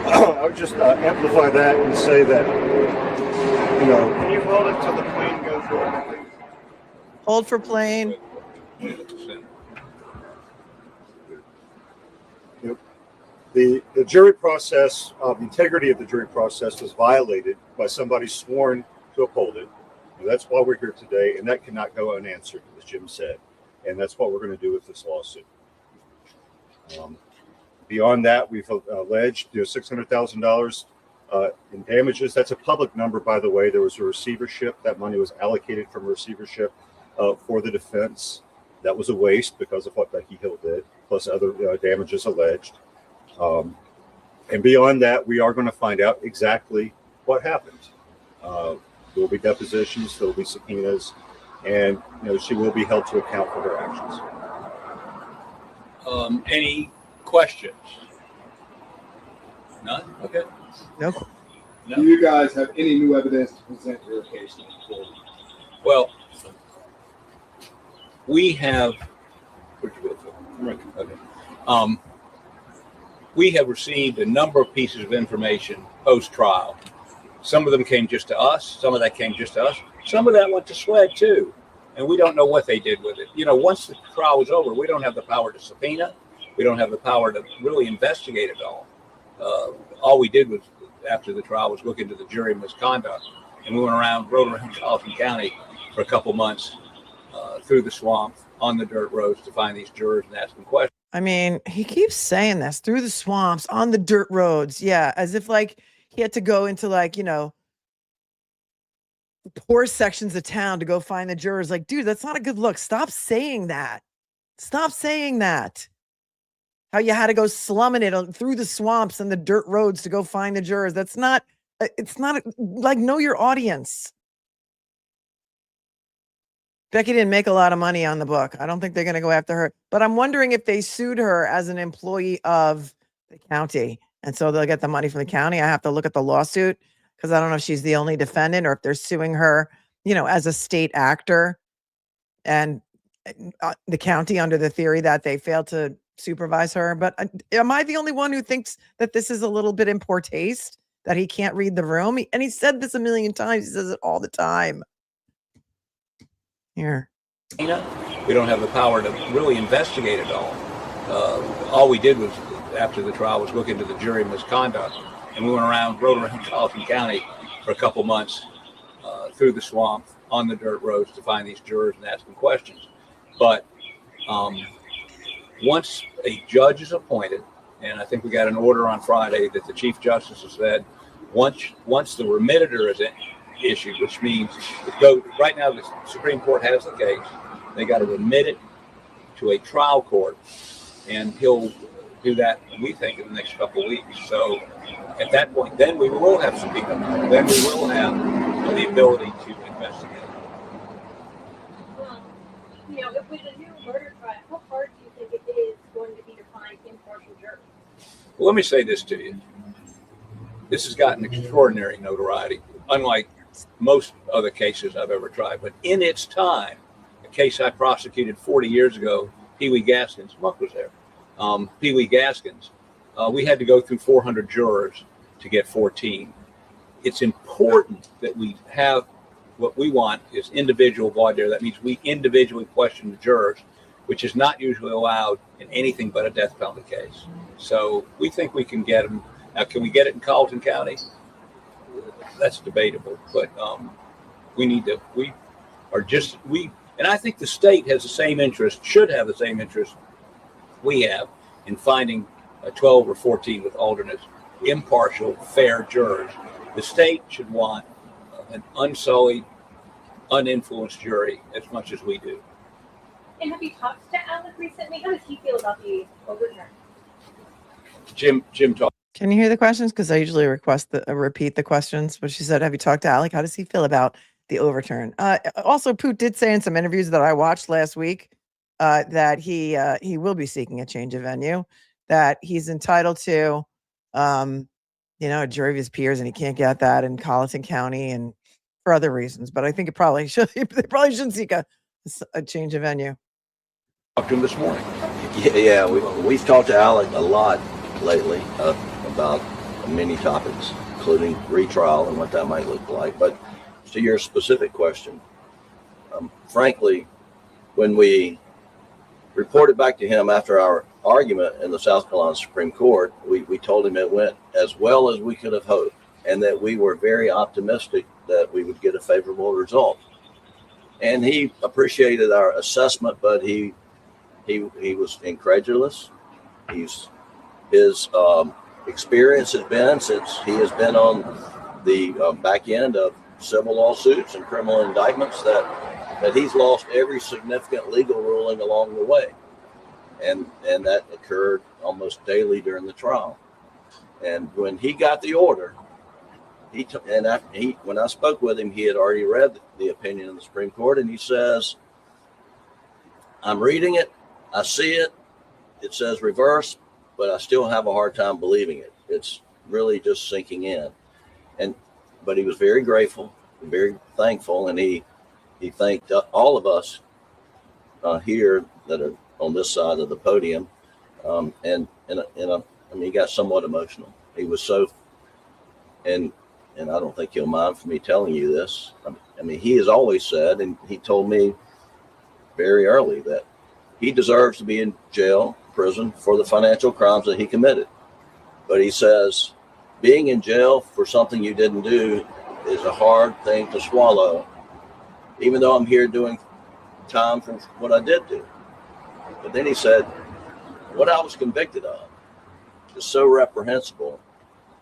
I would just amplify that and say that, you know, can you hold it till the plane goes over? Hold for plane. The jury process, the integrity of the jury process was violated by somebody sworn to uphold it. And that's why we're here today, and that cannot go unanswered, as Jim said. And that's what we're going to do with this lawsuit. Beyond that, we've alleged $600,000 in damages. That's a public number, by the way. There was a receivership. That money was allocated from receivership for the defense. That was a waste because of what Becky Hill did, plus other damages alleged. And beyond that, we are going to find out exactly what happened. There will be depositions, there will be subpoenas, and she will be held to account for her actions. Any questions? None? Okay. Nope. No. Do you guys have any new evidence to present your case going forward? Well, we have. Right. Okay. We have received a number of pieces of information post-trial. Some of them came just to us. Some of that came just to us. Some of that went to SWED too, and we don't know what they did with it. Once the trial was over, we don't have the power to subpoena. We don't have the power to really investigate it all. All we did was, after the trial, was look into the jury misconduct, and we rode around Alvin County for a couple months through the swamp on the dirt roads to find these jurors and ask them questions. I mean, he keeps saying this, through the swamps, on the dirt roads. Yeah, as if like he had to go into poor sections of town to go find the jurors. Like, dude, that's not a good look. Stop saying that. Stop saying that. How you had to go slumming it through the swamps and the dirt roads to go find the jurors. It's not like, know your audience. Becky didn't make a lot of money on the book. I don't think they're going to go after her. But I'm wondering if they sued her as an employee of the county And so they'll get the money from the county. I have to look at the lawsuit because I don't know if she's the only defendant or if they're suing her, as a state actor and the county under the theory that they failed to supervise her. But am I the only one who thinks that this is a little bit in poor taste, that he can't read the room? And he said this a million times. He says it all the time. Here. We don't have the power to really investigate it all. All we did was, after the trial, was look into the jury misconduct. And we rode around Carleton County for a couple months through the swamp on the dirt roads to find these jurors and ask them questions. But once a judge is appointed, and I think we got an order on Friday that the Chief Justice has said, once the remitter is issued, which means right now the Supreme Court has the case, they got to remit it to a trial court, and he'll do that, we think, in the next couple of weeks. So at that point, then we will have some people. Then we will have the ability to investigate. If with a new murder trial, how hard do you think it is going to be to find impartial juries? Well, let me say this to you. This has gotten extraordinary notoriety, unlike most other cases I've ever tried. But in its time, a case I prosecuted 40 years ago, Pee Wee Gaskins, Muck was there. Pee Wee Gaskins, we had to go through 400 jurors to get 14. It's important that we have, what we want is individual voir dire. That means we individually question the jurors, which is not usually allowed in anything but a death penalty case. So we think we can get them. Now, can we get it in Carleton County? That's debatable, but and I think the state has the same interest, should have the same interest we have in finding 12 or 14 with alternates, impartial, fair jurors. The state should want an unsullied, uninfluenced jury as much as we do. And have you talked to Alec recently? How does he feel about the overturn? Jim talked. Can you hear the questions? Because I usually repeat the questions. But she said, have you talked to Alec? How does he feel about the overturn? Also, Poot did say in some interviews that I watched last week that he will be seeking a change of venue, that he's entitled to, a jury of his peers, and he can't get that in Colleton County and for other reasons. But I think they probably should seek a change of venue. Talked to him this morning. Yeah, we've talked to Alec a lot lately about many topics, including retrial and what that might look like. But to your specific question, frankly, when we reported back to him after our argument in the South Carolina Supreme Court, we told him it went as well as we could have hoped, and that we were very optimistic that we would get a favorable result. And he appreciated our assessment, but he was incredulous. His experience has been, since he has been on the back end of civil lawsuits and criminal indictments, that he's lost every significant legal ruling along the way. And that occurred almost daily during the trial. And when he got the order, when I spoke with him, he had already read the opinion of the Supreme Court, and he says, I'm reading it, I see it, it says reverse, but I still have a hard time believing it. It's really just sinking in. But he was very grateful, very thankful, and he thanked all of us here that are on this side of the podium. He got somewhat emotional. He was so, and I don't think he'll mind for me telling you this. He has always said, and he told me very early, that he deserves to be in prison for the financial crimes that he committed. But he says, being in jail for something you didn't do is a hard thing to swallow, even though I'm here doing time for what I did do. But then he said, what I was convicted of is so reprehensible,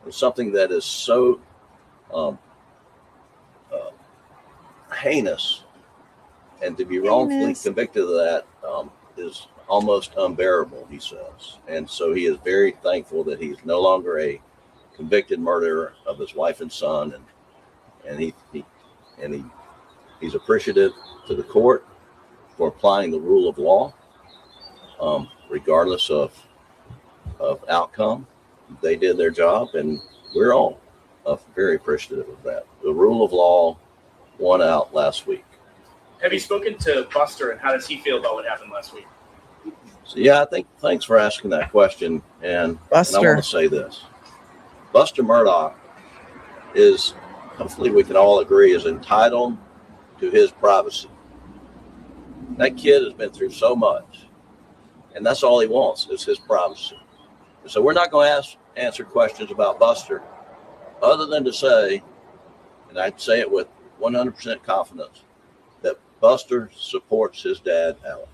and something that is so heinous, and to be wrongfully convicted of that is almost unbearable, he says. And so he is very thankful that he's no longer a convicted murderer of his wife and son, and he's appreciative to the court for applying the rule of law, regardless of outcome. they did their job, and we're all very appreciative of that. The rule of law won out last week. Have you spoken to Buster, and how does he feel about what happened last week? So yeah, I think thanks for asking that question. And I want to say this: Buster Murdaugh is, hopefully we can all agree, is entitled to his privacy. That kid has been through so much, and that's all he wants is his privacy. So we're not going to answer questions about Buster, other than to say, and I'd say it with 100% confidence, that Buster supports his dad, Alan.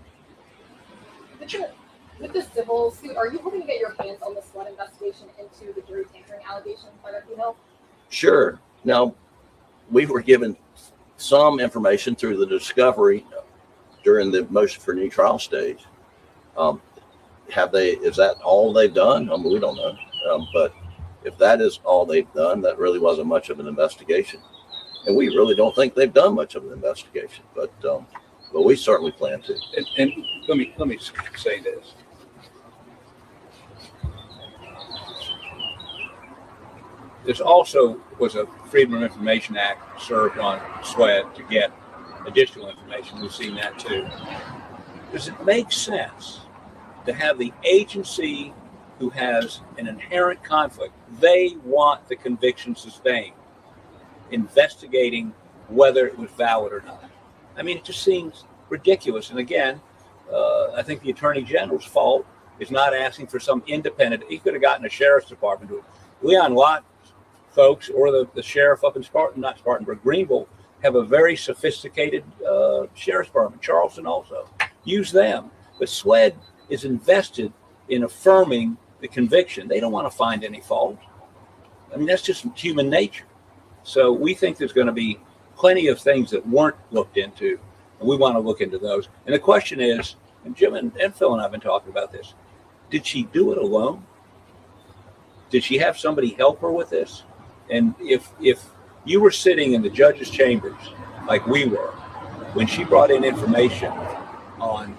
With the civil suit, are you hoping to get your hands on the SWAT investigation into the jury tampering allegations by Becky Hill? Sure. Now, we were given some information through the discovery during the motion for new trial stage. Is that all they've done? I mean, we don't know. But if that is all they've done, that really wasn't much of an investigation. And we really don't think they've done much of an investigation, but we certainly plan to. And let me say this. This also was a Freedom of Information Act served on SWED to get additional information. We've seen that too. Does it make sense to have the agency who has an inherent conflict, they want the conviction sustained, investigating whether it was valid or not? I mean, it just seems ridiculous. And again, I think the Attorney General's fault is not asking for some independent. He could have gotten a sheriff's department to it. Leon Lott folks or the sheriff up in Spartanburg, Greenville, have a very sophisticated sheriff's department. Charleston also. Use them. But SWED is invested in affirming the conviction. They don't want to find any fault. I mean, that's just human nature. So we think there's going to be plenty of things that weren't looked into, and we want to look into those. And the question is, and Jim and Phil and I have been talking about this, did she do it alone? Did she have somebody help her with this? And if you were sitting in the judge's chambers like we were, when she brought in information on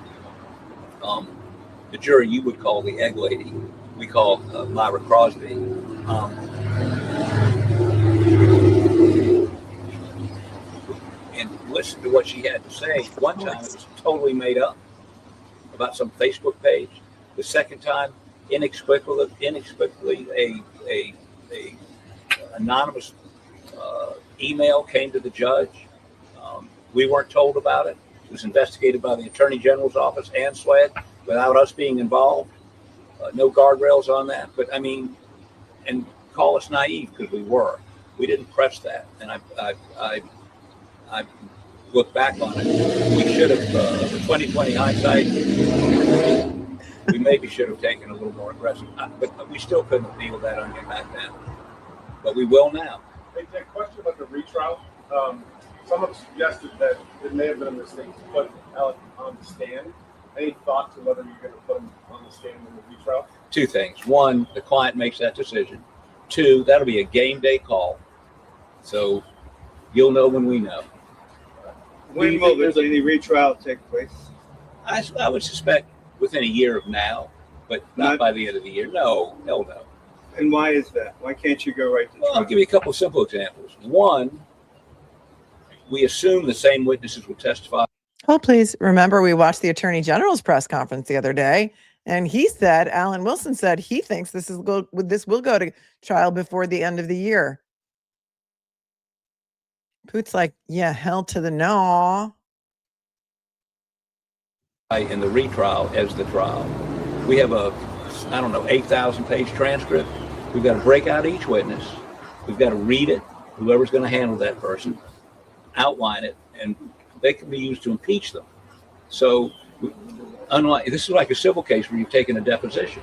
the jury you would call the egg lady, we call Myra Crosby, and listen to what she had to say. One time it was totally made up about some Facebook page. The second time, inexplicably a anonymous email came to the judge. We weren't told about it. It was investigated by the Attorney General's office and SWED without us being involved. No guardrails on that. But I mean, and call us naive because we were. We didn't press that. And I look back on it. We should have, the 2020 hindsight, we maybe should have taken a little more aggressive. But we still couldn't have peeled that onion back then. But we will now. Hey, Dick, question about the retrial. Some have suggested that it may have been a mistake to put Alec on the stand. Any thought to whether you're going to put him on the stand in the retrial? Two things. One, the client makes that decision. Two, that'll be a game day call. So you'll know when we know. When will any retrial take place? I would suspect within a year of now, but not by the end of the year. No, hell no. And why is that? Why can't you go right to trial? I'll give you a couple of simple examples. One, we assume the same witnesses will testify. Oh, please remember, we watched the Attorney General's press conference the other day, and he said, Alan Wilson said he thinks this will go to trial before the end of the year. Poot's like, yeah, hell to the no. In the retrial as the trial. We have a, 8,000 page transcript. We've got to break out each witness. We've got to read it, whoever's going to handle that person, outline it, and they can be used to impeach them. So this is like a civil case where you've taken a deposition.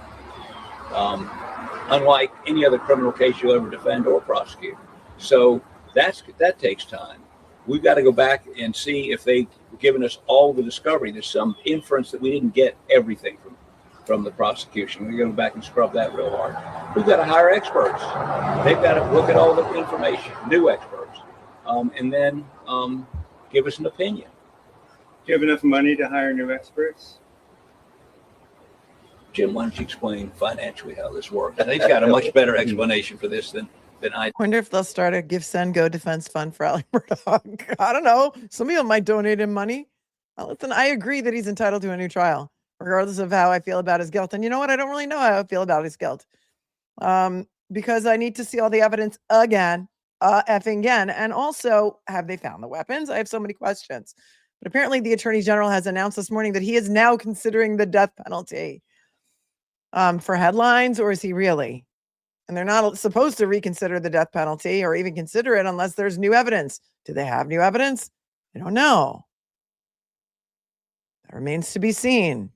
Unlike any other criminal case you'll ever defend or prosecute. So that takes time. We've got to go back and see if they've given us all the discovery. There's some inference that we didn't get everything from the prosecution. We're going to go back and scrub that real hard. We've got to hire experts. They've got to look at all the information, new experts, and then give us an opinion. Do you have enough money to hire new experts? Jim, why don't you explain financially how this works? He's got a much better explanation for this than I. Wonder if they'll start a Give, Send, Go defense fund for Ali Murdaugh. I don't know. Some of you might donate him money. Listen, I agree that he's entitled to a new trial, regardless of how I feel about his guilt. And you know what? I don't really know how I feel about his guilt. Because I need to see all the evidence again, effing again. And also, have they found the weapons? I have so many questions. But apparently the Attorney General has announced this morning that he is now considering the death penalty for headlines, or is he really? And they're not supposed to reconsider the death penalty or even consider it unless there's new evidence. Do they have new evidence? I don't know. That remains to be seen.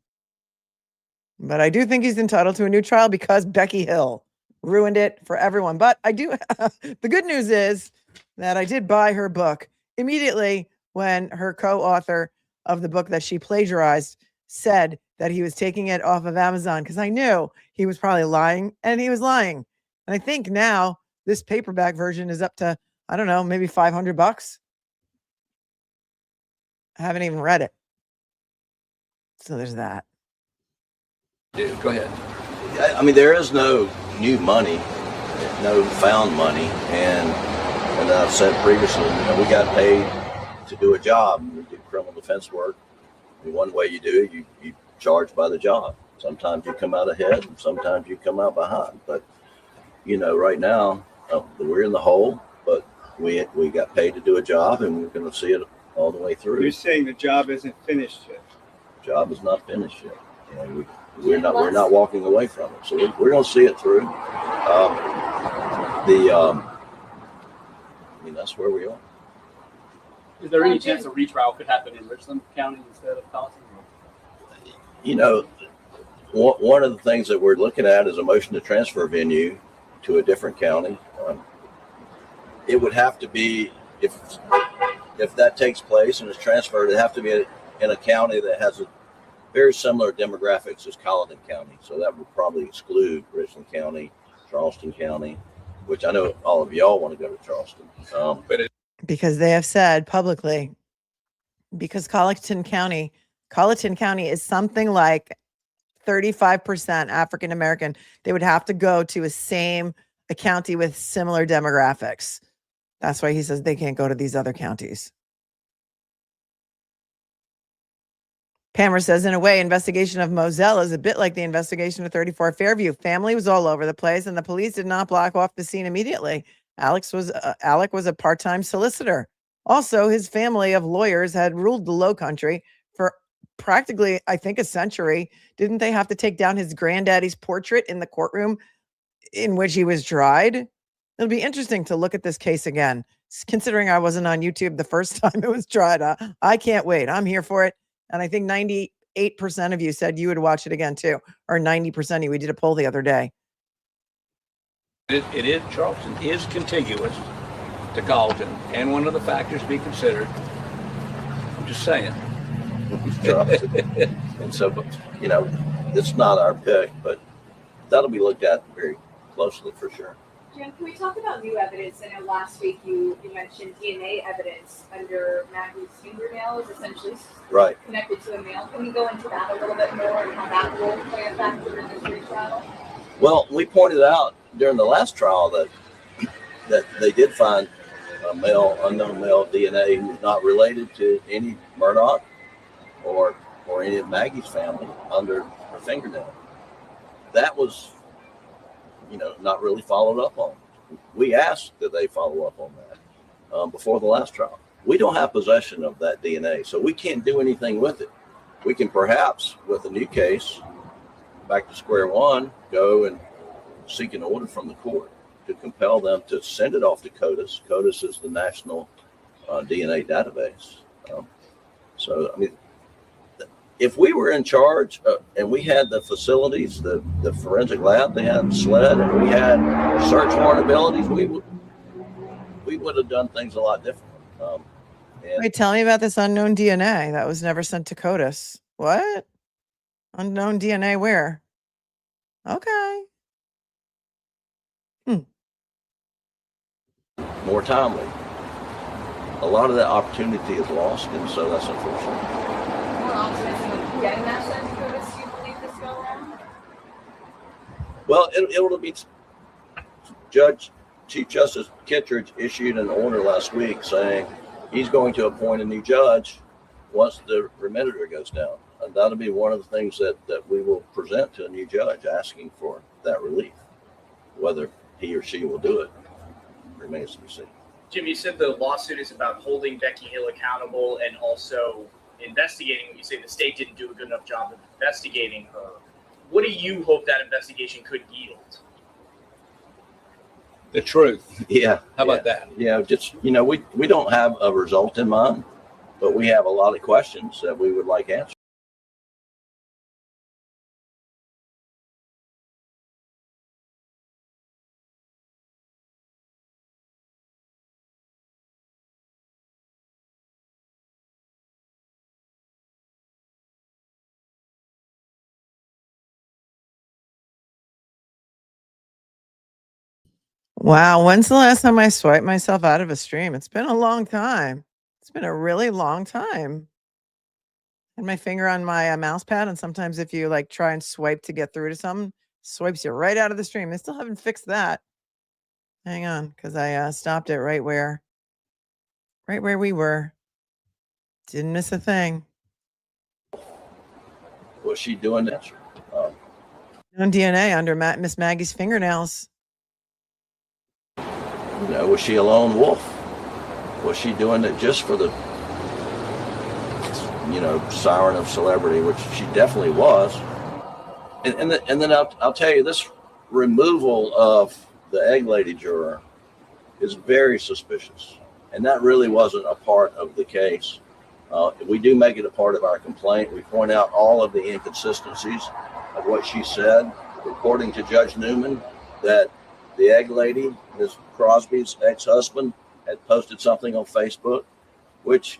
But I do think he's entitled to a new trial because Becky Hill ruined it for everyone. But I do, the good news is that I did buy her book immediately when her co-author of the book that she plagiarized said that he was taking it off of Amazon, because I knew he was probably lying, and he was lying. And I think now this paperback version is up to, I don't know, maybe $500. I haven't even read it. So there's that. Dude, go ahead. I mean, there is no new money, no found money, and I've said previously, we got paid to do a job. We do criminal defense work. And one way you do it, you charge by the job. Sometimes you come out ahead, and sometimes you come out behind. But right now we're in the hole, but we got paid to do a job, and we're going to see it all the way through. You're saying the job isn't finished yet? Job is not finished yet. We're not walking away from it, so we're going to see it through. That's where we are. Is there any chance a retrial could happen in Richland County instead of Colleton? One of the things that we're looking at is a motion to transfer venue to a different county. It would have to be, if that takes place and is transferred, it'd have to be in a county that has a very similar demographics as Colleton County. So that would probably exclude Richland County, Charleston County, which I know all of y'all want to go to Charleston. Because they have said publicly, because Colleton County is something like 35% African American, they would have to go to a county with similar demographics. That's why he says they can't go to these other counties. Pammer says, in a way, investigation of Moselle is a bit like the investigation of 34 Fairview. Family was all over the place, and the police did not block off the scene immediately. Alec was a part-time solicitor. Also, his family of lawyers had ruled the Low Country for practically, I think, a century. Didn't they have to take down his granddaddy's portrait in the courtroom in which he was tried? It'll be interesting to look at this case again, considering I wasn't on YouTube the first time it was tried. I can't wait. I'm here for it. And I think 98% of you said you would watch it again too, or 90% of you. We did a poll the other day. It is, Charleston is contiguous to Colleton, and one of the factors to be considered. I'm just saying. And so, it's not our pick, but that'll be looked at very closely for sure. Jim, can we talk about new evidence? I know last week you mentioned DNA evidence under Maggie's fingernails, essentially connected to a male. Can we go into that a little bit more and how that will play a factor in this retrial? Well, we pointed out during the last trial that they did find unknown male DNA who was not related to any Murdaugh or any of Maggie's family under her fingernail. That was not really followed up on. We asked that they follow up on that before the last trial. We don't have possession of that DNA, so we can't do anything with it. We can perhaps, with a new case, back to square one, go and seek an order from the court to compel them to send it off to CODIS. CODIS is the national DNA database. If we were in charge and we had the facilities, the forensic lab, they had SLED, and we had search warrant abilities, we would have done things a lot different. Wait, tell me about this unknown DNA that was never sent to CODIS. What? Unknown DNA where? Okay. More timely. A lot of that opportunity is lost, and so that's unfortunate. More optimism of getting that sent to CODIS, do you believe, this go around? Well, it'll be Chief Justice Kittredge issued an order last week saying he's going to appoint a new judge once the remitter goes down. And that'll be one of the things that we will present to a new judge asking for that relief. Whether he or she will do it remains to be seen. Jim, you said the lawsuit is about holding Becky Hill accountable and also investigating. You say the state didn't do a good enough job of investigating her. What do you hope that investigation could yield? The truth. Yeah. How about that? Yeah, just, we don't have a result in mind, but we have a lot of questions that we would like answered. Wow, when's the last time I swiped myself out of a stream? It's been a long time. It's been a really long time. And my finger on my mouse pad, and sometimes if you like try and swipe to get through to something, swipes you right out of the stream. They still haven't fixed that. Hang on, because I stopped it right where we were. Didn't miss a thing. Was she doing that? On DNA under Miss Maggie's fingernails. Was she a lone wolf? Was she doing it just for the, siren of celebrity, which she definitely was? And then I'll tell you, this removal of the egg lady juror is very suspicious. And that really wasn't a part of the case. We do make it a part of our complaint. We point out all of the inconsistencies of what she said, reporting to Judge Newman that the egg lady, Ms. Crosby's ex-husband, had posted something on Facebook, which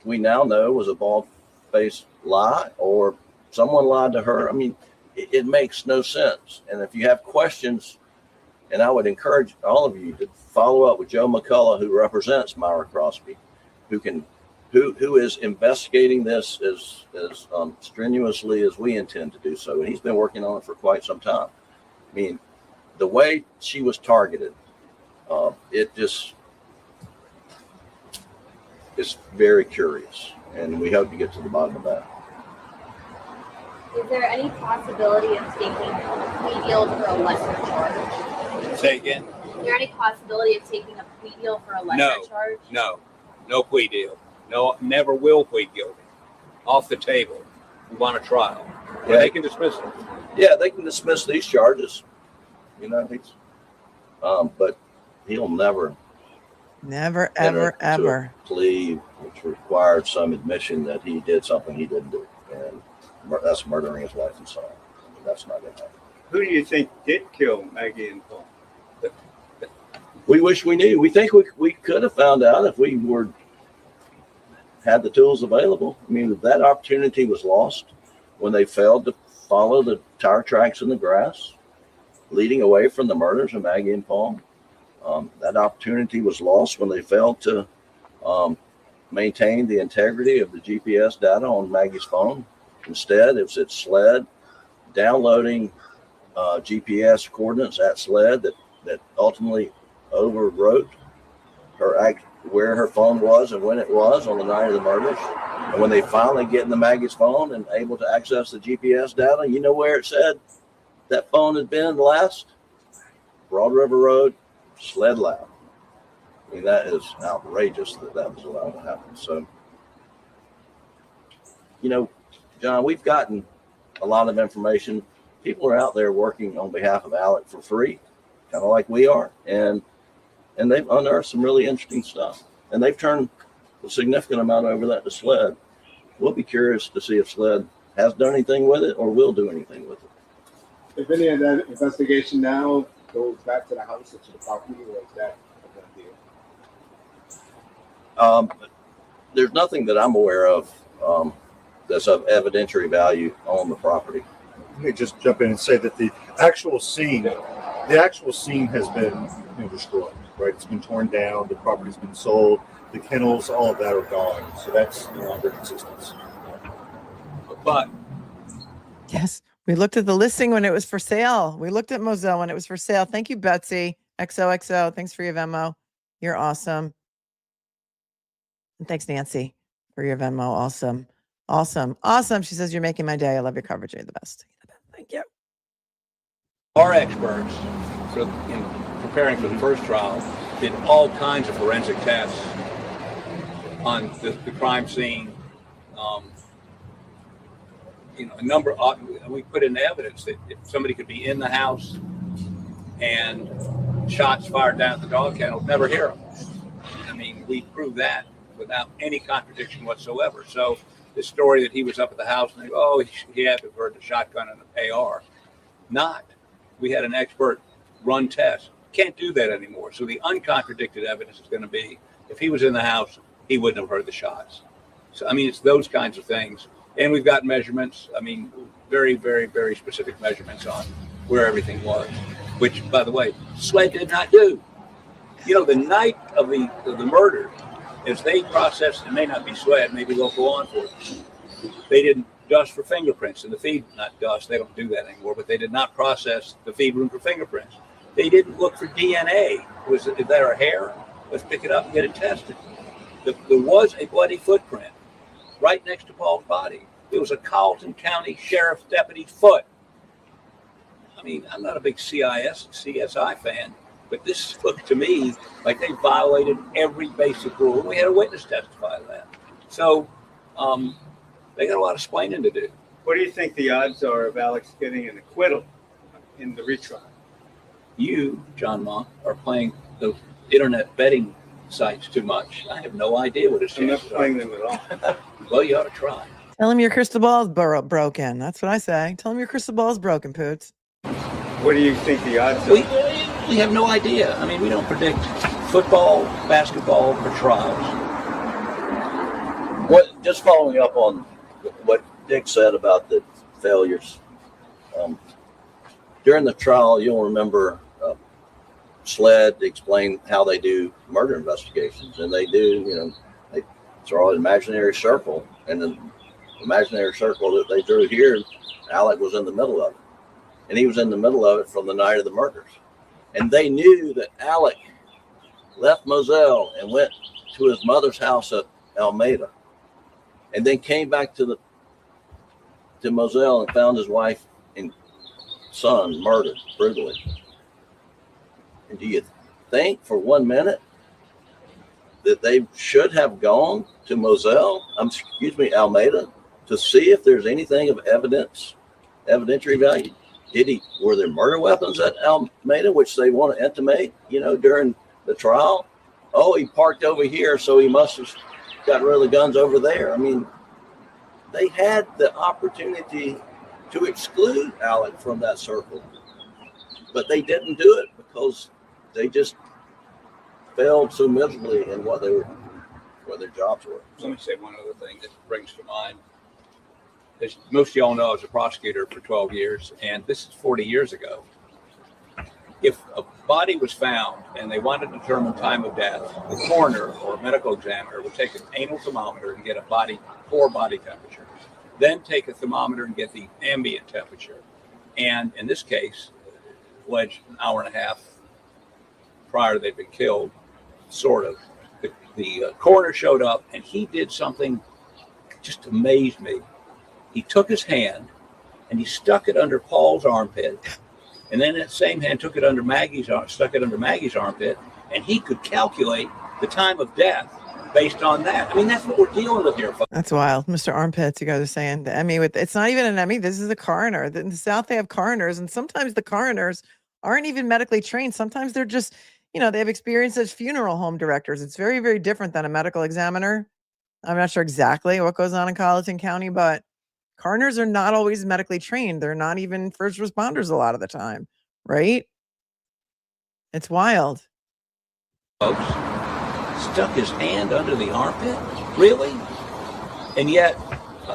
we now know was a bald-faced lie, or someone lied to her. I mean, it makes no sense. And if you have questions, and I would encourage all of you to follow up with Joe McCullough, who represents Myra Crosby, who is investigating this as strenuously as we intend to do so. And he's been working on it for quite some time. I mean, the way she was targeted, it just is very curious, and we hope to get to the bottom of that. Is there any possibility of taking a plea deal for a lesser charge? Say again? Is there any possibility of taking a plea deal for a lesser charge? No plea deal. No, never will plead guilty. Off the table. We want a trial. Yeah. They can dismiss it. Yeah, they can dismiss these charges. But he'll never ever plea which required some admission that he did something he didn't do, and that's murdering his wife and son. That's not going to happen. Who do you think did kill Maggie and Paul? We wish we knew. We think we could have found out if we had the tools available. I mean, that opportunity was lost when they failed to follow the tire tracks in the grass leading away from the murders of Maggie and Paul. That opportunity was lost when they failed to maintain the integrity of the GPS data on Maggie's phone. Instead, it was at SLED, downloading GPS coordinates at SLED that ultimately overwrote where her phone was and when it was on the night of the murders. And when they finally get into Maggie's phone and able to access the GPS data, you know where it said that phone had been last? Broad River Road, SLED Lab. I mean, that is outrageous that was allowed to happen. So, John, we've gotten a lot of information. People are out there working on behalf of Alec for free, kind of like we are, and they've unearthed some really interesting stuff. And they've turned a significant amount over that to SLED. We'll be curious to see if SLED has done anything with it or will do anything with it. If any of that investigation now goes back to the house or to the property, or is that a done deal? There's nothing that I'm aware of that's of evidentiary value on the property. Let me just jump in and say that the actual scene has been destroyed, right? It's been torn down, the property's been sold, the kennels, all of that are gone. So that's no longer in existence. But yes, We looked at the listing when it was for sale. We looked at Moselle when it was for sale. Thank you, Betsy. XOXO. Thanks for your Venmo. You're awesome. And thanks, Nancy, for your Venmo. Awesome. Awesome. Awesome. She says, you're making my day. I love your coverage. You're the best. Thank you. Our experts, in preparing for the first trial, did all kinds of forensic tests on the crime scene. A number of, we put in evidence that if somebody could be in the house and shots fired down at the dog kennel, never hear them. I mean, we proved that without any contradiction whatsoever. So the story that he was up at the house and he had to have heard the shotgun and the AR. Not. We had an expert run tests. Can't do that anymore. So the uncontradicted evidence is going to be if he was in the house, he wouldn't have heard the shots. So, I mean, it's those kinds of things. And we've got measurements. I mean, very, very, very specific measurements on where everything was, which, by the way, SLED did not do. The night of the murder, as they processed, it may not be SLED, maybe local law enforcement, they didn't dust for fingerprints in the feed, not dust, they don't do that anymore, but they did not process the feed room for fingerprints. They didn't look for DNA. Is there a hair? Let's pick it up and get it tested. There was a bloody footprint right next to Paul's body. It was a Carlton County Sheriff's deputy's foot. I mean, I'm not a big CSI fan, but this looked to me like they violated every basic rule. We had a witness testify to that. So they got a lot of explaining to do. What do you think the odds are of Alex getting an acquittal in the retrial? You, John Monk, are playing the internet betting sites too much. I have no idea what his chances are. I'm not playing them at all. Well, you ought to try. Tell him your crystal ball is broken. That's what I say. Tell him your crystal ball is broken, Poots. What do you think the odds are? We have no idea. I mean, we don't predict football, basketball, or trials. Just following up on what Dick said about the failures. During the trial, you'll remember SLED explained how they do murder investigations, and they do, they draw an imaginary circle, and the imaginary circle that they drew here, Alec was in the middle of it, and he was in the middle of it from the night of the murders, and they knew that Alec left Moselle and went to his mother's house at Almeda, and then came back to Moselle and found his wife and son murdered brutally. And do you think for 1 minute that they should have gone to Almeda, to see if there's anything of evidentiary value? Were there murder weapons at Almeda, which they want to intimate, during the trial? Oh, he parked over here, so he must have got rid of the guns over there. I mean, they had the opportunity to exclude Alec from that circle, but they didn't do it because they just failed so miserably in what their jobs were. Let me say one other thing that brings to mind. As most of y'all know, I was a prosecutor for 12 years, and this is 40 years ago. If a body was found and they wanted to determine time of death, the coroner or medical examiner would take an anal thermometer and get a core body temperature, then take a thermometer and get the ambient temperature. And in this case, alleged an hour and a half prior they'd been killed, sort of. The coroner showed up, and he did something that just amazed me. He took his hand and he stuck it under Paul's armpit, and then that same hand stuck it under Maggie's armpit, and he could calculate the time of death based on that. I mean, that's what we're dealing with here, folks. That's wild. Mr. Armpits, you guys are saying the Emmy it's not even an Emmy. This is a coroner. In the South, they have coroners, and sometimes the coroners aren't even medically trained. Sometimes they're just, they have experience as funeral home directors. It's very, very different than a medical examiner. I'm not sure exactly what goes on in Colleton County, but coroners are not always medically trained. They're not even first responders a lot of the time, right? It's wild. Folks, stuck his hand under the armpit? Really? And yet,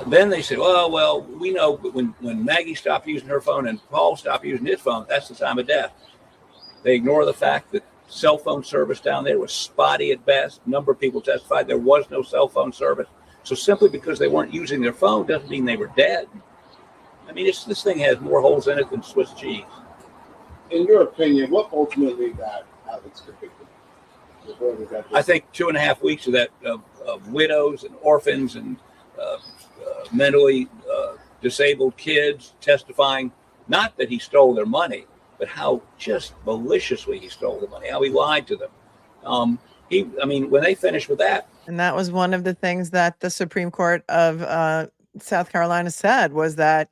then they said, well, we know when Maggie stopped using her phone and Paul stopped using his phone, that's the time of death. They ignore the fact that cell phone service down there was spotty at best. A number of people testified there was no cell phone service. So simply because they weren't using their phone doesn't mean they were dead. I mean, this thing has more holes in it than Swiss cheese. In your opinion, what ultimately got Alex convicted? I think 2.5 weeks of that of widows and orphans and mentally disabled kids testifying, not that he stole their money, but how just maliciously he stole the money, how he lied to them. I mean, when they finished with that. And that was one of the things that the Supreme Court of South Carolina said, was that,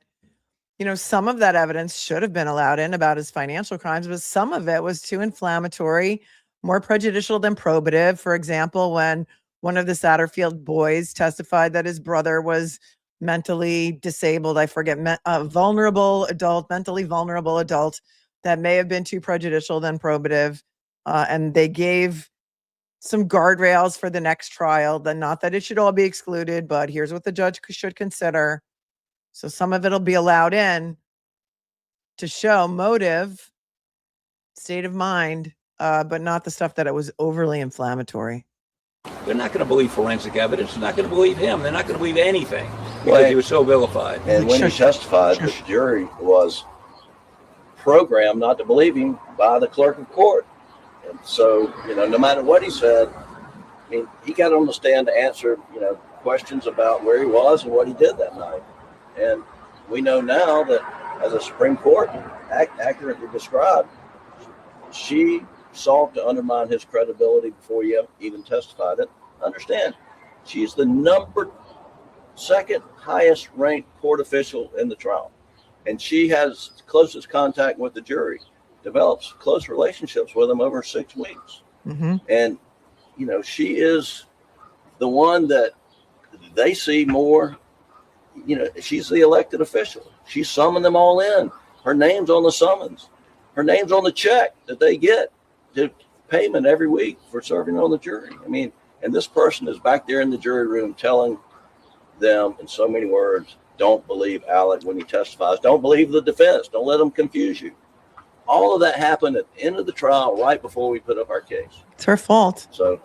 you know, some of that evidence should have been allowed in about his financial crimes, but some of it was too inflammatory, more prejudicial than probative. For example, when one of the Satterfield boys testified that his brother was mentally disabled, I forget, vulnerable adult, mentally vulnerable adult, that may have been too prejudicial than probative. And they gave some guardrails for the next trial. That, not that it should all be excluded, but here's what the judge should consider. So some of it'll be allowed in to show motive, state of mind, but not the stuff that it was overly inflammatory. They're not going to believe forensic evidence. They're not going to believe him. They're not going to believe anything because he was so vilified. And when he testified, the jury was programmed not to believe him by the clerk of court. And so, you know, no matter what he said, I mean, he got on the stand to answer, you know, questions about where he was and what he did that night. And we know now that, as the Supreme Court accurately described, she sought to undermine his credibility before he even testified. And understand, she's the second highest ranked court official in the trial. And she has closest contact with the jury, develops close relationships with them over 6 weeks. Mm-hmm. And, you know, she is the one that they see more, you know, she's the elected official. She summoned them all in. Her name's on the summons. Her name's on the check that they get to payment every week for serving on the jury. I mean, and this person is back there in the jury room telling them in so many words, don't believe Alec when he testifies. Don't believe the defense. Don't let them confuse you. All of that happened at the end of the trial, right before we put up our case. It's her fault. So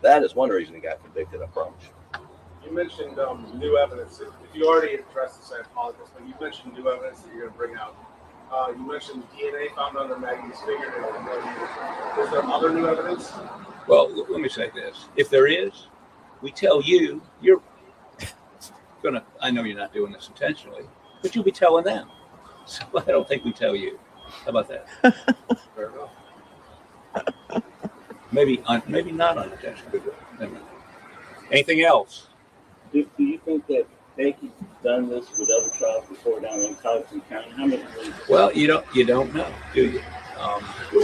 that is one reason he got convicted, I promise you. You mentioned new evidence. If you already addressed this, I apologize, but you mentioned new evidence that you're going to bring out. You mentioned DNA found under Maggie's fingernail. Is there other new evidence? Well, let me say this. If there is, we tell you, you're going to, I know you're not doing this intentionally, but you'll be telling them. So I don't think we tell you. How about that? Fair enough. Maybe not unintentionally. Anything else? Do you think that Becky's done this with other trials before down in Colleton County? How many? Well, you don't know, do you?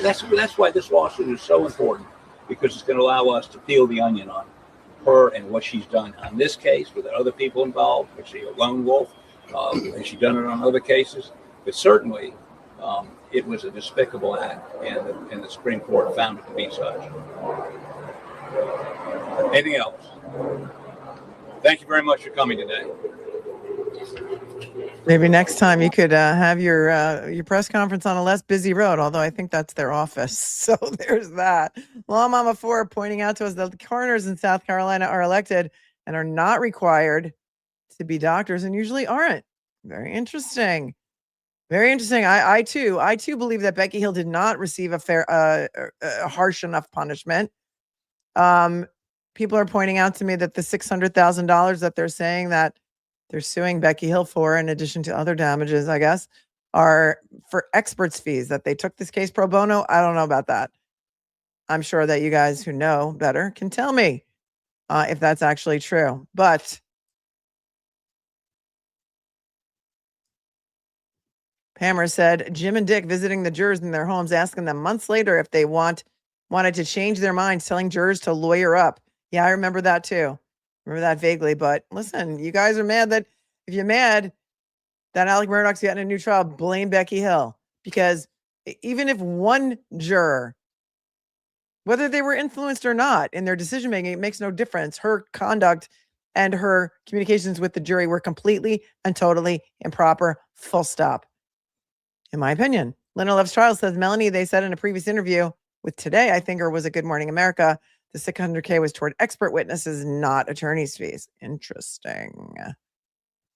That's why this lawsuit is so important, because it's going to allow us to peel the onion on her and what she's done on this case with other people involved. Was she a lone wolf? Has she done it on other cases? But certainly, it was a despicable act, and the Supreme Court found it to be such. Anything else? Thank you very much for coming today. Maybe next time you could have your press conference on a less busy road, although I think that's their office. So there's that. Law Mama 4 pointing out to us that the coroners in South Carolina are elected and are not required to be doctors, and usually aren't. Very interesting. Very interesting. I too believe that Becky Hill did not receive a harsh enough punishment. People are pointing out to me that the $600,000 that they're saying that they're suing Becky Hill for, in addition to other damages, I guess, are for experts' fees, that they took this case pro bono. I don't know about that. I'm sure that you guys who know better can tell me if that's actually true. But Hammer said, Jim and Dick visiting the jurors in their homes, asking them months later if they wanted to change their minds, telling jurors to lawyer up. Yeah, I remember that too. Remember that vaguely. But listen, you guys are mad that if you're mad that Alec Murdaugh's getting a new trial, blame Becky Hill. Because even if one juror, whether they were influenced or not in their decision making, it makes no difference. Her conduct and her communications with the jury were completely and totally improper. Full stop. In my opinion. Lena Loves Trial says, Melanie, they said in a previous interview with Today, I think, or was it Good Morning America, the $600K was toward expert witnesses, not attorney's fees. Interesting.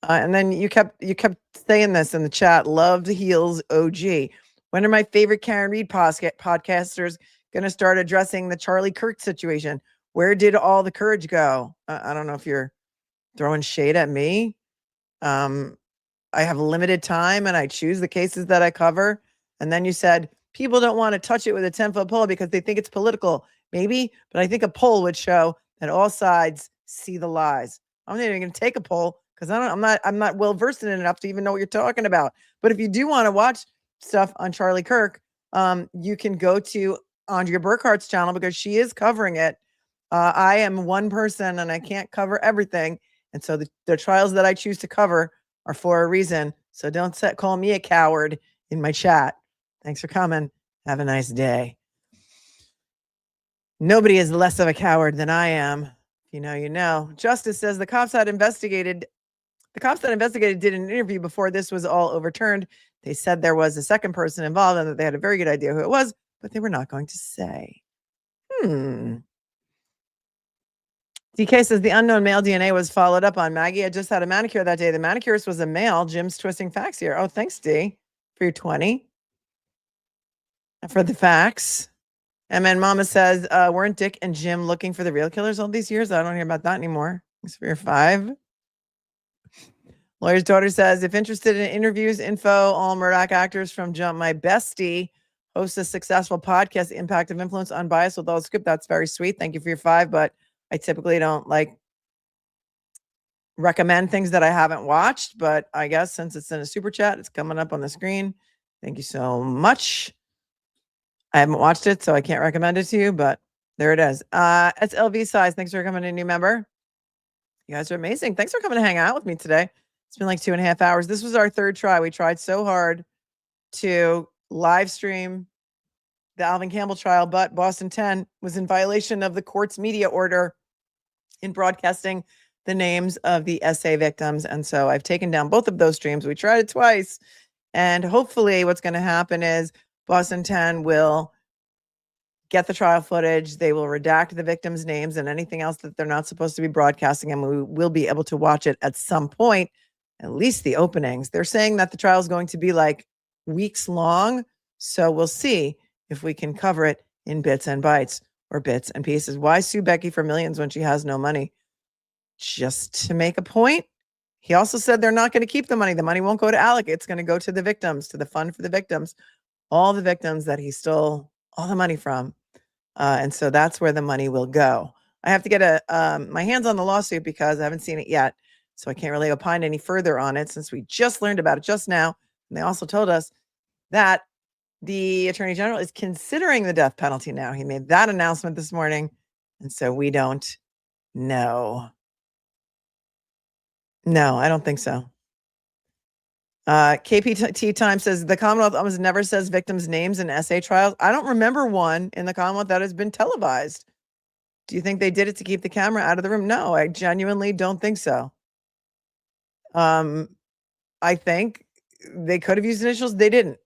And then you kept saying this in the chat. Love the heels OG. When are my favorite Karen Reed podcasters going to start addressing the Charlie Kirk situation? Where did all the courage go? I don't know if you're throwing shade at me. I have limited time and I choose the cases that I cover. And then you said people don't want to touch it with a 10-foot pole because they think it's political. Maybe, but I think a poll would show that all sides see the lies. I'm not even going to take a poll because I'm not well versed in it enough to even know what you're talking about. But if you do want to watch stuff on Charlie Kirk, you can go to Andrea Burkhart's channel because she is covering it. I am one person and I can't cover everything. And so the trials that I choose to cover are for a reason. So don't call me a coward in my chat. Thanks for coming. Have a nice day. Nobody is less of a coward than I am. You know, you know. Justice says the cops that investigated did an interview before this was all overturned. They said there was a second person involved and that they had a very good idea who it was, but they were not going to say. DK says the unknown male DNA was followed up on. Maggie, I just had a manicure that day. The manicurist was a male. Jim's twisting facts here. Oh, thanks, D, for your 20. For the facts. And then Mama says, weren't Dick and Jim looking for the real killers all these years? I don't hear about that anymore. Thanks for your 5. Lawyer's daughter says, if interested in interviews, info, all Murdaugh actors from Jump. My bestie hosts a successful podcast, Impact of Influence, Unbiased with all script. That's very sweet. Thank you for your 5, but I typically don't recommend things that I haven't watched, but I guess since it's in a super chat, it's coming up on the screen. Thank you so much. I haven't watched it, so I can't recommend it to you, but there it is. It's LV Size. Thanks for coming, a new member. You guys are amazing. Thanks for coming to hang out with me today. It's been like 2.5 hours. This was our 3rd try. We tried so hard to live stream the Alvin Campbell trial, but Boston 10 was in violation of the court's media order in broadcasting the names of the SA victims. And so I've taken down both of those streams. We tried it twice. And hopefully what's going to happen is Boston 10 will get the trial footage. They will redact the victims' names and anything else that they're not supposed to be broadcasting. And we will be able to watch it at some point, at least the openings. They're saying that the trial is going to be like weeks long. So we'll see if we can cover it in bits and bytes or bits and pieces. Why sue Becky for millions when she has no money? Just to make a point. He also said they're not going to keep the money. The money won't go to Alec. It's going to go to the victims, to the fund for the victims, all the victims that he stole all the money from. And so that's where the money will go. I have to get my hands on the lawsuit because I haven't seen it yet. So I can't really opine any further on it since we just learned about it just now. And they also told us that the Attorney General is considering the death penalty now. He made that announcement this morning. And so we don't know. No, I don't think so. KPT Time says the Commonwealth almost never says victims' names in SA trials. I don't remember one in the Commonwealth that has been televised. Do you think they did it to keep the camera out of the room? No, I genuinely don't think so. I think they could have used initials. They didn't.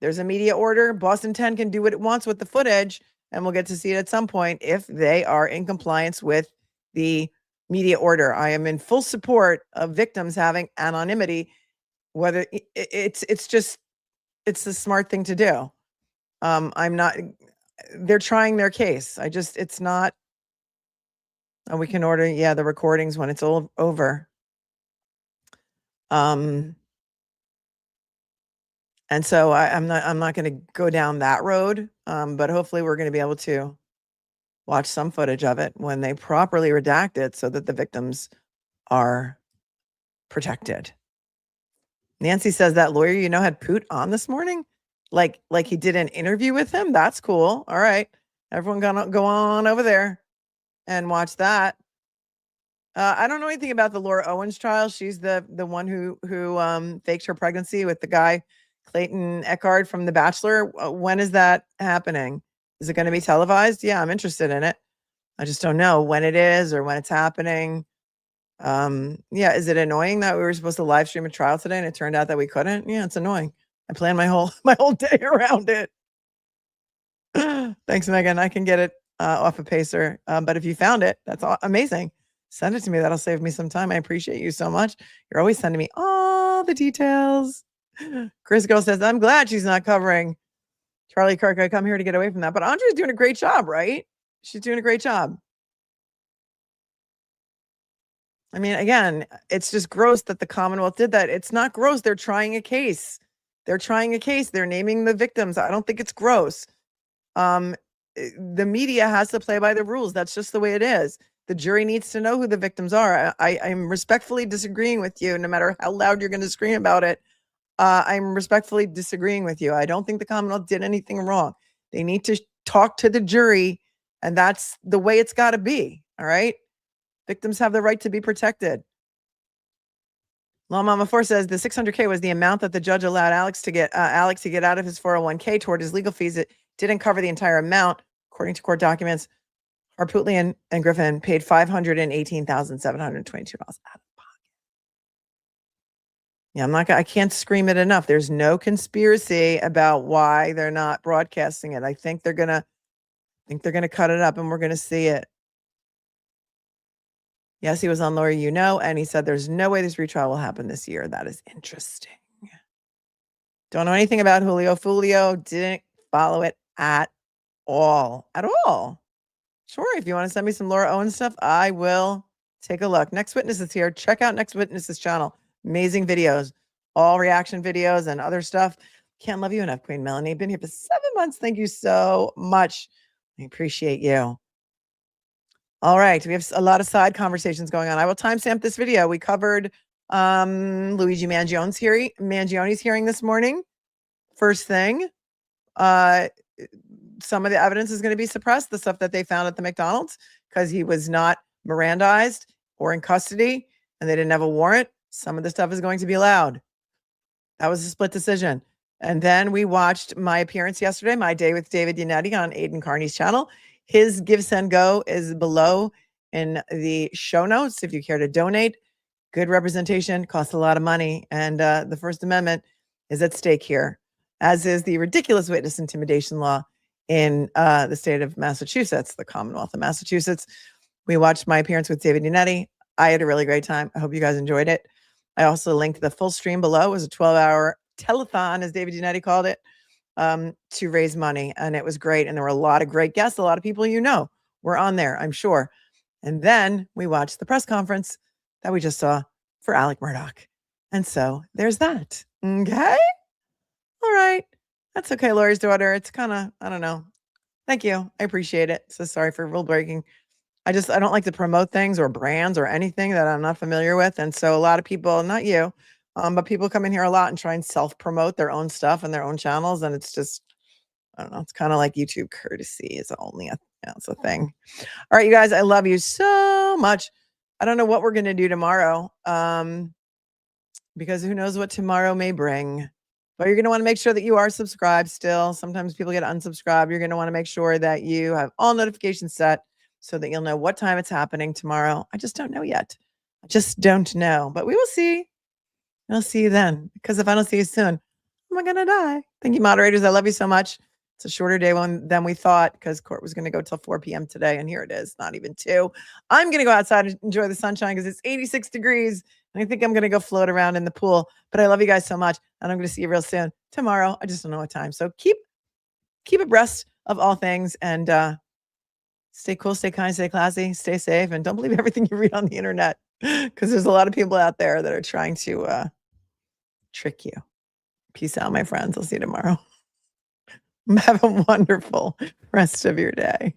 There's a media order. Boston 10 can do what it wants with the footage, and we'll get to see it at some point if they are in compliance with the media order. I am in full support of victims having anonymity. Whether it's the smart thing to do. I'm not, they're trying their case. It's not, we can order, the recordings when it's all over. And so I'm not going to go down that road. But hopefully we're going to be able to watch some footage of it when they properly redact it so that the victims are protected. Nancy says that lawyer, had Poot on this morning. Like he did an interview with him. That's cool. All right. Everyone gonna go on over there and watch that. I don't know anything about the Laura Owens trial. She's the one who faked her pregnancy with the guy, Clayton Eckhart from The Bachelor. When is that happening? Is it going to be televised? Yeah, I'm interested in it. I just don't know when it is or when it's happening. Is it annoying that we were supposed to live stream a trial today and it turned out that we couldn't? Yeah, it's annoying. I planned my whole day around it. Thanks, Megan. I can get it off of Pacer. But if you found it, that's amazing. Send it to me. That'll save me some time. I appreciate you so much. You're always sending me all the details. Chris Girl says, I'm glad she's not covering Charlie Kirk. I come here to get away from that. But Andrea's doing a great job, right? She's doing a great job. I mean, again, it's just gross that the Commonwealth did that. It's not gross. They're trying a case. They're trying a case. They're naming the victims. I don't think it's gross. The media has to play by the rules. That's just the way it is. The jury needs to know who the victims are. I'm respectfully disagreeing with you, no matter how loud you're going to scream about it. I'm respectfully disagreeing with you. I don't think the Commonwealth did anything wrong. They need to talk to the jury, and that's the way it's got to be. All right. Victims have the right to be protected. Law Mama 4 says the $600K was the amount that the judge allowed Alex to get out of his 401k toward his legal fees. It didn't cover the entire amount. According to court documents, Harpootlian and Griffin paid $518,722 out of pocket. Yeah, I can't scream it enough. There's no conspiracy about why they're not broadcasting it. I think they're gonna cut it up and we're gonna see it. Yes, he was on Lawyer You Know, and he said there's no way this retrial will happen this year. That is interesting. Don't know anything about Julio Fulio. Didn't follow it at all. At all. Sure, if you want to send me some Laura Owen stuff, I will take a look. Next Witness is here. Check out Next Witness's channel. Amazing videos. All reaction videos and other stuff. Can't love you enough, Queen Melanie. Been here for 7 months. Thank you so much. I appreciate you. All right, we have a lot of side conversations going on. I will timestamp this video. We covered Luigi Mangione's hearing this morning. First thing, some of the evidence is going to be suppressed, the stuff that they found at the McDonald's, because he was not Mirandized or in custody and they didn't have a warrant. Some of the stuff is going to be allowed. That was a split decision. And then we watched my appearance yesterday, My Day with David Yannetti on Aidan Carney's channel. His Give, Send, Go is below in the show notes if you care to donate. Good representation, costs a lot of money. And the First Amendment is at stake here, as is the ridiculous witness intimidation law in the state of Massachusetts, the Commonwealth of Massachusetts. We watched my appearance with David Yannetti. I had a really great time. I hope you guys enjoyed it. I also linked the full stream below. It was a 12-hour telethon, as David Yannetti called it, to raise money. And it was great. And there were a lot of great guests. A lot of people were on there, I'm sure. And then we watched the press conference that we just saw for Alec Murdaugh. And so there's that. Okay? All right. That's okay, Laurie's daughter. It's kind of, I don't know. Thank you. I appreciate it. So sorry for rule breaking. I don't like to promote things or brands or anything that I'm not familiar with. And so a lot of people, not you, but people come in here a lot and try and self-promote their own stuff and their own channels. And it's just, I don't know. It's kind of like YouTube courtesy is only it's a thing. All right, you guys, I love you so much. I don't know what we're going to do tomorrow because who knows what tomorrow may bring. But you're going to want to make sure that you are subscribed still. Sometimes people get unsubscribed. You're going to want to make sure that you have all notifications set so that you'll know what time it's happening tomorrow. I just don't know yet. I just don't know. But we will see. I'll see you then. Because if I don't see you soon, am I going to die? Thank you, moderators. I love you so much. It's a shorter day than we thought because court was going to go till 4 p.m. today. And here it is, not even 2. I'm going to go outside and enjoy the sunshine because it's 86 degrees. And I think I'm going to go float around in the pool. But I love you guys so much. And I'm going to see you real soon. Tomorrow. I just don't know what time. So keep abreast of all things. And stay cool, stay kind, stay classy, stay safe. And don't believe everything you read on the internet. Because there's a lot of people out there that are trying to trick you. Peace out, my friends. I'll see you tomorrow. Have a wonderful rest of your day.